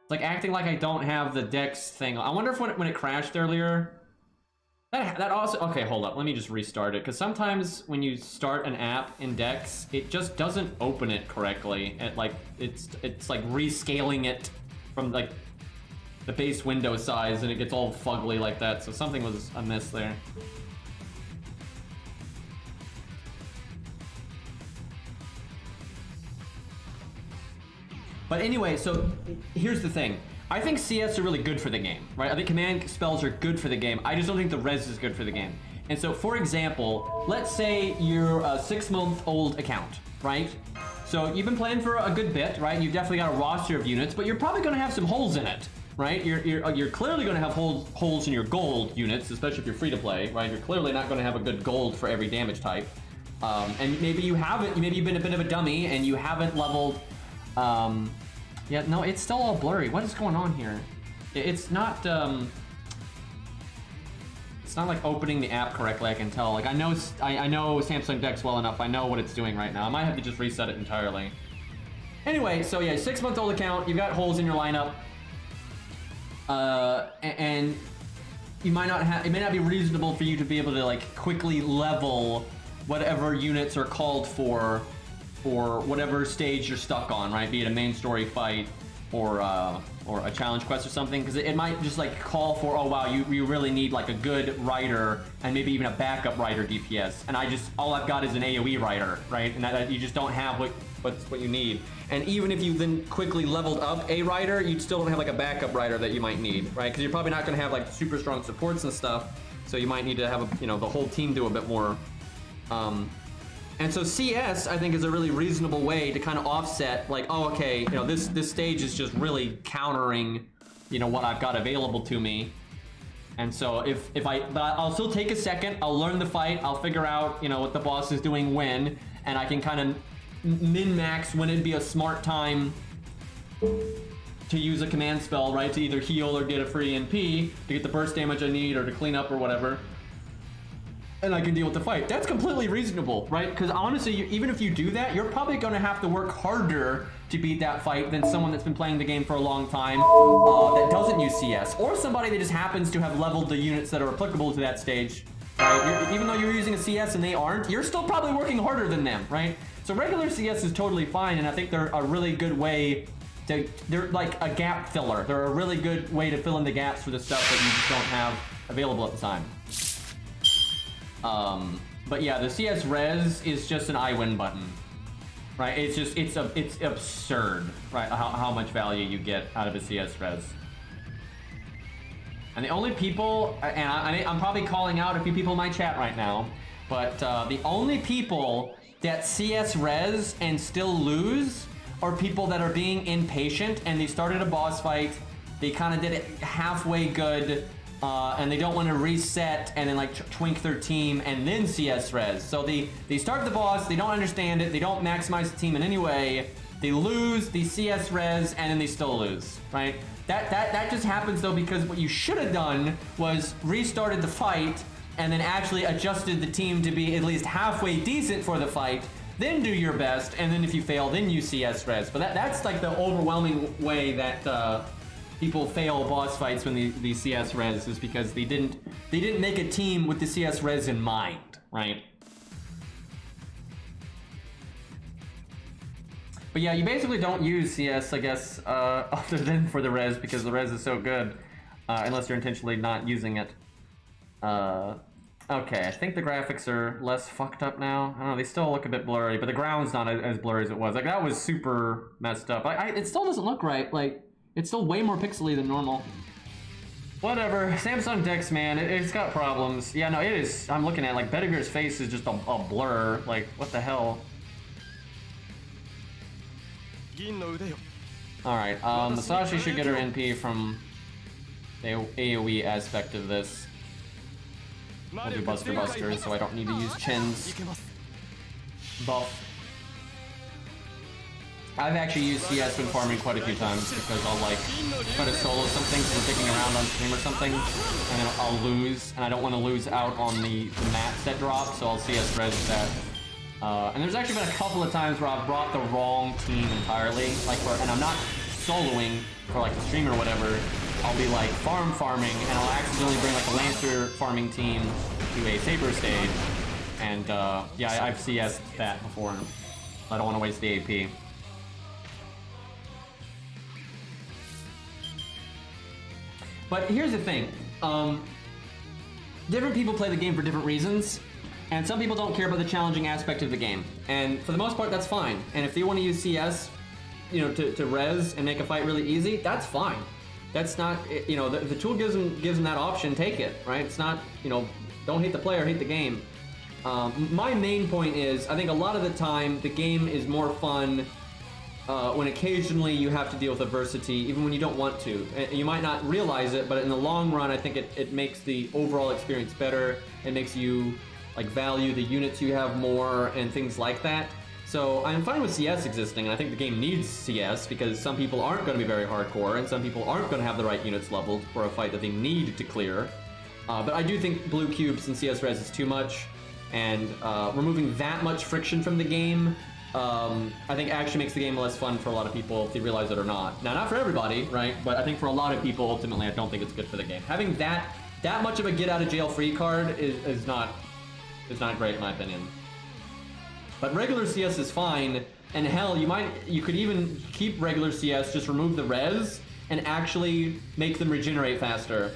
It's like acting like I don't have the Dex thing. I wonder if when it crashed earlier, that also, okay, hold up. Let me just restart it. Because sometimes when you start an app in Dex, it just doesn't open it correctly. It's like rescaling it from like the base window size, and it gets all fugly like that, so something was amiss there. But anyway, so here's the thing. I think CS are really good for the game, right? I think command spells are good for the game. I just don't think the res is good for the game. And so, for example, let's say you're a 6-month-old account, right? So you've been playing for a good bit, right? You've definitely got a roster of units, but you're probably gonna have some holes in it. Right, you're clearly going to have holes in your gold units, especially if you're free to play. Right, you're clearly not going to have a good gold for every damage type, and maybe you haven't. Maybe you've been a bit of a dummy and you haven't leveled. Yeah, no, it's still all blurry. What is going on here? It's not. It's not like opening the app correctly. I can tell. Like I know Samsung Dex well enough. I know what it's doing right now. I might have to just reset it entirely. Anyway, so yeah, 6-month-old account. You've got holes in your lineup. And you might not have, it may not be reasonable for you to be able to like quickly level whatever units are called for whatever stage you're stuck on, right? Be it a main story fight or a challenge quest or something, because it might just like call for, oh wow, you really need like a good rider and maybe even a backup rider DPS, and all I've got is an AoE rider, right? And that you just don't have what you need. And even if you then quickly leveled up a rider, you still don't have like a backup rider that you might need, right? Because you're probably not going to have like super strong supports and stuff, so you might need to have the whole team do a bit more And so CS, I think, is a really reasonable way to kind of offset, like, oh, okay, you know, this stage is just really countering, you know, what I've got available to me. And so but I'll still take a second, I'll learn the fight, I'll figure out, you know, what the boss is doing when, and I can kind of min-max when it'd be a smart time to use a command spell, right, to either heal or get a free NP, to get the burst damage I need, or to clean up or whatever. And I can deal with the fight. That's completely reasonable, right? Because honestly, even if you do that, you're probably going to have to work harder to beat that fight than someone that's been playing the game for a long time that doesn't use CS, or somebody that just happens to have leveled the units that are applicable to that stage. Right? Even though you're using a CS and they aren't, you're still probably working harder than them, right? So regular CS is totally fine, and I think they're a really good way they're like a gap filler. They're a really good way to fill in the gaps for the stuff that you just don't have available at the time. But yeah, the CS res is just an I win button, right? It's absurd, right? How much value you get out of a CS res. And the only people, and I'm probably calling out a few people in my chat right now, but the only people that CS res and still lose are people that are being impatient and they started a boss fight, they kind of did it halfway good, and they don't want to reset and then like twink their team and then CS res. So they start the boss, they don't understand it, they don't maximize the team in any way, they lose, they CS res, and then they still lose, right? That just happens though because what you should have done was restarted the fight and then actually adjusted the team to be at least halfway decent for the fight, then do your best, and then if you fail, then you CS res. But that's like the overwhelming way that people fail boss fights when the CS res is because they didn't make a team with the CS res in mind, right? But yeah, you basically don't use CS, I guess, other than for the res because the res is so good, unless you're intentionally not using it. Okay, I think the graphics are less fucked up now. I don't know, they still look a bit blurry, but the ground's not as blurry as it was. Like, that was super messed up. It still doesn't look right. Like, it's still way more pixely than normal. Whatever. Samsung Dex, man, it's got problems. Yeah, no, it is. I'm looking at, like, Bedivier's face is just a blur. Like, what the hell? Alright, Masashi should get her NP from the AoE aspect of this. I'll do Buster Buster, so I don't need to use Chen's buff. I've actually used CS when farming quite a few times because I'll like try to solo something so I'm picking around on stream or something, and then I'll lose, and I don't want to lose out on the mats that drop, so I'll CS res that. And there's actually been a couple of times where I've brought the wrong team entirely, and I'm not soloing for like the stream or whatever. I'll be like farming, and I'll accidentally bring like a Lancer farming team to a Saber stage. And yeah, I've CS'd that before. I don't want to waste the AP. But here's the thing. Different people play the game for different reasons. And some people don't care about the challenging aspect of the game. And for the most part, that's fine. And if they want to use CS, you know, to res and make a fight really easy, that's fine. That's not, you know, the tool gives them that option, take it, right? It's not, you know, don't hate the player, hate the game. My main point is, I think a lot of the time, the game is more fun when occasionally you have to deal with adversity, even when you don't want to. You might not realize it, but in the long run, I think it makes the overall experience better. It makes you, like, value the units you have more and things like that. So I'm fine with CS existing, and I think the game needs CS because some people aren't going to be very hardcore, and some people aren't going to have the right units leveled for a fight that they need to clear. But I do think blue cubes and CS res is too much, and removing that much friction from the game, I think actually makes the game less fun for a lot of people if they realize it or not. Now, not for everybody, right? But I think for a lot of people, ultimately, I don't think it's good for the game. Having that much of a get-out-of-jail-free card is not great in my opinion. But regular CS is fine, and hell, you could even keep regular CS, just remove the res, and actually make them regenerate faster.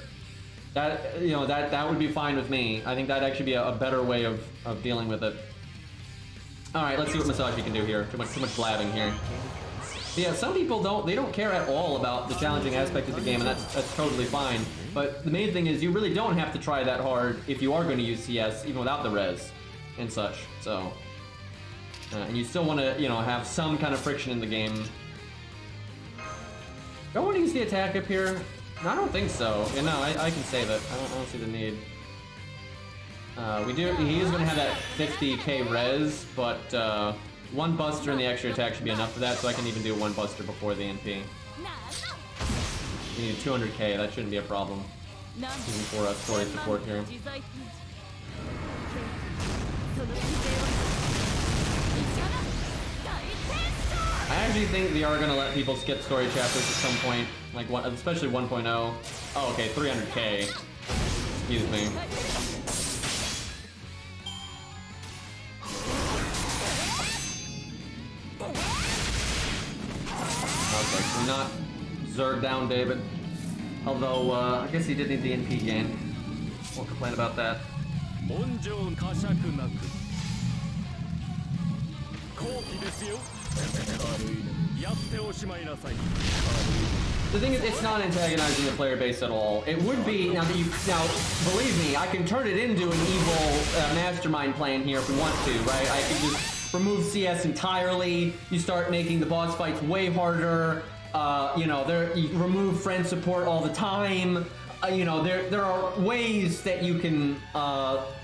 That, you know, that would be fine with me. I think that'd actually be a better way of dealing with it. Alright, let's see what Masashi can do here. Too much blabbing here. But yeah, some people don't care at all about the challenging aspect of the game, and that's totally fine. But the main thing is you really don't have to try that hard if you are going to use CS, even without the res and such, so... And you still want to, you know, have some kind of friction in the game. Do I want to use the attack up here? No, I don't think so. Yeah, no, I can save it. I don't see the need. He is going to have that 50k res, but one buster and the extra attack should be enough for that, so I can even do one buster before the NP. We need 200k, that shouldn't be a problem. Even for story support here. I actually think they are going to let people skip story chapters at some point, like especially 1.0. Oh, okay, 300k. Excuse me. Okay, so not Zerg down David. Although, I guess he did need the NP gain. Won't complain about that. The thing is, it's not antagonizing the player base at all. It would be, now believe me, I can turn it into an evil mastermind plan here if we want to, right? I can just remove CS entirely. You start making the boss fights way harder. You know, you remove friend support all the time. You know, there are ways that you can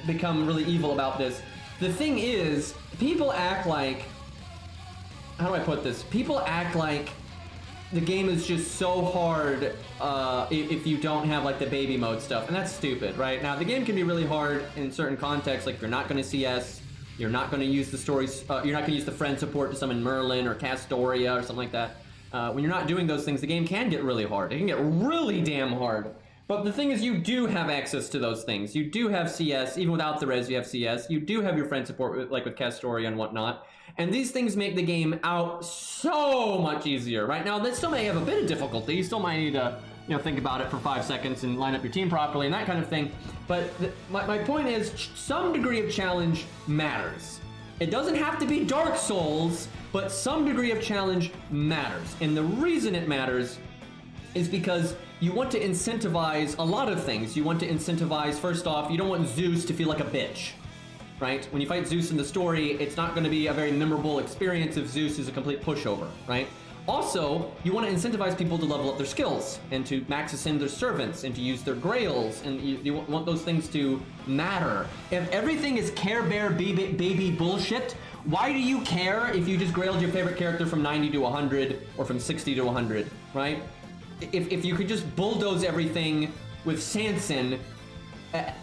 become really evil about this. The thing is, people act like, how do I put this? People act like the game is just so hard if you don't have like the baby mode stuff, and that's stupid, right? Now, the game can be really hard in certain contexts, like if you're not going to CS, you're not going to use the stories, you're not going to use the friend support to summon Merlin or Castoria or something like that. When you're not doing those things, the game can get really hard. It can get really damn hard. But the thing is, you do have access to those things. You do have CS, even without the res, you have CS. You do have your friend support, like with Castoria and whatnot. And these things make the game out so much easier. Right now, that still may have a bit of difficulty. You still might need to, you know, think about it for 5 seconds and line up your team properly and that kind of thing. But my point is, some degree of challenge matters. It doesn't have to be Dark Souls, but some degree of challenge matters. And the reason it matters is because you want to incentivize a lot of things. You want to incentivize, first off, you don't want Zeus to feel like a bitch, right? When you fight Zeus in the story, it's not going to be a very memorable experience if Zeus is a complete pushover, right? Also, you want to incentivize people to level up their skills and to max ascend their servants and to use their grails, and you want those things to matter. If everything is Care Bear baby bullshit, why do you care if you just grailed your favorite character from 90 to 100 or from 60 to 100, right? If you could just bulldoze everything with Sanson,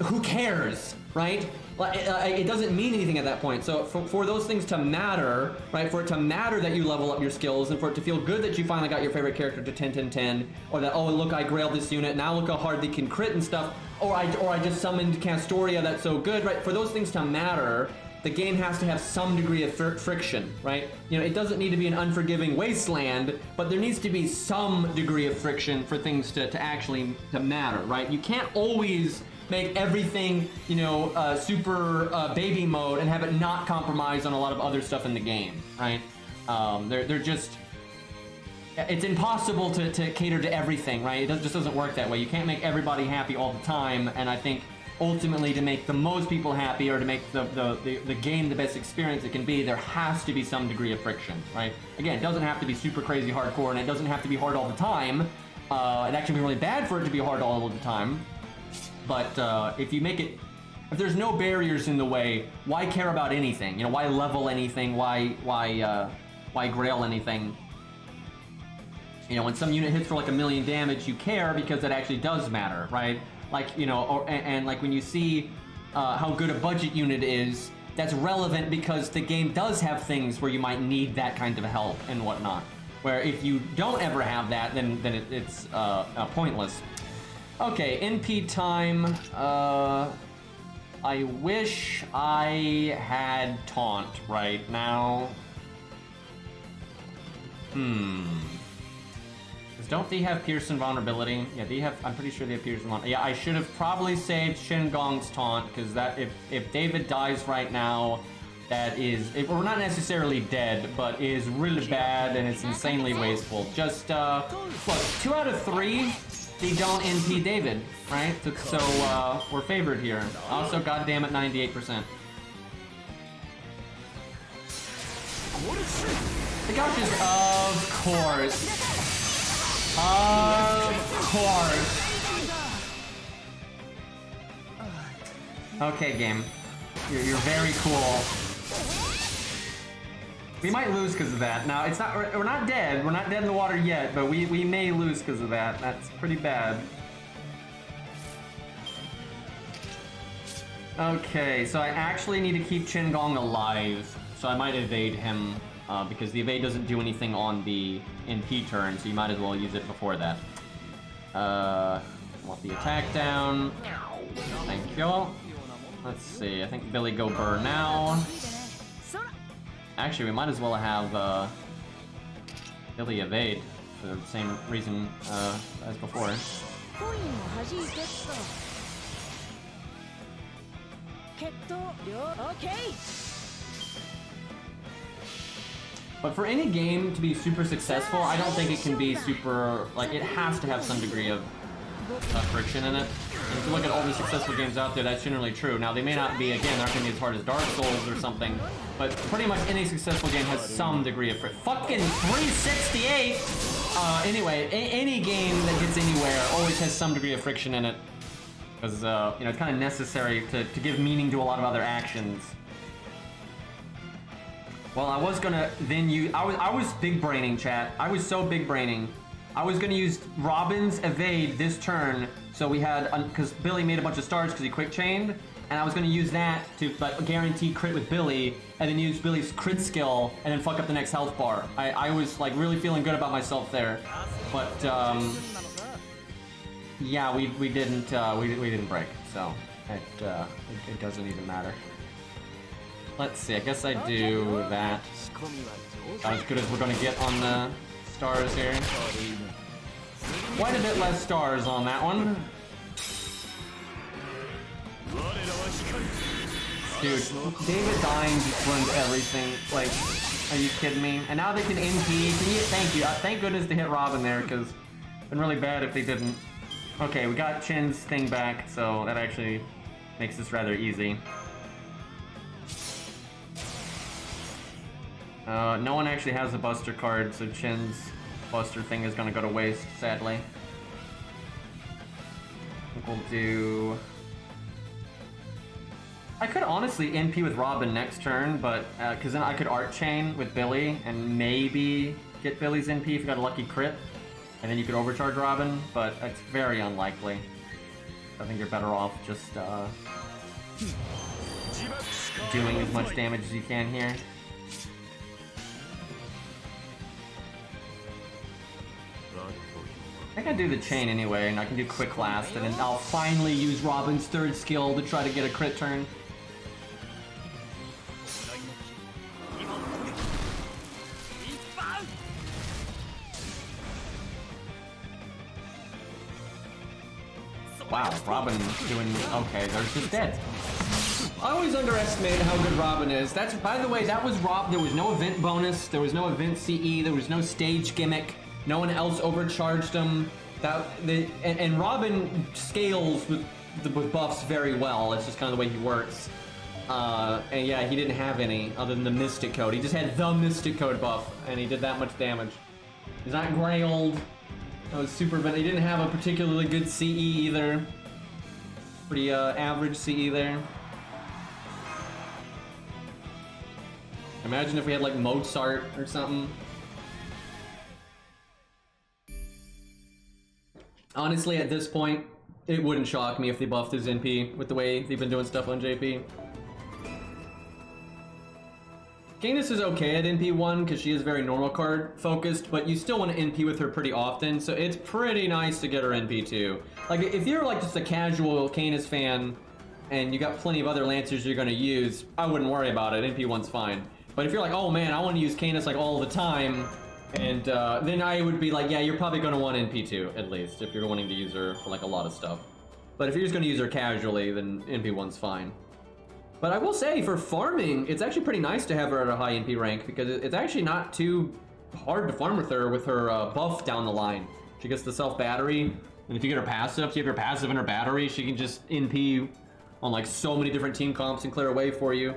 who cares, right? It doesn't mean anything at that point. So for those things to matter, right, for it to matter that you level up your skills and for it to feel good that you finally got your favorite character to 10, 10, 10, or that, oh, look, I grailed this unit, now look how hard they can crit and stuff, or I just summoned Castoria, that's so good, right? For those things to matter, the game has to have some degree of friction, right? You know, it doesn't need to be an unforgiving wasteland, but there needs to be some degree of friction for things to actually matter, right? You can't always make everything, you know, super baby mode and have it not compromise on a lot of other stuff in the game, right? They're just, it's impossible to cater to everything, right? It just doesn't work that way. You can't make everybody happy all the time, and I think ultimately, to make the most people happy or to make the game the best experience it can be, there has to be some degree of friction, right? Again, it doesn't have to be super crazy hardcore, and it doesn't have to be hard all the time. It actually be really bad for it to be hard all of the time. But if you make it, if there's no barriers in the way, why care about anything? You know, why level anything? Why grail anything? You know, when some unit hits for like 1,000,000 damage, you care because it actually does matter, right? Like, you know, and like when you see how good a budget unit is, that's relevant because the game does have things where you might need that kind of help and whatnot. Where if you don't ever have that, then it's pointless. Okay, NP time. I wish I had taunt right now. Don't they have Pierce and vulnerability? Yeah, they have. I'm pretty sure they have Pierce and vulnerability. Yeah, I should have probably saved Shin Gong's taunt, because that if David dies right now, that is, we're not necessarily dead, but is really bad and it's insanely wasteful. Just look, 2 out of 3, they don't NP David, right? So we're favored here. Also, goddamn it, 98%. The gouges, of course. Of course. Okay, game. You're very cool. We might lose because of that. Now, it's not. We're not dead. We're not dead in the water yet, but we may lose because of that. That's pretty bad. Okay, so I actually need to keep Qingong alive. So I might evade him because the evade doesn't do anything on the NP turn, so you might as well use it before that. Want the attack down. Thank you. Let's see. I think Billy go burn now. Actually, we might as well have Billy evade for the same reason as before. But for any game to be super successful, I don't think it can be super, like, it has to have some degree of friction in it. And if you look at all the successful games out there, that's generally true. Now, they may not be, again, they're not going to be as hard as Dark Souls or something, but pretty much any successful game has some degree of friction. Fucking 368! Anyway, any game that gets anywhere always has some degree of friction in it. Because, you know, it's kind of necessary to give meaning to a lot of other actions. Well, I was gonna then use, I was big braining, chat. I was so big braining. I was gonna use Robin's evade this turn, so we had, because Billy made a bunch of stars because he quick chained, and I was gonna use that to like guarantee crit with Billy, and then use Billy's crit skill, and then fuck up the next health bar. I was like really feeling good about myself there, but yeah, we didn't break, so it doesn't even matter. Let's see, I guess I do that. About as good as we're gonna get on the stars here. Quite a bit less stars on that one. Dude, David dying just ruins everything. Like, are you kidding me? And now they can NP. Thank you. Thank goodness they hit Robin there, because it'd been really bad if they didn't. Okay, we got Chin's thing back, so that actually makes this rather easy. No one actually has a Buster card, so Chin's Buster thing is gonna go to waste, sadly. I think we'll do... I could honestly NP with Robin next turn, but because then I could Art Chain with Billy and maybe get Billy's NP if you got a lucky crit, and then you could overcharge Robin, but it's very unlikely. I think you're better off just doing as much damage as you can here. I think I do the chain anyway, and I can do quick last, and then I'll finally use Robin's third skill to try to get a crit turn. Wow, Robin doing okay. They're just dead. I always underestimate how good Robin is. That's, by the way, that was Rob. There was no event bonus. There was no event CE. There was no stage gimmick. No one else overcharged him. And Robin scales with buffs very well. It's just kind of the way he works. And yeah, he didn't have any other than the Mystic Code. He just had the Mystic Code buff, and he did that much damage. He's not grailed. That was super, but he didn't have a particularly good CE either. Pretty average CE there. Imagine if we had like Mozart or something. Honestly, at this point, it wouldn't shock me if they buffed his NP with the way they've been doing stuff on JP. Canis is okay at NP1 because she is very normal card focused, but you still want to NP with her pretty often, so it's pretty nice to get her NP2. Like, if you're like just a casual Canis fan and you got plenty of other Lancers you're going to use, I wouldn't worry about it. NP1's fine. But if you're like, oh man, I want to use Canis like all the time, and then I would be like, yeah, you're probably going to want NP2 at least if you're wanting to use her for like a lot of stuff. But if you're just going to use her casually, then NP1's fine. But I will say, for farming, it's actually pretty nice to have her at a high NP rank because it's actually not too hard to farm with her buff down the line. She gets the self-battery, and if you get her passive, if you have her passive and her battery, she can just NP on like so many different team comps and clear away for you.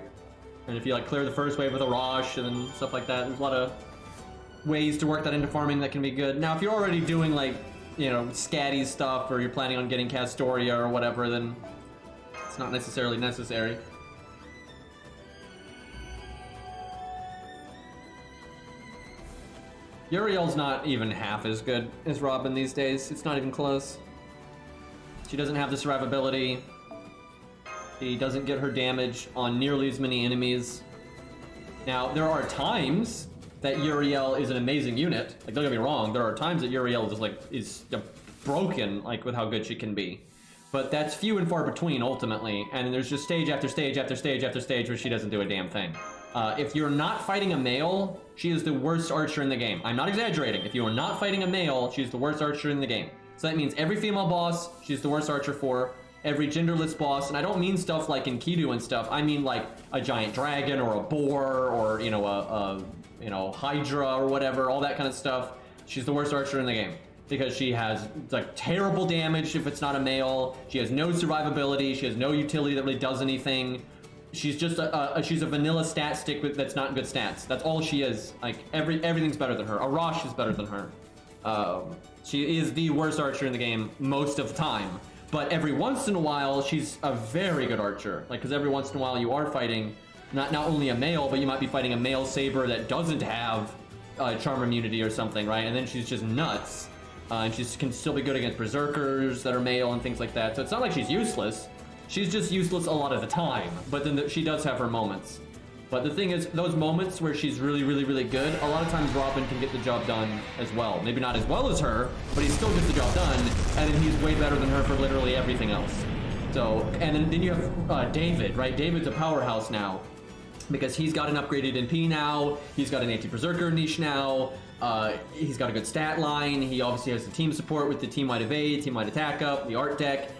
And if you like clear the first wave with a Rosh and then stuff like that, there's a lot of ways to work that into farming that can be good. Now, if you're already doing like, you know, scatty stuff, or you're planning on getting Castoria or whatever, then it's not necessarily necessary. Uriel's not even half as good as Robin these days. It's not even close. She doesn't have the survivability. She doesn't get her damage on nearly as many enemies. Now, there are times that Uriel is an amazing unit. Like, don't get me wrong, there are times that Uriel just like is broken, like with how good she can be. But that's few and far between ultimately, and there's just stage after stage after stage after stage where she doesn't do a damn thing. If you're not fighting a male, she is the worst archer in the game. I'm not exaggerating. If you are not fighting a male, she's the worst archer in the game. So that means every female boss, she's the worst archer for. Every genderless boss, and I don't mean stuff like in Kidu and stuff. I mean like a giant dragon or a boar or you know a Hydra or whatever, all that kind of stuff. She's the worst archer in the game because she has like terrible damage if it's not a male. She has no survivability. She has no utility that really does anything. She's just she's a vanilla stat stick that's not good stats. That's all she is. Like everything's better than her. Arash is better than her. She is the worst archer in the game most of the time. But every once in a while, she's a very good archer. Like, because every once in a while you are fighting not only a male, but you might be fighting a male saber that doesn't have charm immunity or something, right? And then she's just nuts. And she can still be good against berserkers that are male and things like that. So it's not like she's useless. She's just useless a lot of the time. But then she does have her moments. But the thing is, those moments where she's really, really, really good, a lot of times Robin can get the job done as well. Maybe not as well as her, but he still gets the job done, and then he's way better than her for literally everything else. So, and then you have David, right? David's a powerhouse now, because he's got an upgraded NP now, he's got an anti-berserker niche now, he's got a good stat line, he obviously has the team support with the team-wide evade, team-wide attack up, the art deck,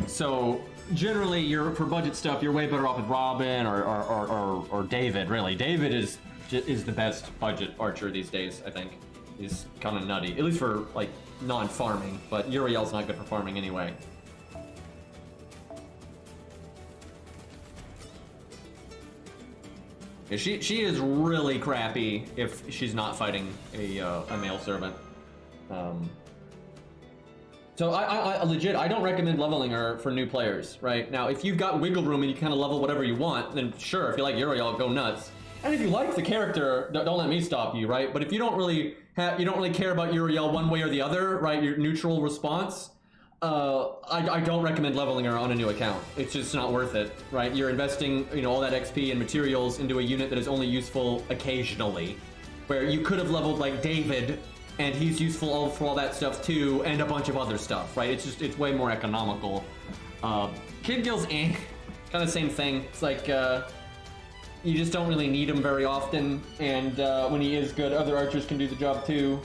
so generally, for budget stuff, you're way better off with Robin or David. Really, David is the best budget archer these days. I think he's kind of nutty, at least for like non-farming. But Uriel's not good for farming anyway. Yeah, she is really crappy if she's not fighting a male servant. So I legit, I don't recommend leveling her for new players, right? Now, if you've got wiggle room and you kind of level whatever you want, then sure, if you like Uriel, go nuts. And if you like the character, don't let me stop you, right? But if you don't really care about Uriel one way or the other, right? Your neutral response, I don't recommend leveling her on a new account. It's just not worth it, right? You're investing, all that XP and materials into a unit that is only useful occasionally, where you could have leveled like David, and he's useful for all that stuff too, and a bunch of other stuff, right? It's way more economical. Kid Gil's kind of same thing. It's like, you just don't really need him very often, and when he is good, other archers can do the job too.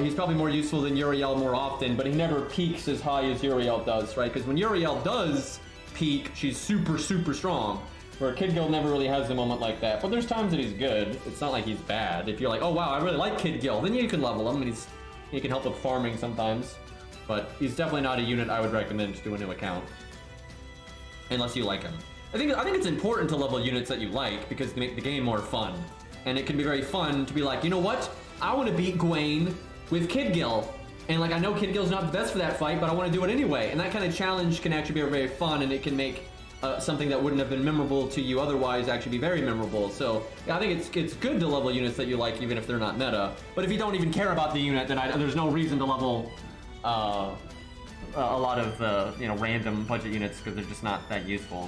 He's probably more useful than Uriel more often, but he never peaks as high as Uriel does, right? Because when Uriel does peak, she's super, super strong. Where Kid Gil never really has a moment like that. But there's times that he's good. It's not like he's bad. If you're like, oh wow, I really like Kid Gil, then you can level him, and he can help with farming sometimes. But he's definitely not a unit I would recommend to a new account. Unless you like him. I think it's important to level units that you like, because they make the game more fun. And it can be very fun to be like, you know what? I want to beat Gwaine with Kid Gil. And like, I know Kid Gil's not the best for that fight, but I want to do it anyway. And that kind of challenge can actually be very fun, and it can make something that wouldn't have been memorable to you otherwise actually be very memorable. So yeah, I think it's good to level units that you like, even if they're not meta. But if you don't even care about the unit, then there's no reason to level a lot of random budget units, because they're just not that useful.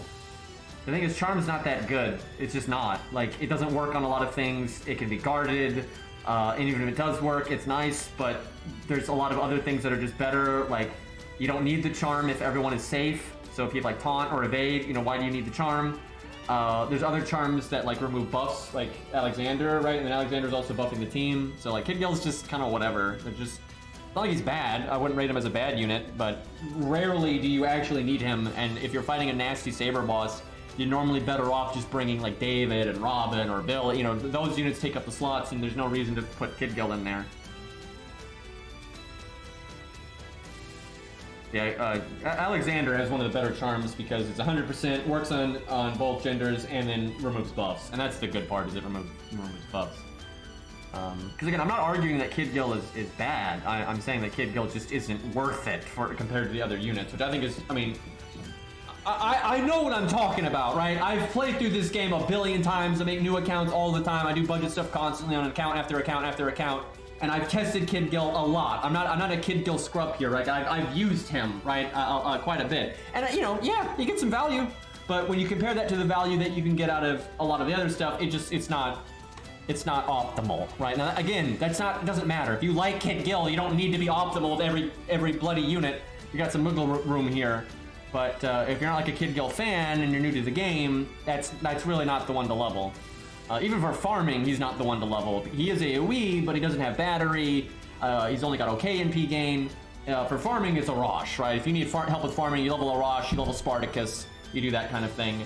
The thing is, Charm's not that good. It's just not. Like, it doesn't work on a lot of things. It can be guarded, and even if it does work, it's nice, but there's a lot of other things that are just better. Like, you don't need the Charm if everyone is safe. So if you have like taunt or evade, why do you need the charm? There's other charms that like remove buffs, like Alexander, right? And then Alexander's also buffing the team. So like Kid Gil's just kind of whatever. They're just, not like he's bad. I wouldn't rate him as a bad unit, but rarely do you actually need him. And if you're fighting a nasty saber boss, you're normally better off just bringing like David and Robin or Bill. Those units take up the slots, and there's no reason to put Kid Gil in there. Yeah, Alexander has one of the better charms because it's 100%, works on both genders, and then removes buffs. And that's the good part, is it removes buffs. Because again, I'm not arguing that Kid Gil is bad. I'm saying that Kid Gil just isn't worth it compared to the other units, which I think is, I mean, I know what I'm talking about, right? I've played through this game a billion times. I make new accounts all the time. I do budget stuff constantly on account after account after account. And I've tested Kid Gil a lot. I'm not a Kid Gil scrub here, right? I've used him, right, quite a bit. And you know, yeah, you get some value. But when you compare that to the value that you can get out of a lot of the other stuff, it's not optimal, right? Now, again, it doesn't matter. If you like Kid Gil, you don't need to be optimal with every bloody unit. You got some wiggle room here. But if you're not like a Kid Gil fan and you're new to the game, that's really not the one to level. Even for farming, he's not the one to level. He is AoE, but he doesn't have battery. He's only got okay NP gain. For farming, it's a Rosh, right? If you need help with farming, you level a Rosh, you level Spartacus, you do that kind of thing.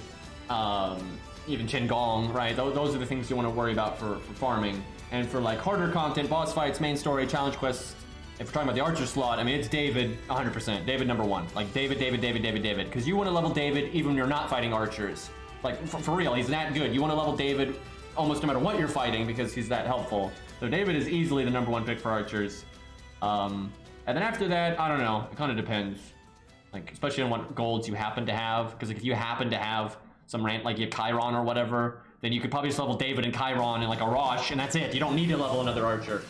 Even Chen Gong, right? Those are the things you want to worry about for farming. And for like harder content, boss fights, main story, challenge quests, if we're talking about the archer slot, I mean, it's David 100%. David #1. Like David. Because you want to level David even when you're not fighting archers. Like, for real, he's that good. You want to level David almost no matter what you're fighting because he's that helpful. So David is easily the #1 pick for archers. And then after that, I don't know. It kind of depends. Like, especially on what golds you happen to have. Because like, if you happen to have some rant, like you have Chiron or whatever, then you could probably just level David and Chiron and like a Rosh, and that's it. You don't need to level another archer.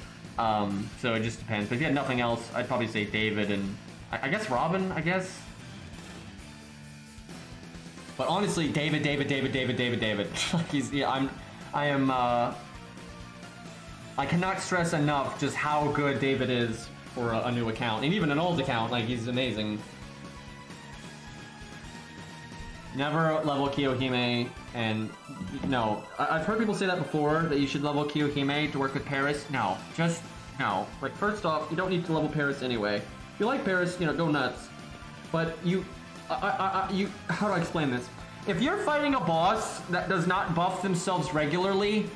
So it just depends. But if you had nothing else, I'd probably say David and I guess Robin, I guess. But honestly, David. Like I cannot stress enough just how good David is for a new account, and even an old account. Like, he's amazing. Never level Kiyohime, and no, I've heard people say that before, that you should level Kiyohime to work with Paris. No, just no. Like, first off, you don't need to level Paris anyway. If you like Paris, you know, go nuts. But how do I explain this? If you're fighting a boss that does not buff themselves regularly,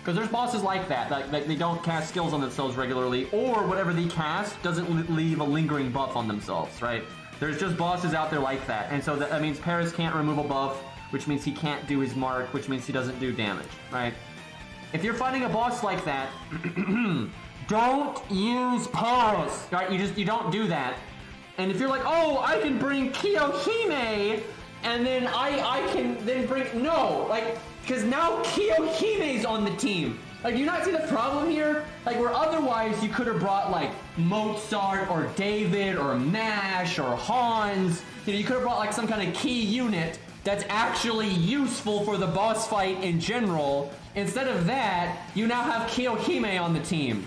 because there's bosses like that, like they don't cast skills on themselves regularly, or whatever they cast doesn't leave a lingering buff on themselves, right? There's just bosses out there like that, and so that means Paris can't remove a buff, which means he can't do his mark, which means he doesn't do damage, right? If you're fighting a boss like that, don't use Paris, right? You don't do that. And if you're like, oh, I can bring Kiyohime, and then I can then bring, no, like, because now Kiyohime's on the team. Like, do you not see the problem here? Like, where otherwise you could have brought, like, Mozart or David or Mash or Hans. You know, you could have brought, like, some kind of key unit that's actually useful for the boss fight in general. Instead of that, you now have Kiyohime on the team.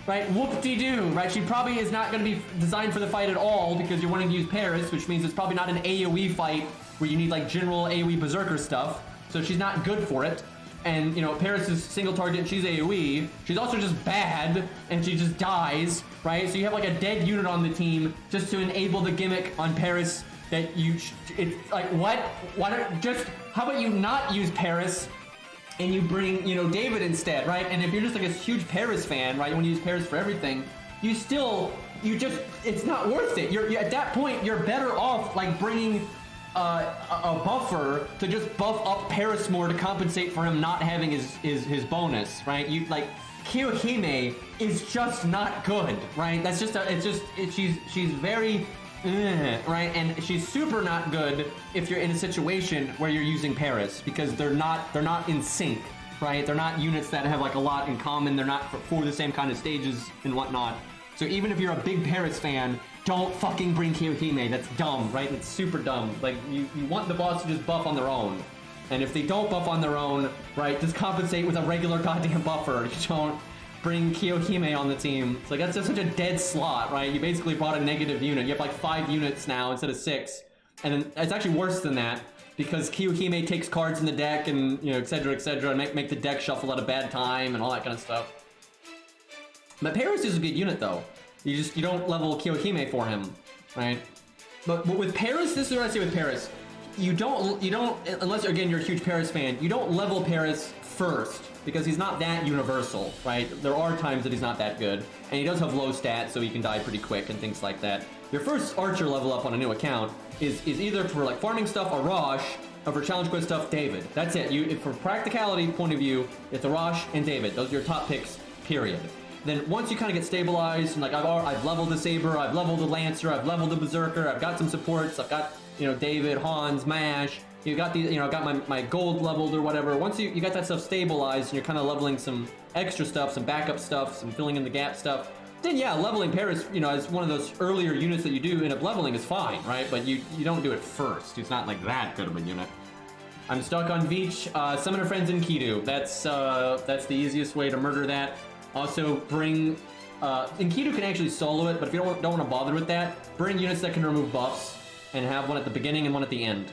Right? Whoop-de-doo, right? She probably is not going to be designed for the fight at all because you're wanting to use Paris, which means it's probably not an AoE fight where you need, like, general AoE berserker stuff. So she's not good for it. And, you know, Paris is single target and she's AoE. She's also just bad and she just dies, right? So you have like a dead unit on the team just to enable the gimmick on Paris that it's like, what? Why don't, just, how about you not use Paris and you bring, you know, David instead, right? And if you're just like a huge Paris fan, right, you want to use Paris for everything, it's not worth it. You're at that point, you're better off like bringing a buffer to just buff up Paris more to compensate for him not having his bonus, right? You like Kiyohime is just not good, right? That's just she's very right, and she's super not good if you're in a situation where you're using Paris because they're not in sync, right? They're not units that have like a lot in common. They're not for the same kind of stages and whatnot. So even if you're a big Paris fan, don't fucking bring Kiyohime. That's dumb, right? It's super dumb. Like, you want the boss to just buff on their own. And if they don't buff on their own, right, just compensate with a regular goddamn buffer. You don't bring Kiyohime on the team. It's like, that's just such a dead slot, right? You basically brought a negative unit. You have like 5 units now instead of 6. And then it's actually worse than that because Kiyohime takes cards in the deck and, you know, et cetera, and make the deck shuffle at a bad time and all that kind of stuff. But Paris is a good unit though. You don't level Kiyohime for him, right? But with Paris, this is what I say with Paris. You don't, unless again you're a huge Paris fan, you don't level Paris first because he's not that universal, right? There are times that he's not that good, and he does have low stats, so he can die pretty quick and things like that. your first archer level up on a new account is either for like farming stuff, Arash, or for challenge quest stuff, David. That's it. For practicality point of view, it's Arash and David. Those are your top picks, period. Then once you kind of get stabilized, and like I've leveled the Saber, I've leveled the Lancer, I've leveled the Berserker, I've got some supports, I've got, David, Hans, Mash, you got these, I've got my gold leveled or whatever. Once you got that stuff stabilized and you're kind of leveling some extra stuff, some backup stuff, some filling in the gap stuff, then yeah, leveling Paris, as one of those earlier units that you do end up leveling is fine, right? But you don't do it first. It's not like that good of a unit. I'm stuck on Veach. Summon her friends in Kidu. That's the easiest way to murder that. Also, bring... Enkidu can actually solo it, but if you don't want to bother with that, bring units that can remove buffs and have one at the beginning and one at the end.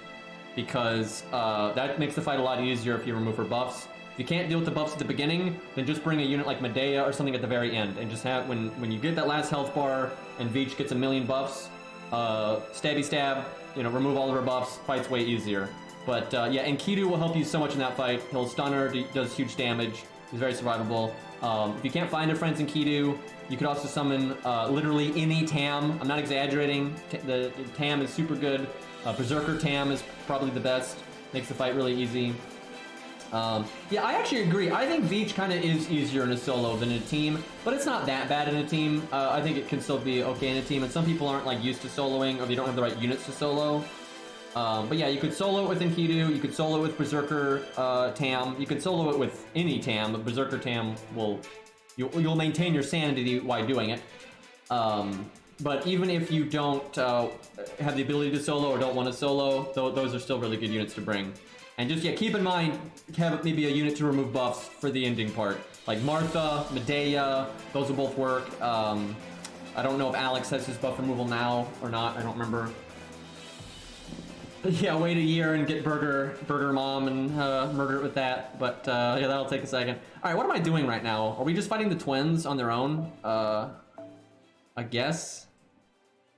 Because that makes the fight a lot easier if you remove her buffs. If you can't deal with the buffs at the beginning, then just bring a unit like Medea or something at the very end. And just have, when you get that last health bar and Veach gets a million buffs, stabby stab, remove all of her buffs, fight's way easier. But yeah, Enkidu will help you so much in that fight. He'll stun her, does huge damage, he's very survivable. If you can't find her friends in Kidu, you could also summon literally any Tam. I'm not exaggerating. The Tam is super good. Berserker Tam is probably the best. Makes the fight really easy. Yeah, I actually agree. I think Veach kind of is easier in a solo than in a team, but it's not that bad in a team. I think it can still be okay in a team, and some people aren't like used to soloing, or they don't have the right units to solo. But yeah, you could solo it with Enkidu, you could solo it with Berserker Tam, you could solo it with any Tam, but Berserker Tam you'll maintain your sanity while doing it. But even if you don't have the ability to solo or don't want to solo, those are still really good units to bring. And just, yeah, keep in mind, have maybe a unit to remove buffs for the ending part. Like Martha, Medea, those will both work. I don't know if Alex has his buff removal now or not, I don't remember. Yeah, wait a year and get Burger Mom and murder it with that. But yeah, that'll take a second. All right, what am I doing right now? Are we just fighting the twins on their own? I guess.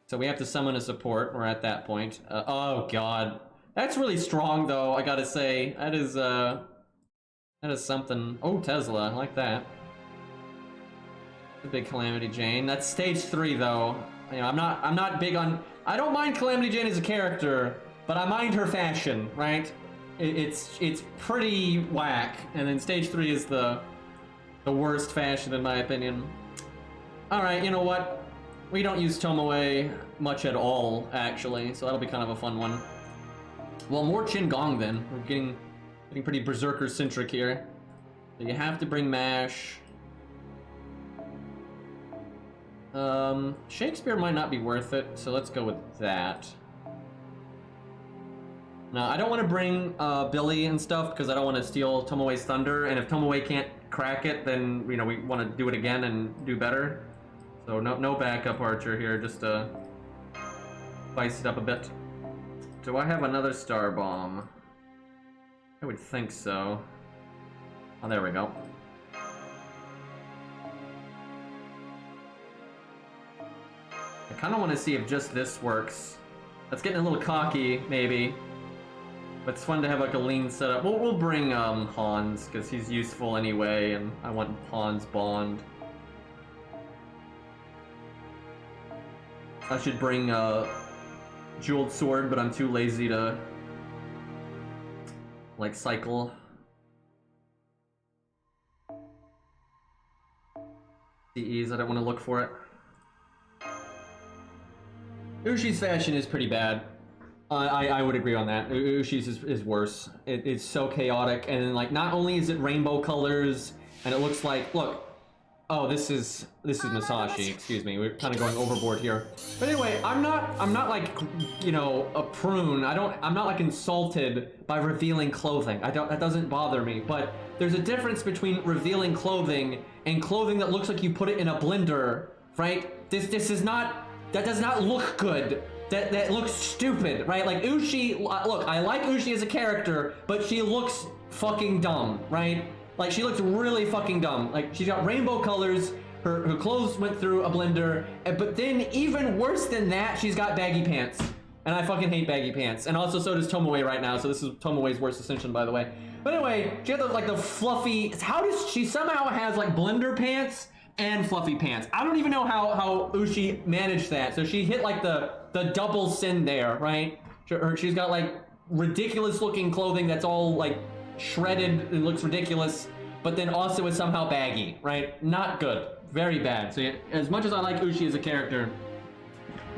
So we have to summon a support. We're at that point. Oh God, that's really strong though. I gotta say that is something. Oh, Tesla, I like that. The big Calamity Jane. That's stage 3 though. I'm not big on. I don't mind Calamity Jane as a character. But I mind her fashion, right? It's pretty whack, and then stage 3 is the worst fashion in my opinion. All right, you know what? We don't use Tomoe much at all, actually, so that'll be kind of a fun one. Well, more Qingong then. We're getting pretty Berserker-centric here. So you have to bring Mash. Shakespeare might not be worth it, so let's go with that. No, I don't want to bring Billy and stuff because I don't want to steal Tomoe's thunder, and if Tomoe can't crack it, then we want to do it again and do better. So no backup archer here, just to spice it up a bit. Do I have another star bomb? I would think so. Oh, there we go. I kind of want to see if just this works. That's getting a little cocky, maybe. But it's fun to have like a lean setup. We'll bring Hans, because he's useful anyway, and I want Hans Bond. I should bring Jeweled Sword, but I'm too lazy to like cycle. CEs, I don't want to look for it. Ushi's fashion is pretty bad. I would agree on that. Ushi's is worse. It's so chaotic, and like not only is it rainbow colors, and it looks like, look, oh, this is Masashi. Excuse me, we're kind of going overboard here. But anyway, I'm not like a prune. I'm not like insulted by revealing clothing. That doesn't bother me. But there's a difference between revealing clothing and clothing that looks like you put it in a blender, right? This is not. That does not look good. That looks stupid, right? Like Ushi, look, I like Ushi as a character, but she looks fucking dumb, right? Like she looks really fucking dumb. Like she's got rainbow colors, her clothes went through a blender, but then even worse than that, she's got baggy pants. And I fucking hate baggy pants. And also so does Tomoe right now, so this is Tomoe's worst ascension, by the way. But anyway, she had the fluffy, how does she somehow has like blender pants and fluffy pants. I don't even know how Ushi managed that. So she hit like the double sin there, right? She's got like ridiculous looking clothing that's all like shredded and looks ridiculous, but then also is somehow baggy, right? Not good. Very bad. So yeah, as much as I like Ushi as a character,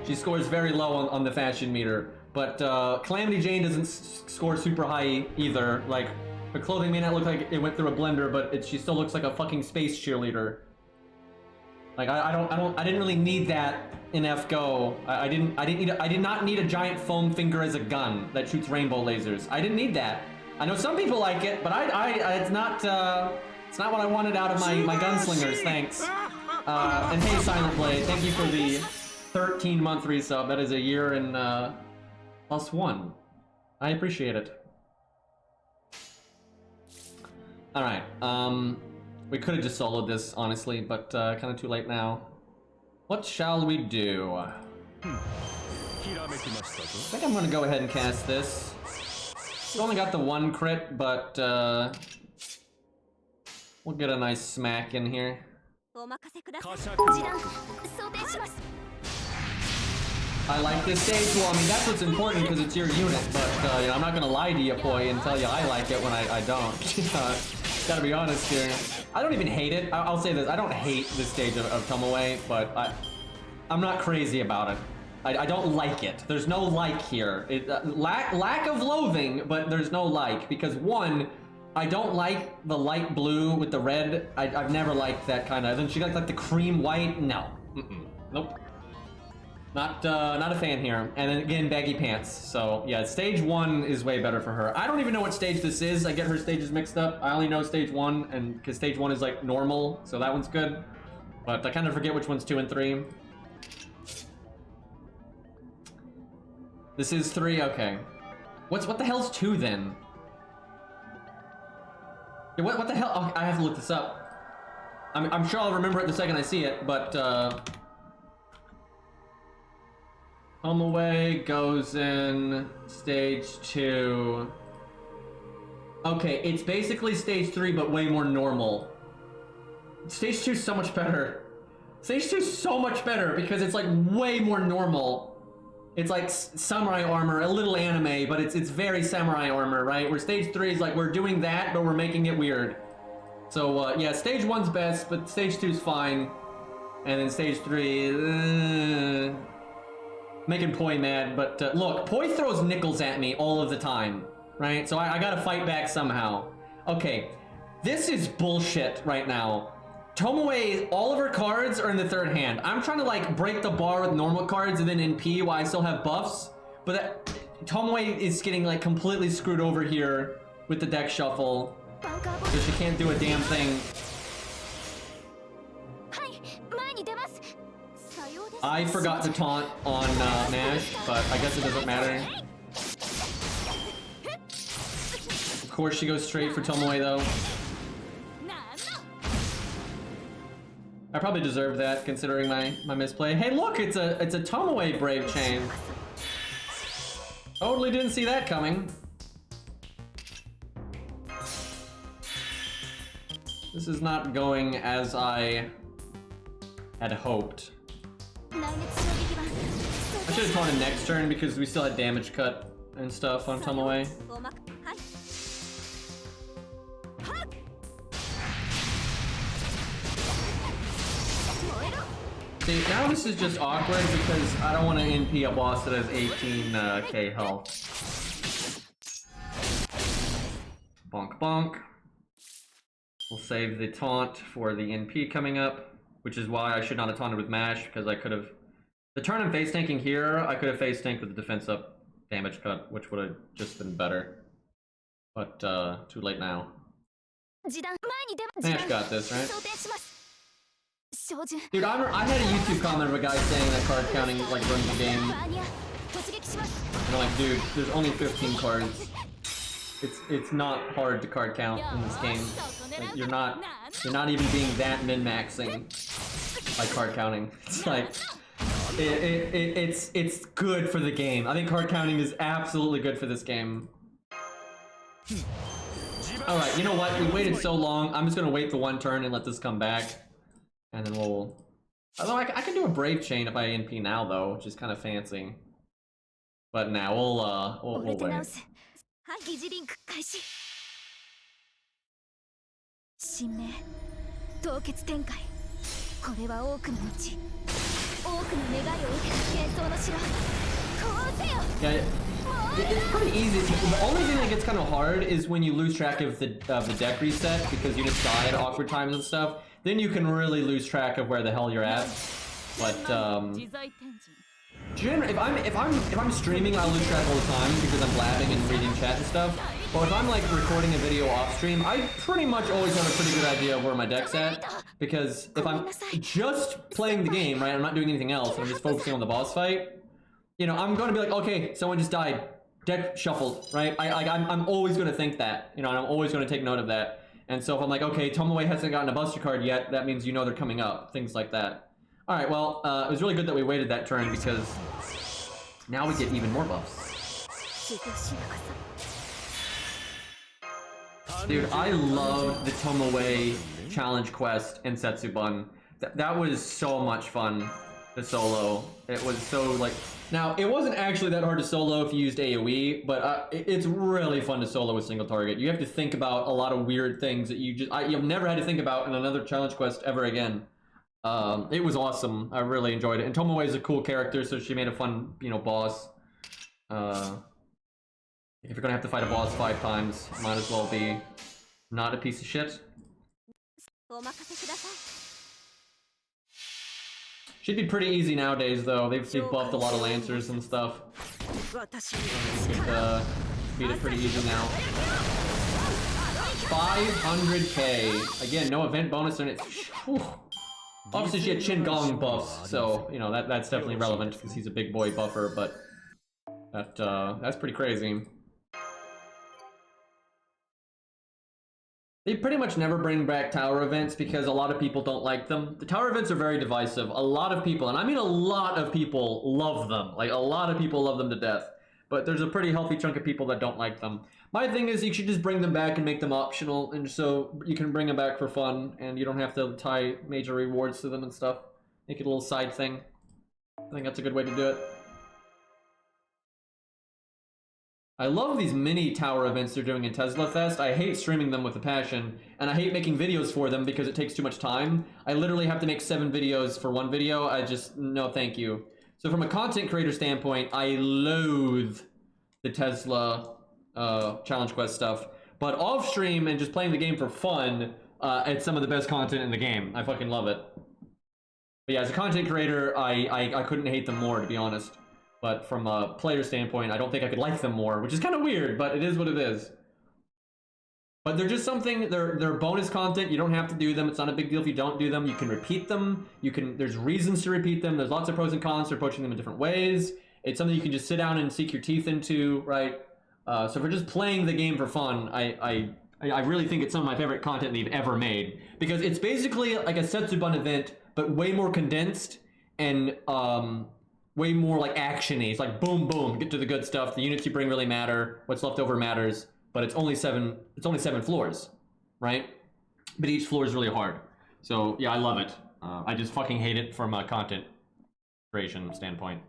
she scores very low on the fashion meter. But Calamity Jane doesn't score super high either. Like, her clothing may not look like it went through a blender, but she still looks like a fucking space cheerleader. Like, I didn't really need that in F-Go. I did not need a giant foam finger as a gun that shoots rainbow lasers. I didn't need that. I know some people like it, but it's not what I wanted out of my gunslingers. Thanks. And hey, Silent Blade, thank you for the 13-month resub. That is a year and +1. I appreciate it. All right. We could have just soloed this, honestly, but kind of too late now. What shall we do? I think I'm gonna go ahead and cast this. It's only got the 1 crit, but we'll get a nice smack in here. I like this stage. Well, I mean, that's what's important because it's your unit, but you know, I'm not gonna lie to you, boy, and tell you I like it when I don't. Gotta be honest here. I don't even hate it. I'll say this. I don't hate this stage of Tomoe, but I'm not crazy about it. I don't like it. There's no like here. Lack of loathing, but there's no like. Because one, I don't like the light blue with the red. I've never liked that kind of. Then she got like the cream white. No. Nope. Not a fan here. And then again, baggy pants. So yeah, stage 1 is way better for her. I don't even know what stage this is. I get her stages mixed up. I only know stage 1, and because stage 1 is like normal, so that one's good. But I kind of forget which one's 2 and 3. This is 3. Okay. What the hell's 2 then? Yeah, what the hell? Oh, I have to look this up. I'm sure I'll remember it the second I see it, but Tomoe goes in stage 2. Okay, it's basically stage 3, but way more normal. Stage 2 is so much better. Stage 2 is so much better because it's like way more normal. It's like samurai armor, a little anime, but it's very samurai armor, right? Where stage 3 is like we're doing that, but we're making it weird. So yeah, stage 1's best, but stage 2's fine. And then stage 3, making Poi mad, but look, Poi throws nickels at me all of the time, right? So I gotta fight back somehow. Okay, this is bullshit right now. Tomoe, all of her cards are in the 3rd hand. I'm trying to like break the bar with normal cards and then NP while I still have buffs, but Tomoe is getting like completely screwed over here with the deck shuffle, because she can't do a damn thing. I forgot to taunt on Nash, but I guess it doesn't matter. Of course she goes straight for Tomoe though. I probably deserve that considering my misplay. Hey look, it's a Tomoe Brave Chain. Totally didn't see that coming. This is not going as I had hoped. I should have taunted next turn because we still had damage cut and stuff on Tomoe. See, now this is just awkward because I don't want to NP a boss that has 18k health. Bonk bonk. We'll save the taunt for the NP coming up, which is why I should not have taunted with Mash, because I could have... The turn I'm face tanking here, I could have face tanked with the defense up damage cut, which would have just been better. But, too late now. Mash got this, right? Dude, I had a YouTube comment of a guy saying that card counting, like, runs the game. And I'm like, dude, there's only 15 cards. It's not hard to card count in this game. Like, you're not even being that min-maxing by card counting. It's like it's good for the game. I think card counting is absolutely good for this game. Alright, you know what? We waited so long. I'm just gonna wait the 1 turn and let this come back. And then we'll... Although I can do a Brave Chain if I NP now, though, which is kind of fancy. But now we'll wait. はい、疑似リンク開始。神明、凍結展開。これは多くの道、多くの願いを受けた幻想の城。こうせよ。Yeah, it's pretty easy. The only thing that gets kind of hard is when you lose track of the deck reset because you just die at awkward times and stuff. Then you can really lose track of where the hell you're at. But generally, if I'm streaming, I lose track all the time because I'm blabbing and reading chat and stuff. Or if I'm like recording a video off stream, I pretty much always have a pretty good idea of where my deck's at. Because if I'm just playing the game, right, I'm not doing anything else, I'm just focusing on the boss fight. You know, I'm going to be like, okay, someone just died, deck shuffled, right? I'm always going to think that, you know, and I'm always going to take note of that. And so if I'm like, okay, Tomoe hasn't gotten a Buster card yet, that means you know they're coming up, things like that. All right, well, it was really good that we waited that turn because now we get even more buffs. Dude, I love the Tomoe challenge quest in Setsubun. That was so much fun to solo. It was so like... Now, it wasn't actually that hard to solo if you used AoE, but it's really fun to solo with single target. You have to think about a lot of weird things that you've never had to think about in another challenge quest ever again. It was awesome. I really enjoyed it. And Tomoe is a cool character, so she made a fun, you know, boss. If you're gonna have to fight a boss 5 times, might as well be not a piece of shit. Should be pretty easy nowadays, though. They've buffed a lot of Lancers and stuff. You could beat it pretty easy now. 500k. Again, no event bonus, and it's... Whew. Obviously, she had Chin Gong buffs, so, you know, that's definitely relevant because he's a big boy buffer, but that's pretty crazy. They pretty much never bring back tower events because a lot of people don't like them. The tower events are very divisive. A lot of people, and I mean a lot of people, love them. Like, a lot of people love them to death. But there's a pretty healthy chunk of people that don't like them. My thing is you should just bring them back and make them optional, and so you can bring them back for fun, and you don't have to tie major rewards to them and stuff. Make it a little side thing. I think that's a good way to do it. I love these mini tower events they're doing in Tesla Fest. I hate streaming them with a passion, and I hate making videos for them because it takes too much time. I literally have to make 7 videos for one video. I just, no thank you. So from a content creator standpoint, I loathe the Tesla challenge quest stuff. But off stream and just playing the game for fun, it's some of the best content in the game. I fucking love it. But yeah, as a content creator, I couldn't hate them more, to be honest. But from a player standpoint, I don't think I could like them more, which is kind of weird, but it is what it is. But they're just something, they're bonus content. You don't have to do them. It's not a big deal if you don't do them. You can repeat them. There's reasons to repeat them. There's lots of pros and cons to approaching them in different ways. It's something you can just sit down and sink your teeth into, right? So if we're just playing the game for fun, I really think it's some of my favorite content they've ever made. Because it's basically like a Setsubun event, but way more condensed and way more like action-y. It's like boom, boom, get to the good stuff. The units you bring really matter. What's left over matters. But it's only 7 floors, right? But each floor is really hard. So yeah, I love it. I just fucking hate it from a content creation standpoint.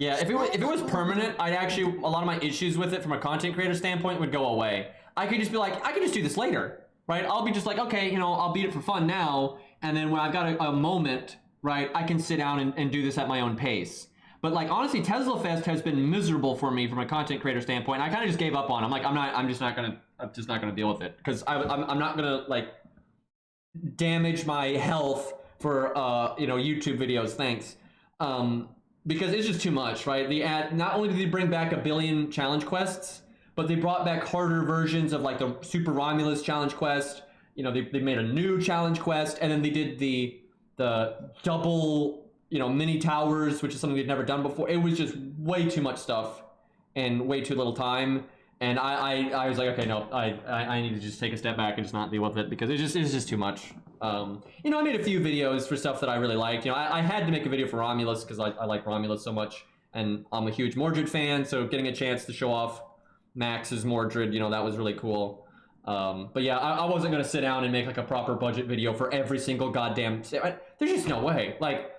Yeah, if it was permanent, I'd actually, a lot of my issues with it from a content creator standpoint would go away. I could just be like, I could just do this later, right? I'll be just like, okay, you know, I'll beat it for fun now, and then when I've got a moment, right, I can sit down and do this at my own pace. But like, honestly, Tesla Fest has been miserable for me from a content creator standpoint. I kind of just gave up on it. I'm like, I'm just not gonna deal with it because I'm not gonna like damage my health for you know, YouTube videos. Thanks. Because it's just too much, right? Not only did they bring back 1 billion challenge quests, but they brought back harder versions of like the Super Romulus challenge quest. You know, they made a new challenge quest, and then they did the double, you know, mini towers, which is something they've never done before. It was just way too much stuff and way too little time. And I was like, okay, no, I need to just take a step back and just not deal with it because it's just too much. You know, I made a few videos for stuff that I really liked. You know, I had to make a video for Romulus because I like Romulus so much, and I'm a huge Mordred fan, so getting a chance to show off Max's Mordred, you know, that was really cool. But yeah, I wasn't gonna sit down and make like a proper budget video for every single goddamn. There's just no way. Like,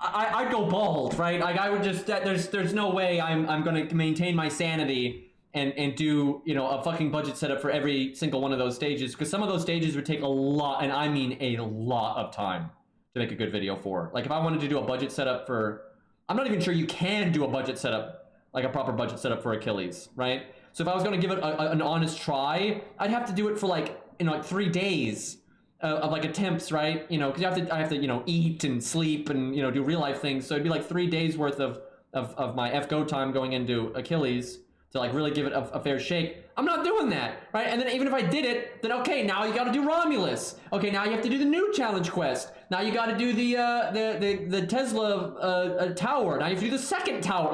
I'd go bald, right? Like, I would just. There's no way I'm gonna maintain my sanity and do, you know, a fucking budget setup for every single one of those stages, because some of those stages would take a lot, and I mean a lot of time to make a good video for. Like, if I wanted to do a budget setup for, I'm not even sure you can do a budget setup, like a proper budget setup for Achilles, right? So if I was going to give it an honest try, I'd have to do it for like, you know, like 3 days of like attempts, right? You know, because I have to, you know, eat and sleep and, you know, do real life things. So it'd be like 3 days worth of my FGO time going into Achilles to like really give it a fair shake. I'm not doing that, right? And then even if I did it, then okay, now you got to do Romulus. Okay, now you have to do the new challenge quest. Now you got to do the Tesla tower. Now you have to do the second tower.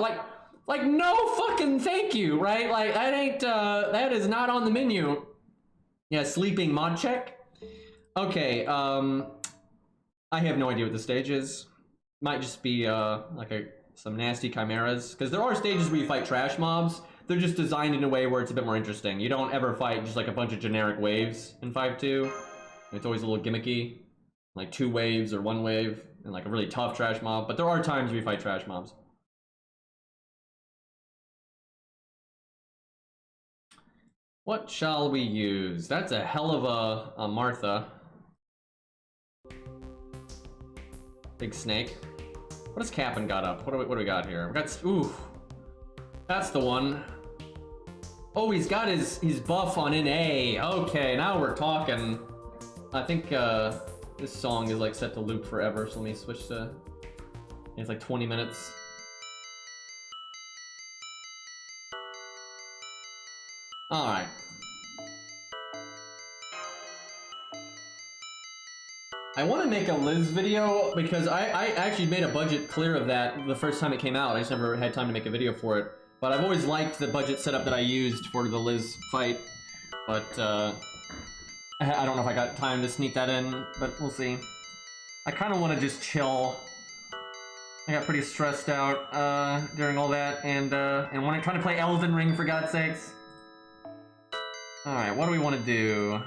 Like, no fucking thank you, right? Like, that ain't, that is not on the menu. Yeah, sleeping mod check. Okay, I have no idea what the stage is. Might just be, like some nasty chimeras. Because there are stages where you fight trash mobs. They're just designed in a way where it's a bit more interesting. You don't ever fight just like a bunch of generic waves in 5.2. It's always a little gimmicky. Like 2 waves or 1 wave. And like a really tough trash mob. But there are times where you fight trash mobs. What shall we use? That's a hell of a Martha. Big snake. What has Cap'n got up? What do we got here? We got, ooh. That's the one. Oh, he's got his buff on NA. Okay, now we're talking. I think this song is like set to loop forever, so let me switch to, it's like 20 minutes. Alright. I want to make a Liz video because I actually made a budget clear of that the first time it came out. I just never had time to make a video for it. But I've always liked the budget setup that I used for the Liz fight. But I don't know if I got time to sneak that in, but we'll see. I kind of want to just chill. I got pretty stressed out during all that, and when I'm trying to play Elden Ring, for God's sakes. Alright, what do we want to do?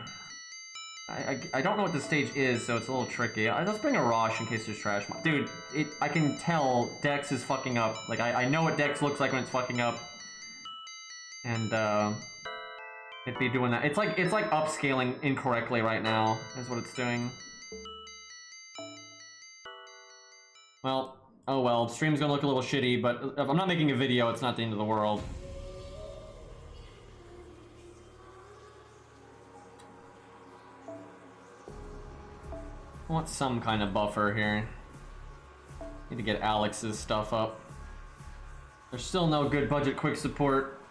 I don't know what the stage is, so it's a little tricky. Let's bring a Rosh in case there's trash. Dude, I can tell Dex is fucking up. Like, I know what Dex looks like when it's fucking up. And, it'd be doing that. It's like upscaling incorrectly right now, is what it's doing. Well, oh well, stream's gonna look a little shitty, but if I'm not making a video, it's not the end of the world. I want some kind of buffer here. Need to get Alex's stuff up. There's still no good budget quick support.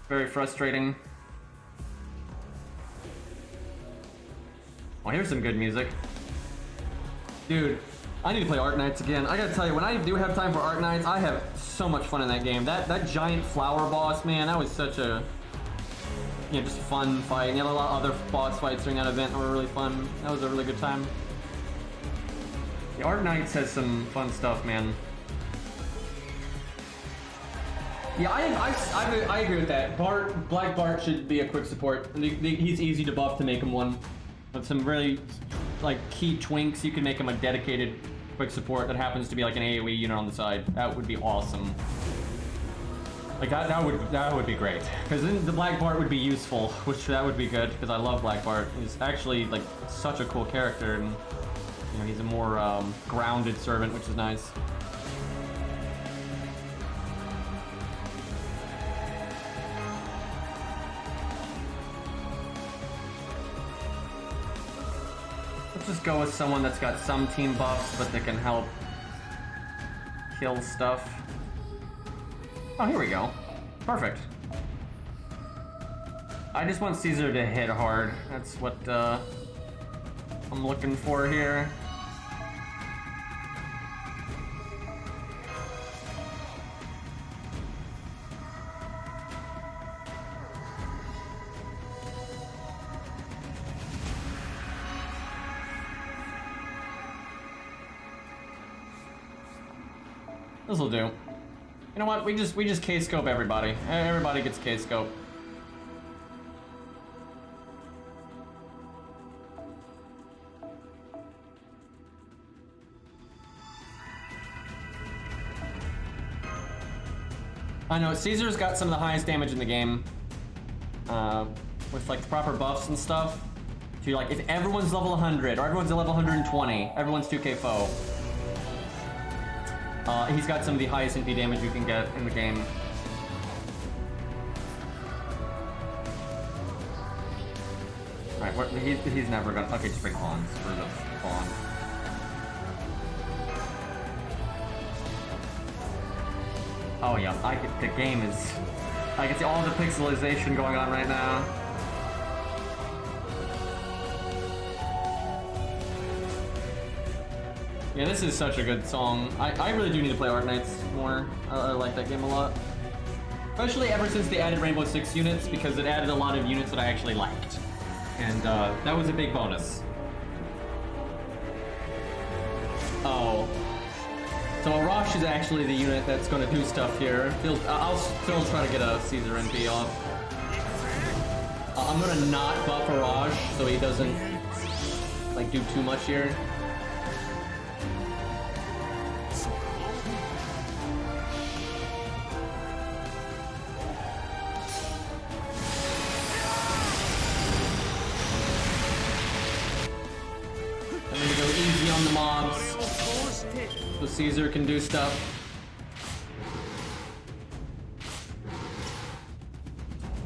Very frustrating. Well, here's some good music. Dude, I need to play Arknights again. I gotta tell you, when I do have time for Arknights, I have so much fun in that game. That giant flower boss, man, that was such a, you know, just fun fight. And you had a lot of other boss fights during that event that were really fun. That was a really good time. The Arknights has some fun stuff, man. Yeah, I agree with that. Black Bart should be a quick support. He's easy to buff to make him one. With some really, like, key twinks, you can make him a dedicated quick support that happens to be like an AoE unit on the side. That would be awesome. Like, that would be great. Because then the Black Bart would be useful, which that would be good, because I love Black Bart. He's actually, like, such a cool character, and, you know, he's a more grounded servant, which is nice. Let's just go with someone that's got some team buffs, but that can help kill stuff. Oh, here we go. Perfect. I just want Caesar to hit hard. That's what I'm looking for here. This'll do. You know what? We just K-scope everybody. Everybody gets K-scope. I know, Caesar's got some of the highest damage in the game. With like the proper buffs and stuff. So like, if everyone's level 100, or everyone's level 120, everyone's 2k foe. He's got some of the highest NP damage you can get in the game. Alright, he's never gonna... Okay, just bring pawns for the pawn. Oh yeah, the game is... I can see all the pixelization going on right now. Yeah, this is such a good song. I really do need to play Arknights more. I like that game a lot. Especially ever since they added Rainbow Six units, because it added a lot of units that I actually liked. And that was a big bonus. Oh. So Arash is actually the unit that's going to do stuff here. I'll still try to get a Caesar NP off. I'm going to not buff Arash so he doesn't like do too much here. I'm going to go easy on the mobs so Caesar can do stuff.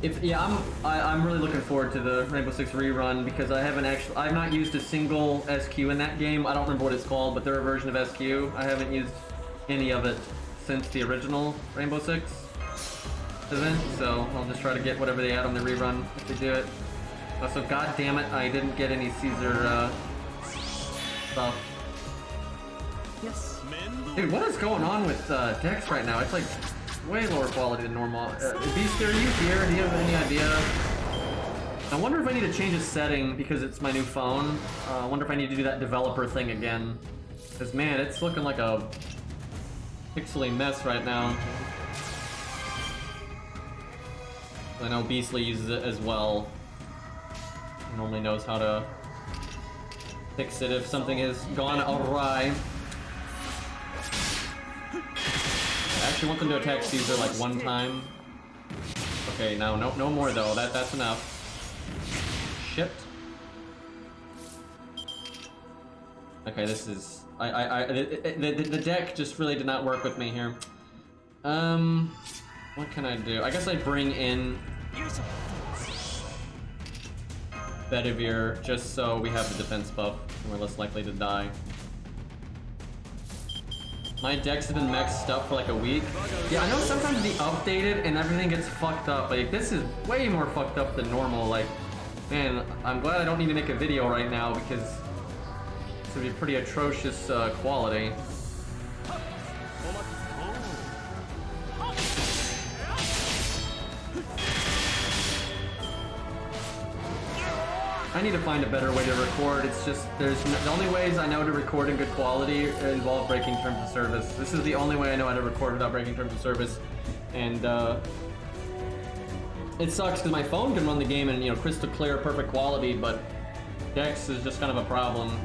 I'm really looking forward to the Rainbow Six rerun because I've not used a single SQ in that game. I don't remember what it's called, but they're a version of SQ. I haven't used any of it since the original Rainbow Six event, so I'll just try to get whatever they add on the rerun if they do it. Also, god damn it, I didn't get any Caesar stuff. Yes. Dude, what is going on with Dex right now? It's like way lower quality than normal. Beast, are you here? Do you have any idea? I wonder if I need to change a setting because it's my new phone. I wonder if I need to do that developer thing again. Because man, it's looking like a pixely mess right now. I know Beastly uses it as well. He normally knows how to fix it if something has gone awry. I actually want them to attack Caesar like one time. Okay, no more though. That's enough. Shit. Okay, this is the deck just really did not work with me here. What can I do? I guess I bring in Bedivere just so we have the defense buff and we're less likely to die. My decks have been mexed up for like a week. Yeah, I know sometimes they update it and everything gets fucked up. Like, this is way more fucked up than normal. Like, man, I'm glad I don't need to make a video right now because it's gonna be pretty atrocious quality. I need to find a better way to record. It's just, the only ways I know to record in good quality involve breaking terms of service. This is the only way I know how to record without breaking terms of service. And it sucks because my phone can run the game in, crystal clear, perfect quality, but Dex is just kind of a problem.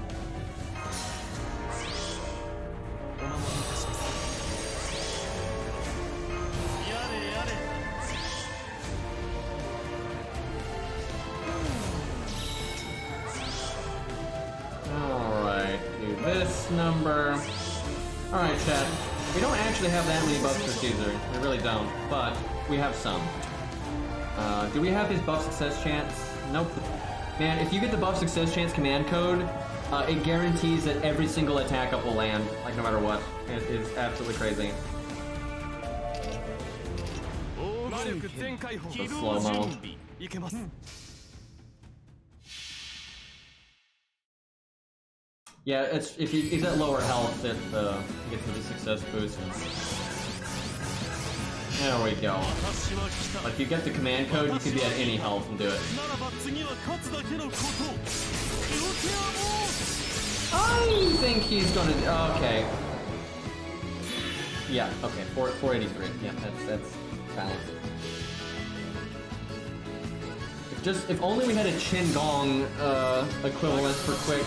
Number. Alright, chat. We don't actually have that many buffs for Caesar. We really don't. But we have some. Do we have his buff success chance? Nope. Man, if you get the buff success chance command code, it guarantees that every single attack up will land, like no matter what. It is absolutely crazy. So slow-mo. Yeah, if he's at lower health, it gets the success boost. There we go. But if you get the command code, you can be at any health and do it. I think he's gonna. Okay. Yeah. Okay. 483. Yeah, that's balanced. If only we had a Chin Gong equivalent for quick.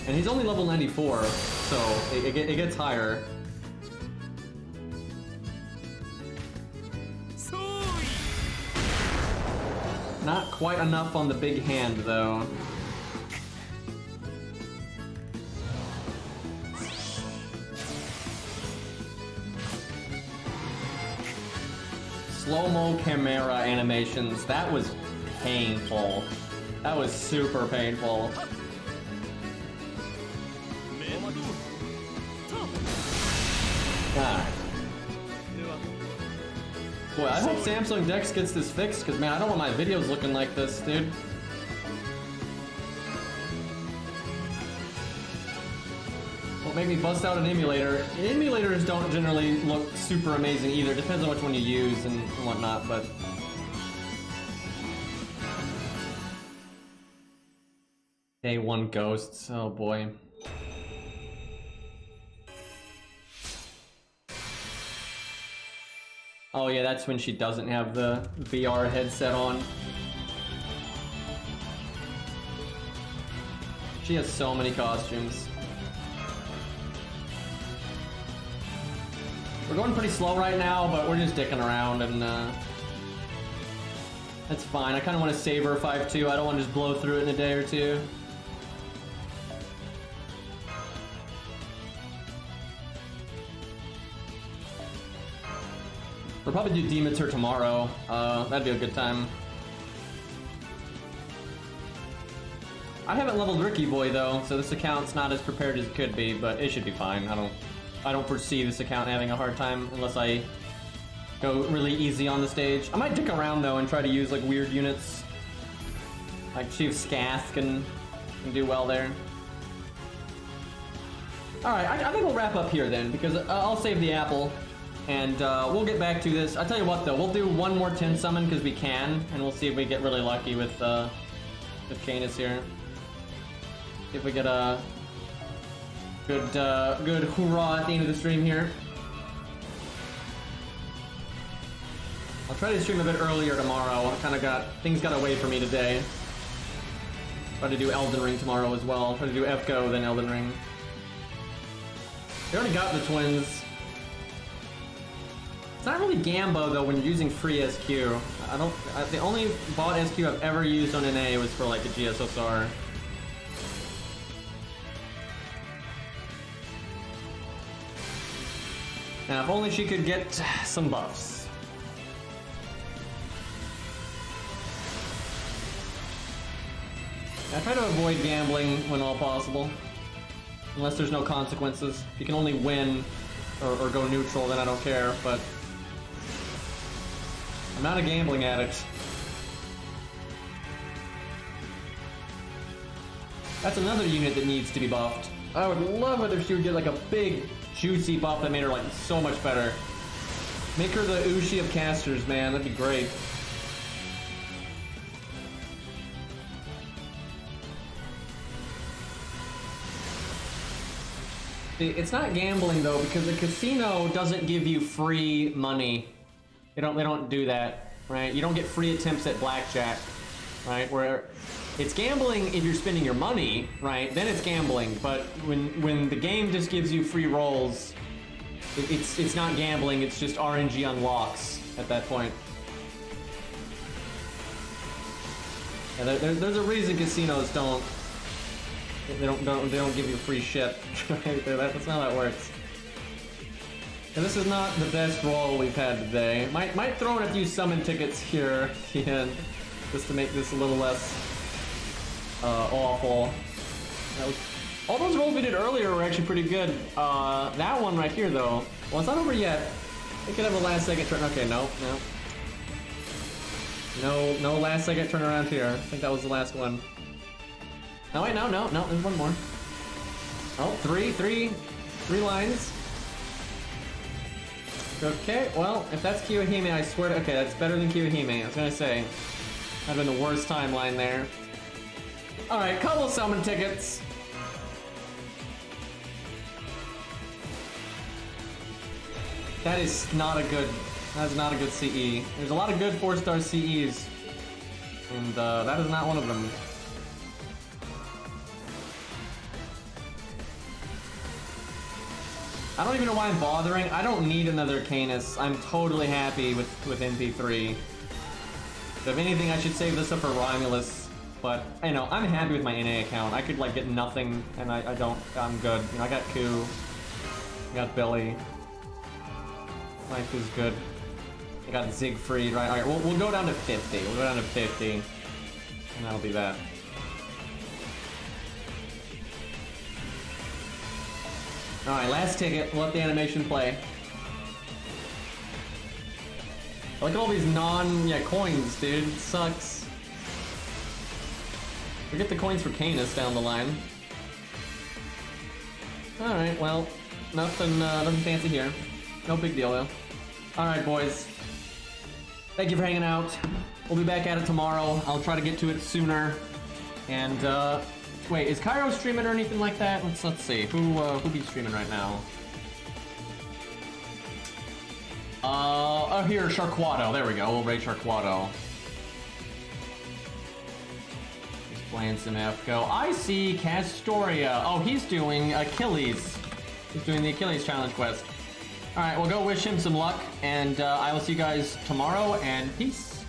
And he's only level 94, so it gets higher. Not quite enough on the big hand, though. Slow-mo camera animations, that was painful. That was super painful. God. Boy, I hope Samsung Dex gets this fixed, because man, I don't want my videos looking like this, dude. Won't make me bust out an emulator. Emulators don't generally look super amazing either. Depends on which one you use and whatnot, but... Day 1 ghosts, oh boy. Oh yeah, that's when she doesn't have the VR headset on. She has so many costumes. We're going pretty slow right now, but we're just dicking around and that's fine. I kind of want to savor 5-2. I don't want to just blow through it in a day or two. We'll probably do Demeter tomorrow. That'd be a good time. I haven't leveled Ricky Boy though, so this account's not as prepared as it could be, but it should be fine. I don't foresee this account having a hard time unless I go really easy on the stage. I might dick around though and try to use like weird units. Like Chief Scath can do well there. Alright, I think we'll wrap up here then, because I'll save the apple. And we'll get back to this. I'll tell you what though, we'll do one more 10 summon because we can, and we'll see if we get really lucky with Canis here. See if we get a good hoorah at the end of the stream here. I'll try to stream a bit earlier tomorrow. Things got away from me today. Try to do Elden Ring tomorrow as well. Try to do FGO then Elden Ring. We already got the twins. It's not really Gambo though when you're using free SQ. The only bought SQ I've ever used on NA was for like a GSSR. Now if only she could get some buffs. I try to avoid gambling when all possible. Unless there's no consequences. If you can only win or go neutral, then I don't care, but I'm not a gambling addict. That's another unit that needs to be buffed. I would love it if she would get like a big, juicy buff that made her like so much better. Make her the Ushi of casters, man. That'd be great. See, it's not gambling though, because the casino doesn't give you free money. They don't do that, right? You don't get free attempts at blackjack, right? Where it's gambling if you're spending your money, right? Then it's gambling. But when the game just gives you free rolls, it's not gambling. It's just RNG unlocks at that point. And there's a reason casinos don't give you free shit. Right? That's not how that works. And this is not the best roll we've had today. Might throw in a few summon tickets here at the end, just to make this a little less awful. All those rolls we did earlier were actually pretty good. That one right here though, well it's not over yet. It could have a last second turn. Okay, no. No last second turnaround here. I think that was the last one. No wait, no, there's one more. Oh, three lines. Okay, well, if that's Kiyohime, I swear to... Okay, that's better than Kiyohime. I was gonna say. That'd been the worst timeline there. Alright, couple summon tickets. That is not a good... That's not a good CE. There's a lot of good 4-star CEs. And, that is not one of them. I don't even know why I'm bothering. I don't need another Canis. I'm totally happy with NP3. So if anything, I should save this up for Romulus. But, you know, I'm happy with my NA account. I could, like, get nothing, and I'm good. You know, I got Ku. I got Billy. Life is good. I got Siegfried, right? Alright, we'll go down to 50. We'll go down to 50. And that'll be that. Alright, last ticket. We'll let the animation play. Look at all these coins, dude. It sucks. We get the coins for Canis down the line. Alright, well, nothing fancy here. No big deal, though. Alright, boys. Thank you for hanging out. We'll be back at it tomorrow. I'll try to get to it sooner. And, wait, is Cairo streaming or anything like that? Let's see. Who be streaming right now? Oh, here, Sharquado. There we go. We'll raid Sharquado. He's playing some FGO. I see Castoria. Oh, he's doing Achilles. He's doing the Achilles challenge quest. Alright, we'll go wish him some luck, and I will see you guys tomorrow, and peace.